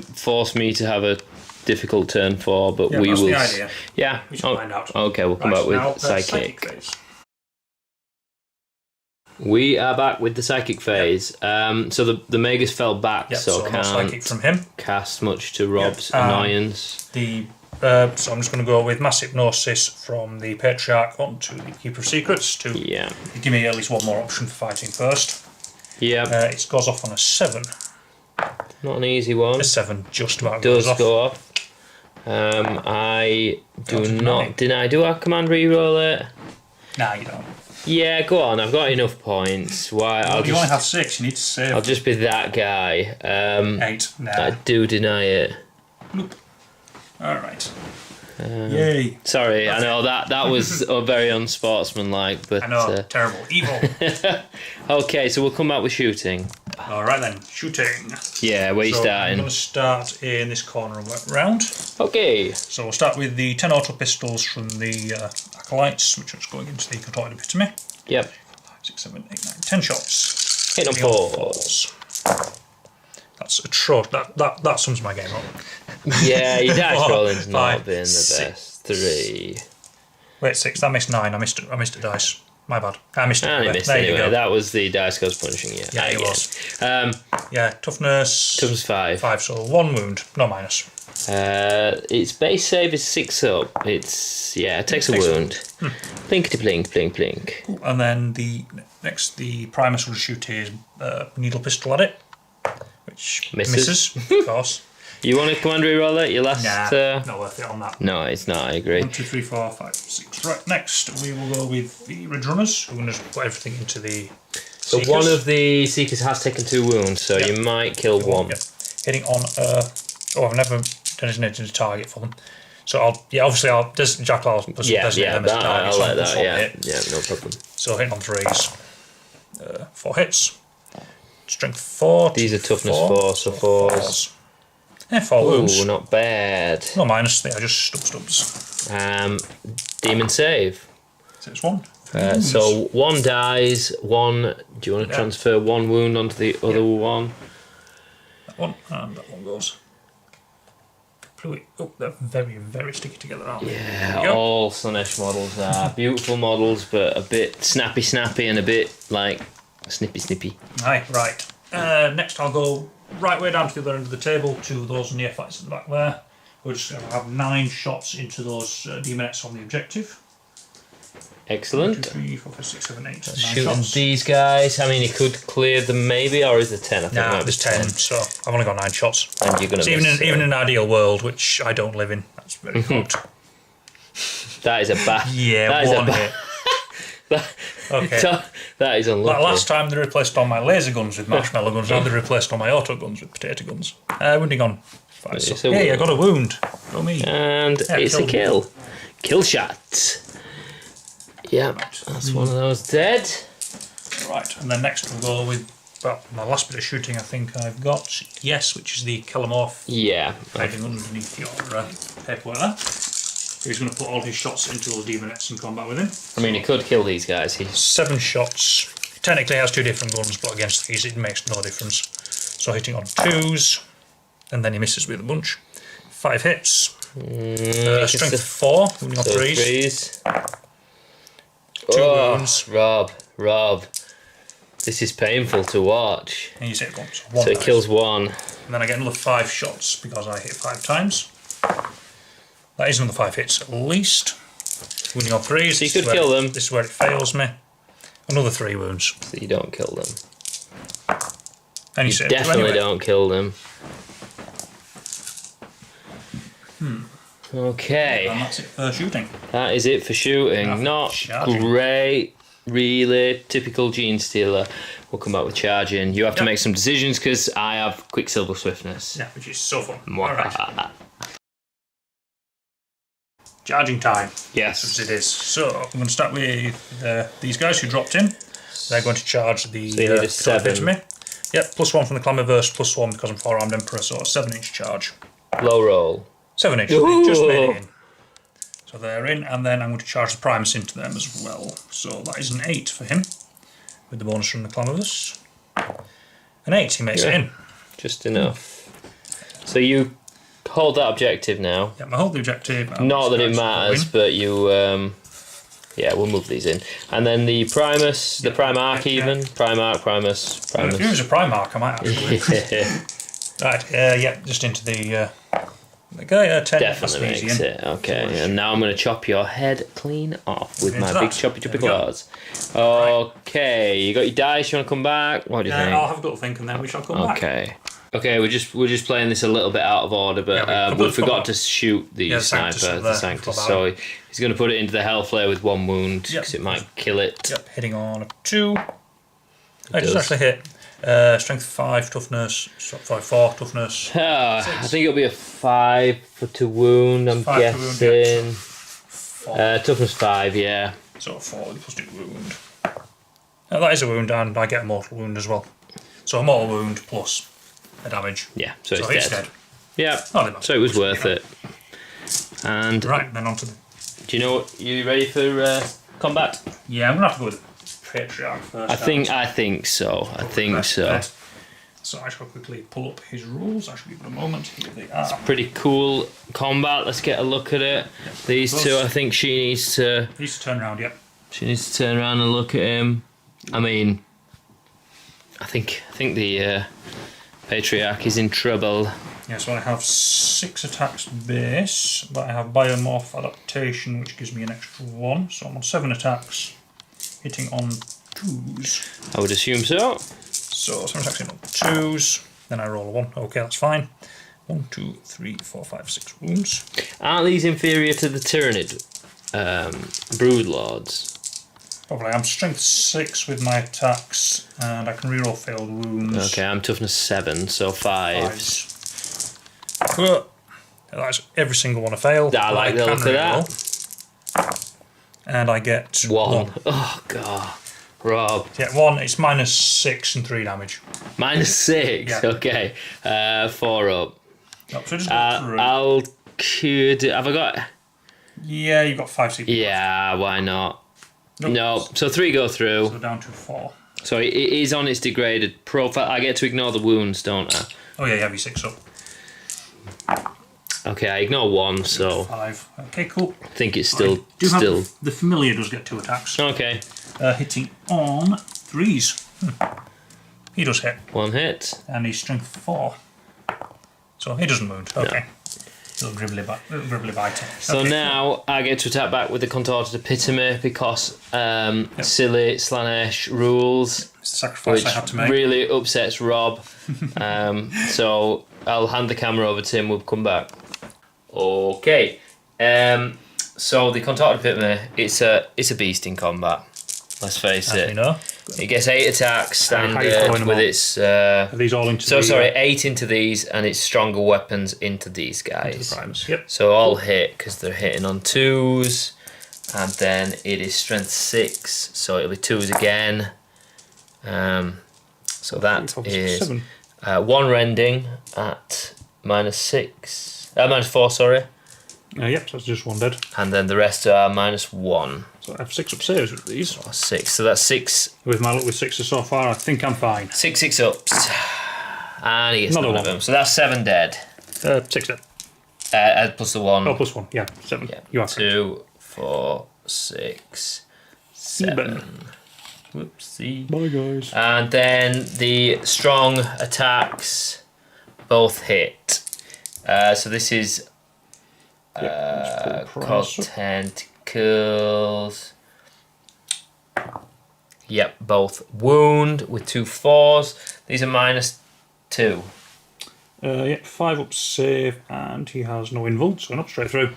force me to have a difficult turn 4, but we will. That's the idea. Yeah. We shall find out. Okay, we'll come back with psychic phase. We are back with the psychic phase. So the Magus fell back, so can't psychic from him. Cast much to Rob's annoyance. So I'm just going to go with Mass Hypnosis from the Patriarch onto the Keeper of Secrets to give me at least one more option for fighting first. Yeah. It goes off on a 7. Not an easy one. A 7 just about does goes go off. I do not. Did I do our command reroll it? Nah, you don't. Yeah, go on. I've got enough points. Why? You only have 6. You need to save. I'll just be that guy. 8. Nah. I do deny it. Nope. All right. Yay. Sorry, I know that was very unsportsmanlike, but I know, terrible, evil. Okay, so we'll come back with shooting. All right then, shooting. Yeah, where are you starting? I'm going to start in this corner and work round. Okay. So we'll start with the 10 auto pistols from the Acolytes, which is going into the Contorted Epitome. Yep. 5, 6, 7, 8, 9, 10 shots. Hit on 4s. That's atrocious. That sums my game up. Yeah, your dice rolling's not 5, been the 6. best. 3. Wait, 6. That missed 9. I missed a dice. My bad. I missed it. I missed anyway. That was the dice goes punishing you. Yeah, it was. Toughness. Toughness 5. 5, so 1 wound, no minus. Its base save is 6 up. It takes a wound. Plinkety plink, plink, plink. Cool. And then the Primus will shoot his needle pistol at it, which misses of course. You want to command reroll that? Your last... Nah, not worth it on that. No, it's not, I agree. 1, 2, 3, 4, 5, 6. Right, next we will go with the Ridge Runners. We're going to put everything into the So Seekers. one of the Seekers has taken 2 wounds, so you might kill one. Yep. Hitting on... I've never designated a target for them. So obviously I'll Jackal them as targets. I'll let that, yeah, no problem. So hitting on 3s. 4 hits. Strength 4. These are toughness 4, so 4s. Yeah, 4 wounds. Ooh, not bad. No minus, I just stubs. Demon save. So it's 1. So 1 dies, 1... Do you want to transfer 1 wound onto the other one? That one, and that one goes. Oh, they're very, very sticky together, aren't they? Yeah, all Slaanesh models are beautiful models, but a bit snappy and a bit, like, snippy. Aye, right. Next I'll go right way down to the other end of the table to those neophytes at the back there. We're just going to have 9 shots into those demonettes on the objective. Excellent. 1, 2, 3, 4, 5, 6, 7, 8. 9 Shooting shots. these guys. I mean, you could clear them maybe, or is it 10? I think Nah, there's 10, so I've only got 9 shots. And you're going to miss. Even in an ideal world, which I don't live in, that's very good. That is a bad... Yeah, that is one a hit. Okay. That is unlucky. Like last time they replaced all my laser guns with marshmallow guns, now they replaced all my auto guns with potato guns. Wounding on 5. So, hey, I got a wound. Go me. And it's a kill. Kill shot. Yeah, that's one of those dead. Right, and then next we'll go with my last bit of shooting I think I've got. Yes, which is the Kellamorph. Yeah. Hiding underneath your paperwork there. He's going to put all his shots into those demonettes in combat with him. I mean, he could kill these guys. 7 shots. Technically he has 2 different guns, but against these it makes no difference. So hitting on 2s, and then he misses with a bunch. 5 hits. Strength 4, wounding on 3s. 2 wounds. Rob. This is painful to watch. And you hit one. So it kills 1. And then I get another 5 shots because I hit 5 times. That is another 5 hits at least. Wounding on 3s. So you could kill them. This is where it fails me. Another 3 wounds. So you don't kill them. And you definitely don't kill them. Okay. And that's it for shooting. That is it for shooting. Not charging. Great, really. Typical Genestealer. We'll come back with charging. You have to make some decisions because I have Quicksilver Swiftness. Yeah, which is so fun. Alright. Charging time. Yes. As it is. So I'm going to start with these guys who dropped in. They're going to charge the. So you need a 7. Me. Yep, +1 from the Clamorverse, +1 because I'm 4-armed Emperor, so a 7-inch charge. Low roll. 7 inches, they just made it in. So they're in, and then I'm going to charge the Primus into them as well. So that is an 8 for him, with the bonus from the Clamorverse. An 8, he makes it in. Just enough. So you hold that objective now. Yeah, I hold the objective. Not that it matters, but you... yeah, we'll move these in. And then the Primus, the Primarch even. Primarch, Primus. If you use a Primarch, I might actually. Right, just into the guy. 10. Definitely makes it. Okay, and now I'm going to chop your head clean off with my big choppy claws. Okay, you got your dice, you want to come back? What do you think? I'll have a little think and then we shall come back. Okay, we're just playing this a little bit out of order, but we forgot to shoot the sniper, the Sanctus. So he's going to put it into the Hellflare with 1 wound because it might kill it. Yep, hitting on a 2. It does actually hit. Strength 5, toughness, 4, toughness. I think it'll be a 5 to wound, I'm guessing. Toughness 5, yeah. So 4 plus 2 wound. Now that is a wound, and I get a mortal wound as well. So a mortal wound plus a damage. Yeah, so it's dead. Yeah, so it was worth it. And right, then on to the... Do you know what? You ready for combat? Yeah, I'm going to have to go with the Patriarch first. I think so. So I shall quickly pull up his rules. I shall give it a moment. Here they are. It's pretty cool combat. Let's get a look at it. Yep. These two, I think she needs to... He needs to turn around, yep. She needs to turn around and look at him. I mean, I think the Patriarch is in trouble. Yeah, so I have 6 attacks base, but I have Biomorph Adaptation, which gives me an extra 1. So I'm on 7 attacks, hitting on 2s. I would assume so. So 7 attacks in on 2s, then I roll a 1. Okay, that's fine. 1, 2, 3, 4, 5, 6 wounds. Aren't these inferior to the Tyrannid Broodlords? Probably. I'm strength 6 with my attacks, and I can reroll failed wounds. Okay, I'm toughness 7, so 5. That's every single one a fail. I like the look of that. And I get 1. Oh, God. Rob. Yeah, 1. It's -6 and 3 damage. -6? Yeah. Okay. 4 up. Oh, so just go through. I'll cure... Have I got... Yeah, you've got 5 CP. Yeah, why not? Nope. No, so 3 go through. So down to 4. So it is on its degraded profile. I get to ignore the wounds, don't I? Oh yeah, you have your 6 up. Okay, I ignore 1, so 5. Okay, cool. I think it's still... The familiar does get 2 attacks. Okay. Hitting on 3s. He does hit. 1 hit. And he's strength 4. So he doesn't wound. Okay. Little gribbly bite. So okay, now I get to attack back with the Contorted Epitome because silly Slaanesh rules. It's the sacrifice I had to make. Really upsets Rob. So I'll hand the camera over to him. We'll come back. Okay. So the Contorted Epitome, it's a beast in combat. Let's face it. You know. It gets 8 attacks standard with its. Are these all into? So 8 into these, and its stronger weapons into these guys. Into the primes. Yep. So all hit because they're hitting on 2s, and then it is strength 6, so it'll be 2s again. So that is 7. 1 rending at -6, -4, sorry. Yep, so that's just 1 dead. And then the rest are -1. So I have 6 up saves with these. Or 6, so that's 6. With my luck with 6s so far, I think I'm fine. 6 ups. And he gets Another none of them. So that's 7 dead. 6 dead. Plus the 1. Oh, plus 1. Yeah, 7. Yeah. You are 2, 4, 6, 7. Whoopsie. Bye, guys. And then the strong attacks both hit. So this is called Tentacles. Yep, both wound with 2 4s. These are -2. Yep, 5 up save, and he has no invul, so not straight through.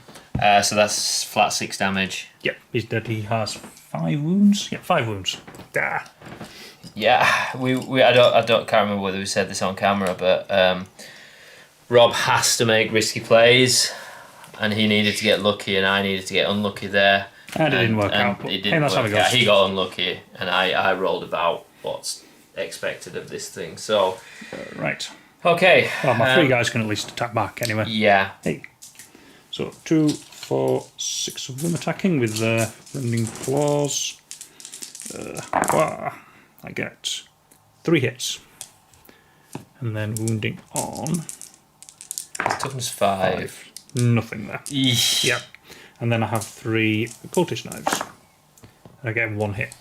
So that's flat 6 damage. Yep, he's dead. He has 5 wounds. Yep, 5 wounds. Ah. Yeah, I can't remember whether we said this on camera, but Rob has to make risky plays, and he needed to get lucky, and I needed to get unlucky there. And it didn't work out. It didn't work out. He got unlucky, and I rolled about what's expected of this thing. So, right. Okay. Well, my 3 guys can at least attack back anyway. Yeah. Hey. So 2, 4, 6 of them attacking with their rending claws. I get 3 hits. And then wounding on. It's toughness 5. Nothing there. Eesh. Yep. And then I have 3 cultish knives. I get 1 hit.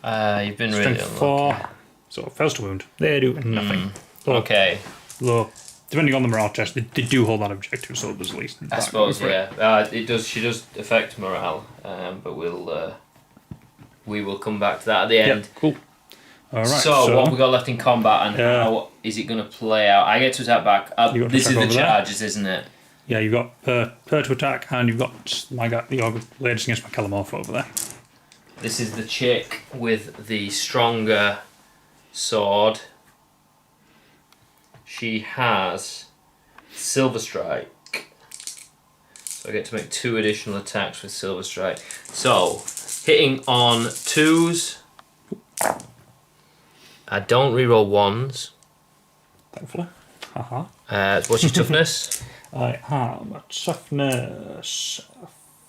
You've been really unlucky. 4. So fails to wound. They do nothing. Okay. Though, depending on the morale test, they do hold that objective, so there's at least. I suppose, yeah. It does. She does affect morale, but we will come back to that at the end. Yep, cool. All right. So what we got left in combat, and how is it going to play out? I get to attack back. This is the charges, isn't it? Yeah, you've got per to attack, and you've got my guy, your ladies against my Calamorph over there. This is the chick with the stronger sword. She has Silver Strike. So I get to make 2 additional attacks with Silver Strike. So, hitting on 2s. I don't reroll 1s. Thankfully. Haha. What's your toughness? I have a toughness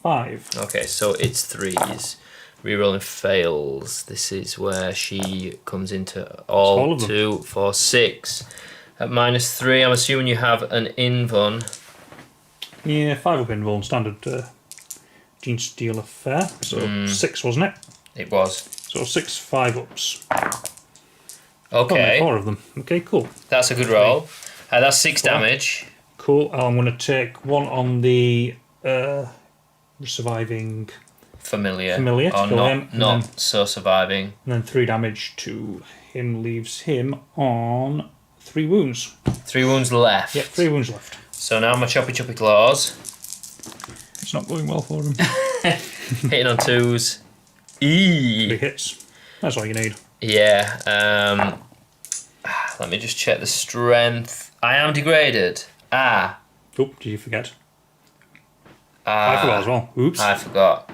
5. Okay, so it's 3s. Rerolling fails. This is where she comes into all 2, 4, 6. At -3, I'm assuming you have an invuln. Yeah, 5 up invuln, standard Genestealer fare. So 6, wasn't it? It was. So 6 5 ups. Okay. 4 of them. Okay, cool. That's a good roll. That's 6 damage. Cool. I'm going to take 1 on the surviving familiar or not so surviving. And then 3 damage to him leaves him on 3 wounds. 3 wounds left. Yep, 3 wounds left. So now my choppy claws. It's not going well for him. Hitting on 2s. 3 hits. That's all you need. Yeah. Let me just check the strength. I am degraded. Oh, did you forget? I forgot as well. Oops. I forgot.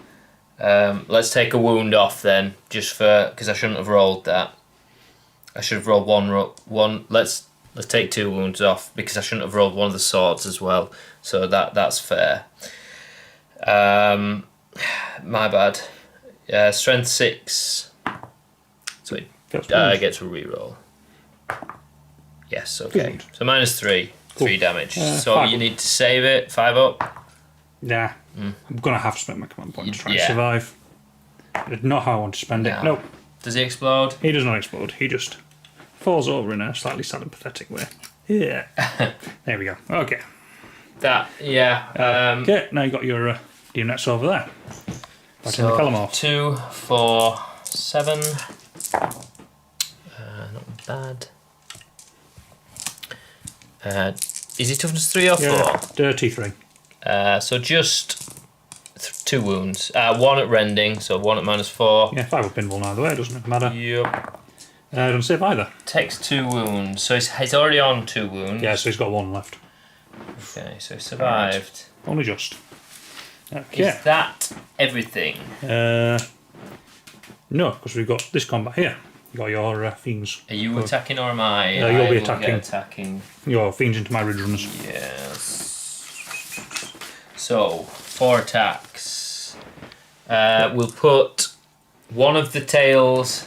Let's take a wound off then, just for because I shouldn't have rolled that. I should have rolled one. Let's take 2 wounds off because I shouldn't have rolled one of the swords as well. So that's fair. My bad. Strength 6. So I get to reroll. Yes. Okay. Good. So -3. Cool. 3 damage. So you need to save it. 5 up. Nah. I'm gonna have to spend my command point to try and survive. It's not how I want to spend it. Nope. Does he explode? He does not explode. He just falls over in a slightly sad and pathetic way. Yeah. There we go. Okay. Okay, now you got your units over there. Back in the Calamorph. 2, 4, 7. Not bad. Is it toughness 3 or 4? Yeah, dirty 3. So just 2 wounds. 1 at rending, so 1 at -4. Yeah, 5 up invuln either way, doesn't matter. Yep. Doesn't save either. Takes 2 wounds, so he's already on 2 wounds. Yeah, so he's got 1 left. Okay, so he survived. Right. Only just. Okay. Is that everything? No, because we've got this combat here. You got your fiends. Are you attacking or am I? You'll be will get attacking. Your fiends into my ridge runners. Yes. So 4 attacks. We'll put one of the tails.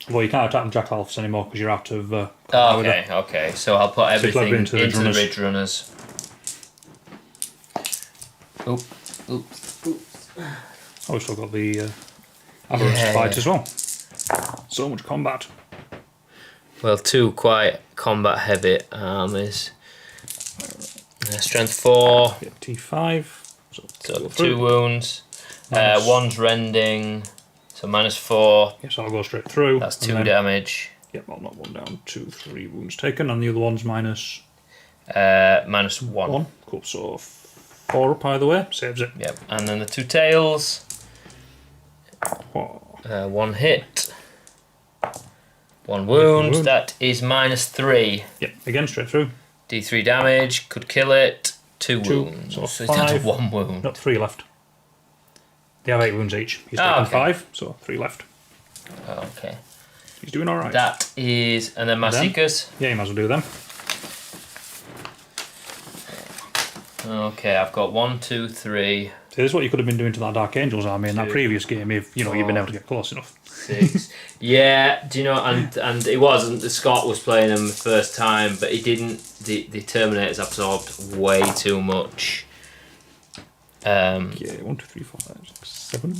Well, you can't attack the Jackalfs anymore because you're out of. Okay. So I'll put everything into the ridge runners. Oops. Oh, we've still got the Aberrant fight as well. So much combat. Well, 2 quite combat heavy armies. Strength 4. T5. So 2 wounds. One's rending. So -4. Yes, I'll go straight through. That's 2 damage. Yep, I'll knock 1 down. 2, 3 wounds taken, and the other one's minus. -1. Cool. So 4 up either way. Saves it. Yep. And then the 2 tails. 1 hit. 1 wound. That is -3. Yep. Again, straight through. D3 damage. Could kill it. 2 wounds. So he's down to 1 wound. Not 3 left. They have 8 wounds each. He's taken 5, so 3 left. Okay. He's doing alright. That is... And then my Seekers. Yeah, you might as well do them. Okay, I've got 1, 2, 3. So this is what you could have been doing to that Dark Angels army in that previous game if you'd been able to get close enough. 6. Yeah, do you know, and it wasn't, Scott was playing them the first time, but he didn't, the Terminators absorbed way too much. Yeah, 1, 2, 3, 4, 5, 6, 7.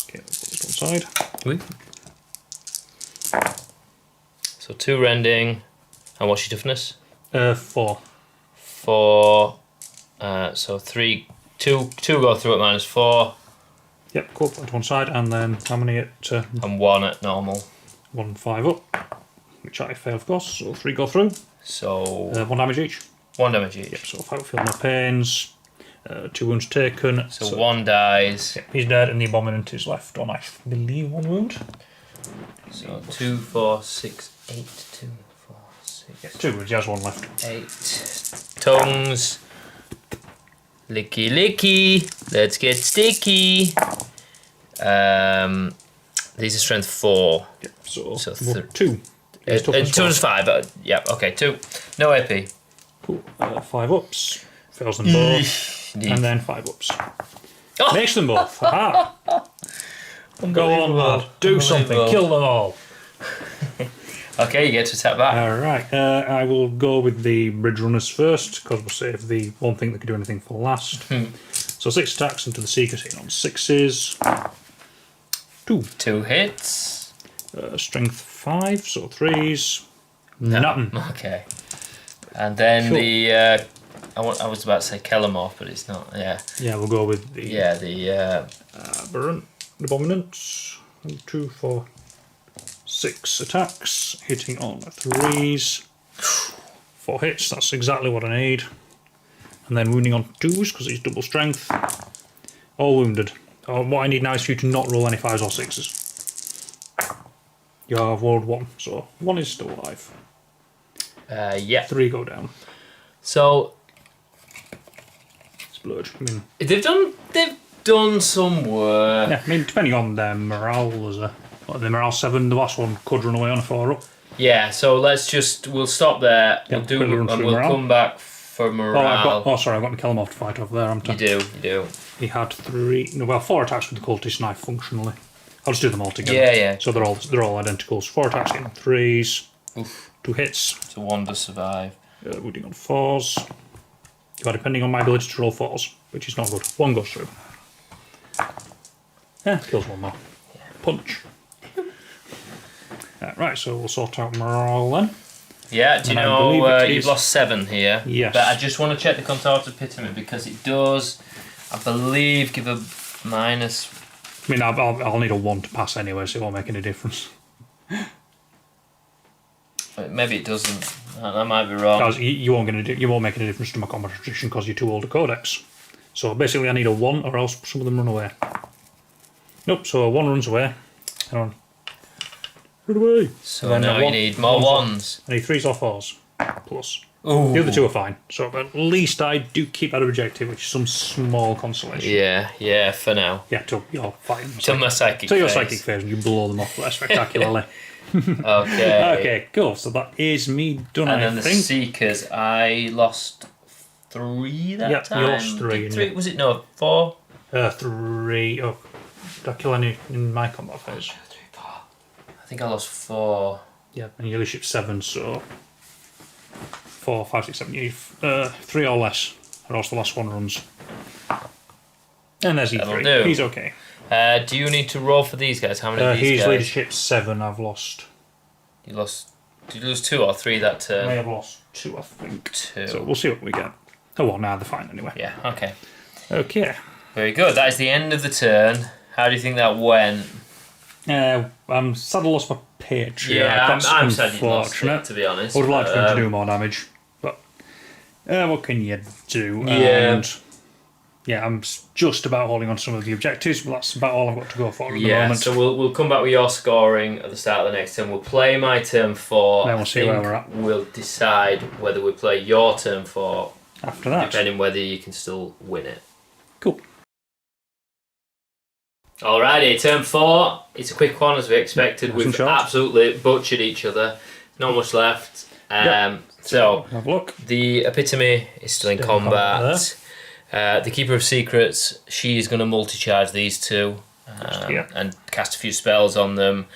Okay, let's put this one side. So 2 rending, and what's your toughness? 4. 4, so 3, 2 go through at -4. Yep, cool, put it to one side, and then how many at... and 1 at normal. 1, 5 up, which I fail of course, so 3 go through. So... 1 damage each. 1 damage each. Yep, so 5 feel no pains, 2 wounds taken. So 1 dies. Yep, he's dead, and the Abominant is left on, I believe, 1 wound. So 2, 4, 6, 8, 2, 4, 6... Yes, 2 wounds, he has 1 left. 8 tongues. Licky licky, let's get sticky. These are strength 4. Yep, so 2. Toughness 5, yeah, okay, 2. No AP. Cool, 5 ups, fails them both, and then 5 ups. Oh! Makes them both, aha! Go on, lad, do something, kill them all. Okay, you get to attack back. Alright, I will go with the bridge runners first, because we'll save the one thing that can do anything for last. So 6 attacks into the Seekers hitting on 6s. 2 hits. Strength 5, so 3s. Nothing. Okay. And then the... I was about to say Calamorph, but it's not, yeah. Yeah, we'll go with the... Yeah, the... Aberrant Abominant. 1, 2, 4, 6 attacks, hitting on 3s. 4 hits, that's exactly what I need. And then wounding on 2s, because it's double strength. All wounded. What I need now is for you to not roll any 5s or 6s. You have rolled 1, so 1 is still alive. Yeah. 3 go down. So Splurge. I mean, they've done some work. yeah, I mean, depending on their morale, there's the morale 7, the last one could run away on a 4 up. Yeah, so we'll stop there. Yeah, we'll come back for morale. Sorry, I've got Kelmov to fight over there, haven't I? You do. He had 4 attacks with the cultist knife functionally. I'll just do them all together. Yeah. So they're all identical. So 4 attacks getting 3s. Oof. 2 hits. So 1 to survive. Wounding on 4s. Depending on my ability to roll 4s, which is not good. 1 goes through. Yeah, kills 1 more. Yeah. Punch. Right, so we'll sort out morale then. Yeah, do you know you've lost 7 here? Yes. But I just want to check the Contorted Epitome because it does, I believe, give a minus. I mean, I'll need a 1 to pass anyway, so it won't make any difference. Maybe it doesn't. I might be wrong. Because you won't make any difference to my combat attrition because you're too old to codex. So basically, I need a 1, or else some of them run away. Nope. So 1 runs away. Hang on. Run away. So now you need more 1s. I need 3s or 4s plus. Ooh. The other 2 are fine. So at least I do keep that objective, which is some small consolation. Yeah, for now. Yeah, till you're fighting. Till my psychic till your phase. Psychic phase and you blow them off spectacularly. Okay. Okay, cool. So that is me done, and I then the think. Seekers, I lost 3 that time. You lost 3. 3 was it? No, 4? 3. Oh, did I kill any in my combat phase? 3, 4. I think I lost 4. Yeah, and your leadership 7, so 4, 5, 6, 7. You need 3 or less, or else the last one runs. And there's E3. Do. He's okay. Do you need to roll for these guys? How many of these He's guys? leadership 7. I've lost. You lost. Did you lose 2 or 3 that turn? I may have lost 2, I think. 2. So we'll see what we get. Oh well, now they're fine anyway. Yeah. Okay. Okay. Very good. That is the end of the turn. How do you think that went? I'm sad I lost my Patriot. Yeah, That's I'm sad you lost unfortunate. it, to be honest. I would have liked him to do more damage, but what can you do? Yeah. And, yeah, I'm just about holding on to some of the objectives, but that's about all I've got to go for at the moment. So we'll come back with your scoring at the start of the next turn. We'll play my turn 4. Then we'll see where we're at. We'll decide whether we play your turn 4 after that, depending whether you can still win it. Cool. Alrighty, turn 4. It's a quick one as we expected. We've absolutely butchered each other. Not much left. So have a look. The Epitome is still in combat. The Keeper of Secrets, she's going to multi-charge these 2 and cast a few spells on them.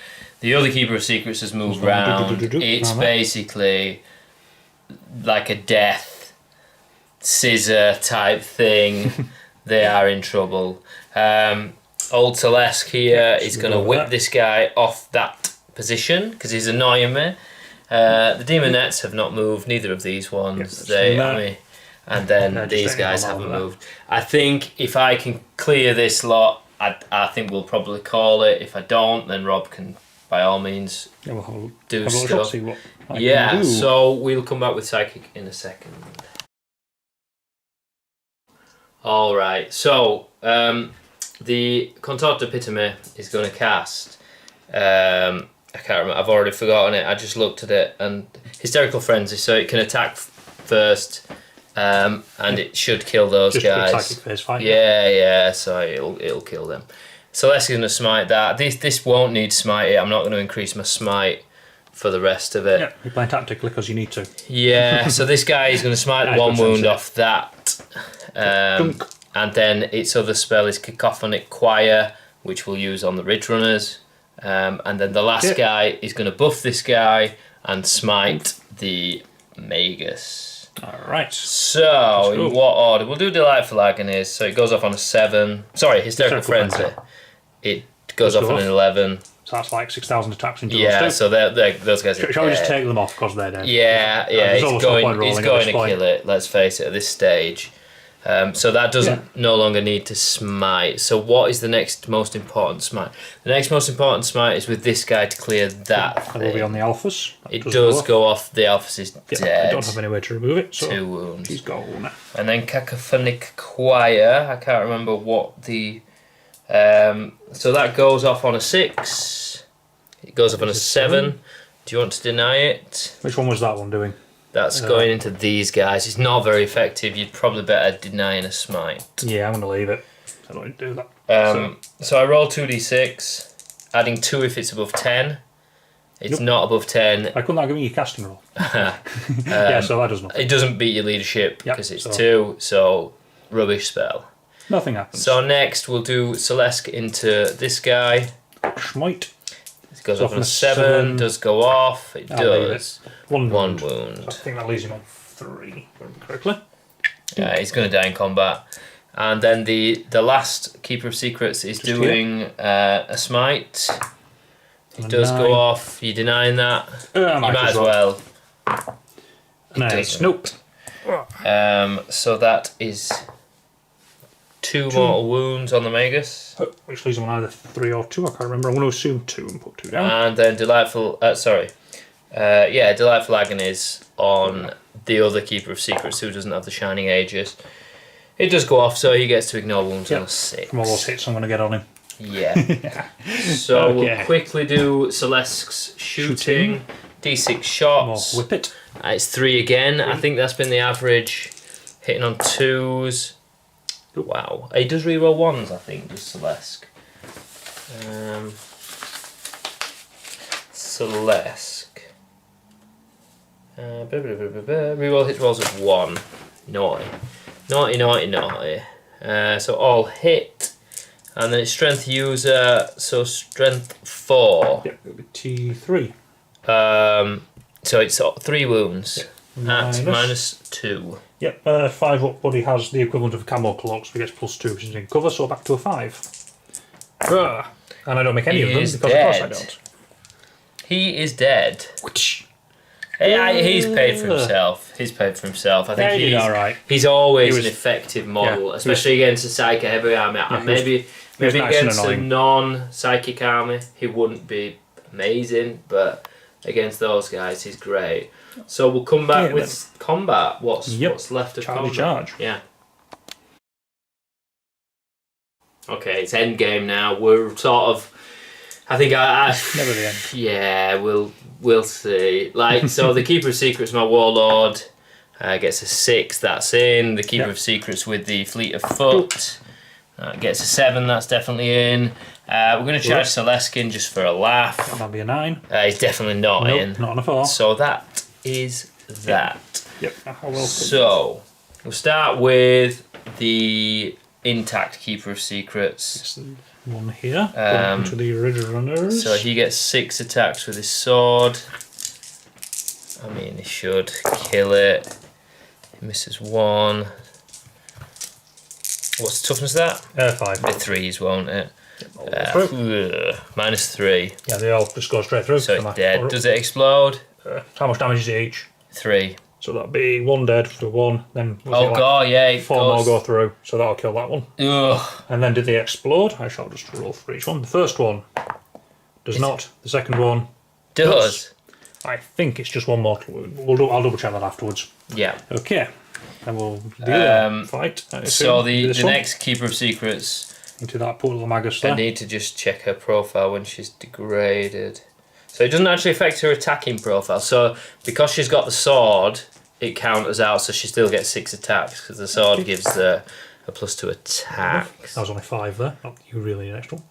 The other Keeper of Secrets has moved round. It's basically like a death scissor type thing. They are in trouble. Old Celeste here is going to whip this guy off that position because he's annoying me. The Demonettes have not moved, neither of these ones. And then these guys haven't moved. I think if I can clear this lot, I think we'll probably call it. If I don't, then Rob can, by all means, do stuff. So we'll come back with Psychic in a second. Alright, so the Contorted Epitome is going to cast. I can't remember, I've already forgotten it. I just looked at it. And Hysterical Frenzy, so it can attack first. And it should kill those guys. Psychic phase fight. Yeah. So it'll kill them. Celeste's going to smite that. This won't need smite. I'm not going to increase my smite for the rest of it. Yeah, you're playing tactically because you need to. Yeah. So this guy is going to smite 1 wound off that. And then its other spell is Cacophonic Choir, which we'll use on the Ridge Runners. And then the last guy is going to buff this guy and smite the Magus. Alright. So, in what order? We'll do Delightful Agonies. So it goes off on a 7. Sorry, Hysterical Frenzy. It goes off on an 11. So that's like 6,000 attacks into those 2. So those guys are Shall we just take them off because they're dead? Yeah, he's going to kill it, let's face it, at this stage. So that doesn't no longer need to smite. So what is the next most important smite? The next most important smite is with this guy to clear that thing. It will be on the alphas. It does go off. The alphas is dead. I don't have any way to remove it, so 2 wounds. She's gone. And then Cacophonic Choir. I can't remember what the... so that goes off on a 6. It goes off on a 7. Do you want to deny it? Which one was that one doing? That's going into these guys. It's not very effective. You'd probably better denying a smite. Yeah, I'm going to leave it. I don't need to do that. So I roll 2d6, adding 2 if it's above 10. It's not above 10. I couldn't give me your casting roll. Yeah, so that does nothing. It doesn't beat your leadership because it's 2, so rubbish spell. Nothing happens. So next we'll do Celeste into this guy. Schmite. It goes off on a 7, does go off. It does. One wound. wound. I think that leaves him on 3, correctly. Yeah, he's going to die in combat. And then the last Keeper of Secrets is doing a smite. It does go off. You denying that? You might as well. Nice. Nope. So that is 2 mortal wounds on the Magus. Which leaves him on either 3 or 2. I can't remember. I'm going to assume 2 and put 2 down. And then Delightful... Delightful Agonies on the other Keeper of Secrets who doesn't have the Shining Aegis. It does go off, so he gets to ignore wounds on a 6. From all those hits I'm going to get on him. Yeah. So we'll quickly do Celeste's shooting. D6 shots. More whip it. It's 3 again. I think that's been the average. Hitting on 2s. Wow. He does reroll 1s, I think, does Celeste. Celeste. Reroll hit rolls of 1. Naughty. Naughty. So all hit. And then it's strength user, so strength 4. Yeah, it'll be T3. So it's 3 wounds. Yeah. At -2. Yep, 5 up buddy has the equivalent of a camo cloak, so he gets +2 since he's in cover, so back to a 5. And I don't make any of them, because of course I don't. He is dead. He's paid for himself. I think he's always an effective model, especially against a psychic heavy army. Maybe against a non-psychic army, he wouldn't be amazing, but against those guys, he's great. So we'll come back with combat. What's left of combat? Charge. Yeah. Okay, it's end game now. We're sort of. I think never the end. Yeah, we'll see. Like, so the Keeper of Secrets, my Warlord, gets a 6. That's in. The Keeper of Secrets with the Fleet of Foot gets a 7. That's definitely in. We're going to charge Celeskin just for a laugh. That might be a 9. He's definitely not in. Not on a 4. So that is that. Yep. So we'll start with the intact Keeper of Secrets. One here. To the original runners. So he gets 6 attacks with his sword. I mean, he should kill it. He misses 1. What's the toughness of that? 5. The 3s, won't it? -3. Yeah, they all just go straight through. So it's dead. Does it explode? How much damage is it each? 3. So that'll be 1 dead for 1. Then 4 more go through. So that'll kill that one. Ugh. And then did they explode? I shall just roll for each one. The first one does not. The second one does. I think it's just 1 mortal wound. I'll double check that afterwards. Yeah. Okay. And we'll do the fight. So the next Keeper of Secrets. Into that pool of Magus there. I need to just check her profile when she's degraded. So it doesn't actually affect her attacking profile. So because she's got the sword, it counters out, so she still gets 6 attacks because the sword gives a +2 attack. That was only 5 there. Not you really an extra one.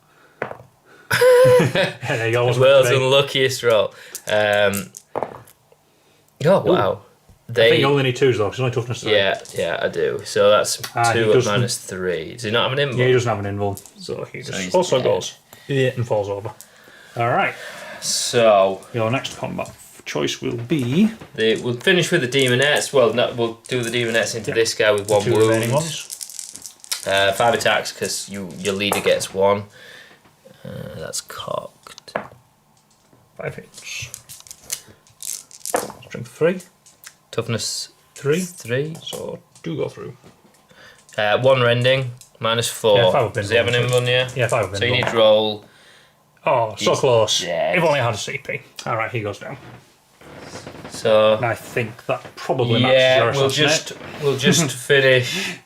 There you go. World's unluckiest roll. Oh wow. I think you only need 2s though. She's only toughness 3. Yeah, I do. So that's 2 at -3. Does he not have an invul? Yeah, he doesn't have an invul, so he just also goes and falls over. All right. So your next combat choice will be. We'll finish with the demonettes. Well, no, we'll do the demonettes into this guy with 1 wound. 5 attacks because your leader gets 1. That's cocked. 5 hits. Strength 3. Toughness 3. 3. So 2 go through. 1 rending, -4. Yeah, 5 Does he have an invuln, yeah? Yeah, 5 So you need to roll... Oh, so close. Yeah. If only had a CP. Alright, he goes down. So... And I think that probably matches your assassinate. we'll just finish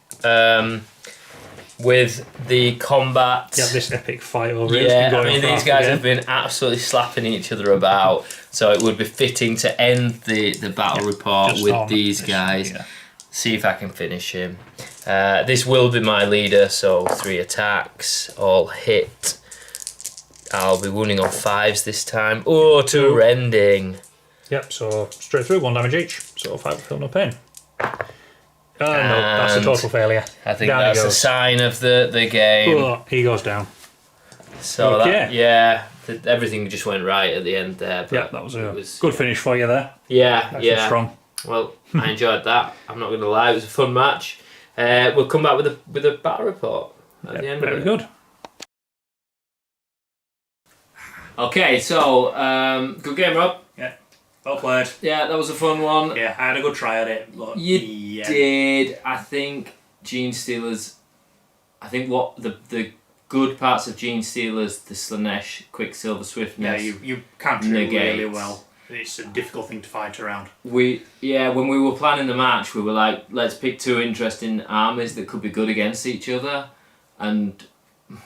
with the combat. Yeah, this epic fight over here. Yeah, I mean, these guys have been absolutely slapping each other about, so it would be fitting to end the battle report with these guys. Yeah. See if I can finish him. This will be my leader, so 3 attacks, all hit. I'll be wounding on 5s this time. Oh, 2 rending. Yep, so straight through, 1 damage each, so 5 feel no pain. No, that's a total failure. I think that's a sign of the game. Oh, he goes down. So everything just went right at the end there. But yeah, that was a good finish for you there. Yeah, That's strong. Well, I enjoyed that. I'm not going to lie, it was a fun match. We'll come back with a battle report at the end of it. Very good. Okay, so good game, Rob. Yeah, well played. Yeah, that was a fun one. Yeah, I had a good try at it. But you did. I think Genestealers. I think what the good parts of Genestealers, the Slaanesh Quicksilver Swiftness. Yeah, you counter it really well. It's a difficult thing to fight around. When we were planning the match, we were like, let's pick 2 interesting armies that could be good against each other, and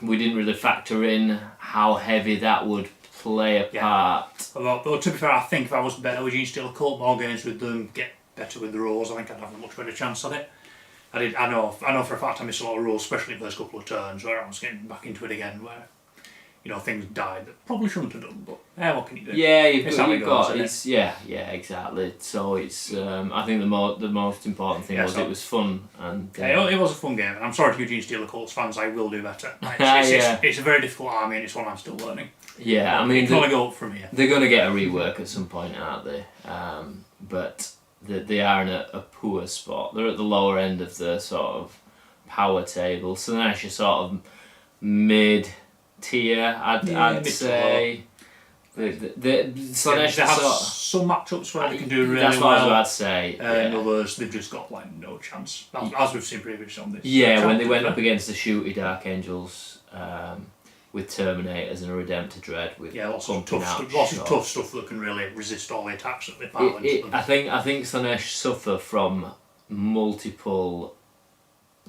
we didn't really factor in how heavy that would play a part. But to be fair, I think if I was better with Genestealer Cult, more games with them, get better with the rules, I think I'd have a much better chance at it. I know for a fact I missed a lot of rules, especially in the first couple of turns, where I was getting back into it again, where things died that probably shouldn't have done, but what can you do? Yeah, exactly. So it's I think the most important thing was it was fun, and it was a fun game. And I'm sorry to you Genestealer Cults fans, I will do better. It's a very difficult army, and it's one I'm still learning. Yeah, I mean, it's gonna go up from here. They're gonna get a rework at some point, aren't they? But they are in a poor spot. They're at the lower end of the sort of power table. So they're actually sort of mid tier, I'd say. The Slaanesh have some matchups where they can do really well. That's what I'd say. And others, they've just got no chance. As we've seen previously on this. Yeah, when they went up against the shooty Dark Angels with Terminators and a Redemptor Dread with lots of tough stuff that can really resist all the attacks that they pile into them. I think Slaanesh suffer from multiple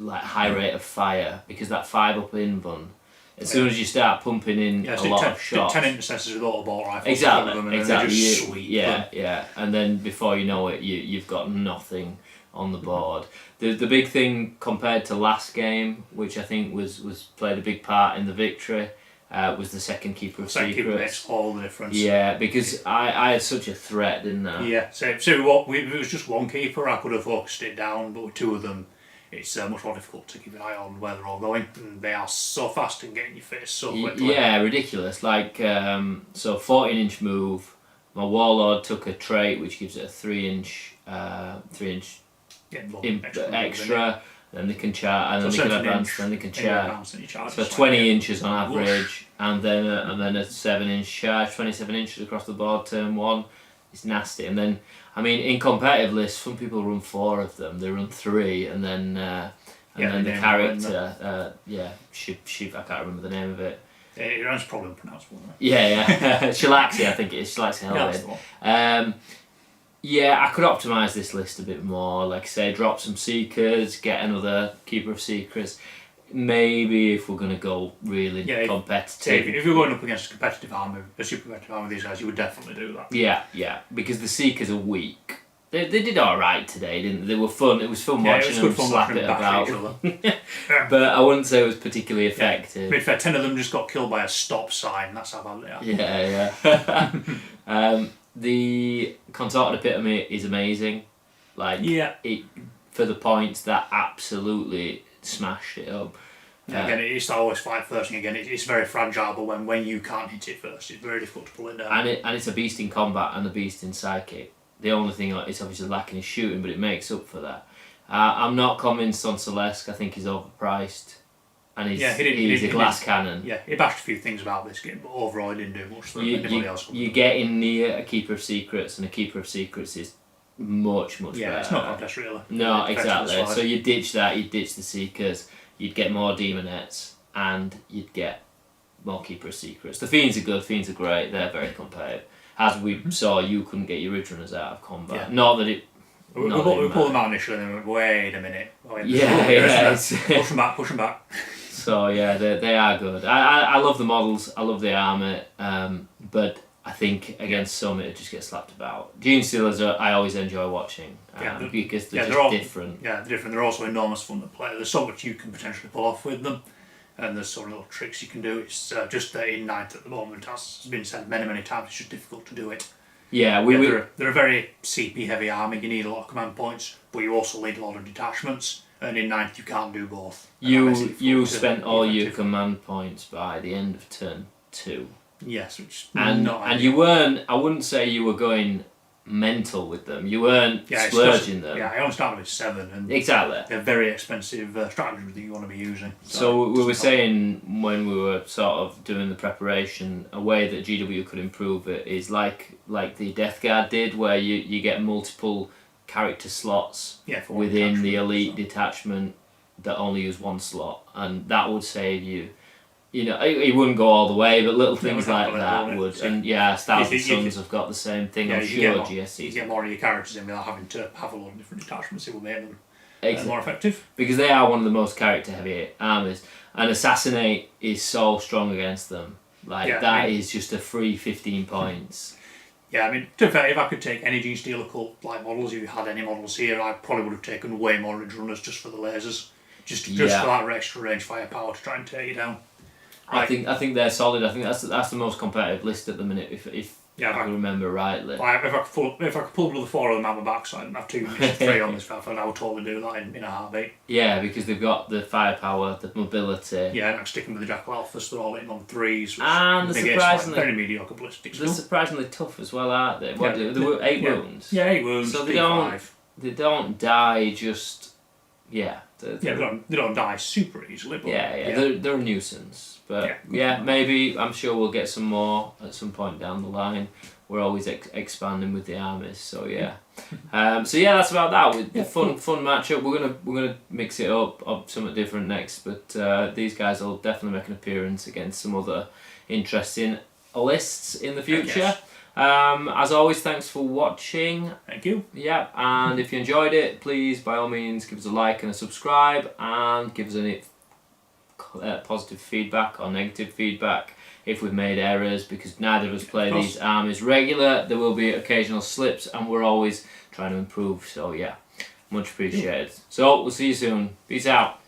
high rate of fire because that 5-up invuln. As soon as you start pumping in a lot of shots, 10 intercessors with auto-ball rifles. Exactly. Just sweep. Yeah. And then before you know it, you've got nothing on the board. The big thing compared to last game, which I think was played a big part in the victory, was the second Keeper of Secrets. Keeper makes all the difference. Yeah, because I had such a threat, didn't I? Yeah. So if it was just one keeper, I could have focused it down, but with 2 of them, it's much more difficult to keep an eye on where they're all going. And they are so fast in getting your face so quickly. Yeah, ridiculous. So 14-inch move. My Warlord took a trait which gives it a 3-inch extra. Then they can charge, and then they can advance, then they can charge. So 20 inches on average, and then a 7-inch charge, 27 inches across the board. Turn 1, it's nasty. And then, I mean, in competitive lists, some people run 4 of them. They run 3, and then the character, Shiv, I can't remember the name of it. It's probably unpronounceable. Yeah. Shalaxi, I think it is. Shalaxi Helmet. Yeah, I could optimise this list a bit more. Like I say, drop some Seekers, get another Keeper of Secrets. Maybe if we're going to go really competitive. If you're going up against a competitive army, a super competitive army with these guys, you would definitely do that. Yeah, because the Seekers are weak. They did alright today, didn't they? They were fun. It was fun watching them slap it about. But I wouldn't say it was particularly effective. To be fair, 10 of them just got killed by a stop sign. That's how bad they are. Yeah. The Contorted Epitome is amazing. It for the points that absolutely smashed it up. Again, it's always fight first, and again, it's very fragile. But when you can't hit it first, it's very difficult to pull it down. And it's a beast in combat and a beast in psychic. The only thing it's obviously lacking is shooting, but it makes up for that. I'm not convinced on Celeste. I think he's overpriced. And he's a glass cannon. Yeah, he bashed a few things about this game, but overall he didn't do much for anybody else. You're getting near a Keeper of Secrets, and a Keeper of Secrets is much better. Yeah, it's not contest really. No, exactly. So you ditch that, you ditch the Seekers, you'd get more Demonettes, and you'd get more Keeper of Secrets. The Fiends are good, Fiends are great, they're very competitive. As we saw, you couldn't get your Ridge Runners out of combat. Yeah. Not that it... We pulled them out initially and then we went, wait a minute. Push them back. So yeah, they are good. I love the models, I love the army, but I think against some it just gets slapped about. Genestealers I always enjoy watching because they're just different. Yeah, they're different. They're also enormous fun to play. There's so much you can potentially pull off with them, and there's so many little tricks you can do. It's just that in 9th at the moment, as has been said many times, it's just difficult to do it. Yeah, they're a very CP heavy army. You need a lot of command points, but you also need a lot of detachments. And in 9th you can't do both. You spent all your command points by the end of turn 2. Yes, which and you weren't. I wouldn't say you were going mental with them. You weren't splurging them. Yeah, I only started with 7, and exactly. They're very expensive strategies that you want to be using. So we were saying when we were sort of doing the preparation, a way that GW could improve it is like the Death Guard did, where you get multiple character slots within the elite detachment that only use one slot, and that would save you. You know, it wouldn't go all the way, but little things like that would. So, and Thousand Suns have got the same thing. I'm sure GSCs. You get more of your characters in without having to have a lot of different detachments. It will make them more effective. Because they are one of the most character heavy armies, and Assassinate is so strong against them. Is just a free 15 points. Yeah, I mean, to be fair, if I could take any Genestealer Cult like models, if you had any models here, I probably would have taken way more Ridge Runners just for the lasers, just for that extra range firepower to try and take you down. I think they're solid. I think that's the most competitive list at the minute, if I can remember rightly. If I could pull the 4 of them out my back, so I didn't have 2 missions, 3 on this stuff, and I would totally do that in a heartbeat. Yeah, because they've got the firepower, the mobility. Yeah, and I'm sticking with the Jackal Alphas. They're all hitting on 3s. And they're very mediocre ballistics. They're surprisingly tough as well, aren't they? There were 8 wounds. Yeah, 8 wounds. So they don't die just. Yeah. They don't die super easily. But they're a nuisance. But maybe I'm sure we'll get some more at some point down the line. We're always expanding with the armies, so yeah. That's about that. With fun matchup. We're gonna mix it up something different next. But these guys will definitely make an appearance against some other interesting lists in the future. As always, thanks for watching. Thank you. Yeah, and if you enjoyed it, please by all means give us a like and a subscribe, and give us any positive feedback or negative feedback if we've made errors, because neither of us play these armies regular. There will be occasional slips, and we're always trying to improve. So yeah, much appreciated. So we'll see you soon. Peace out.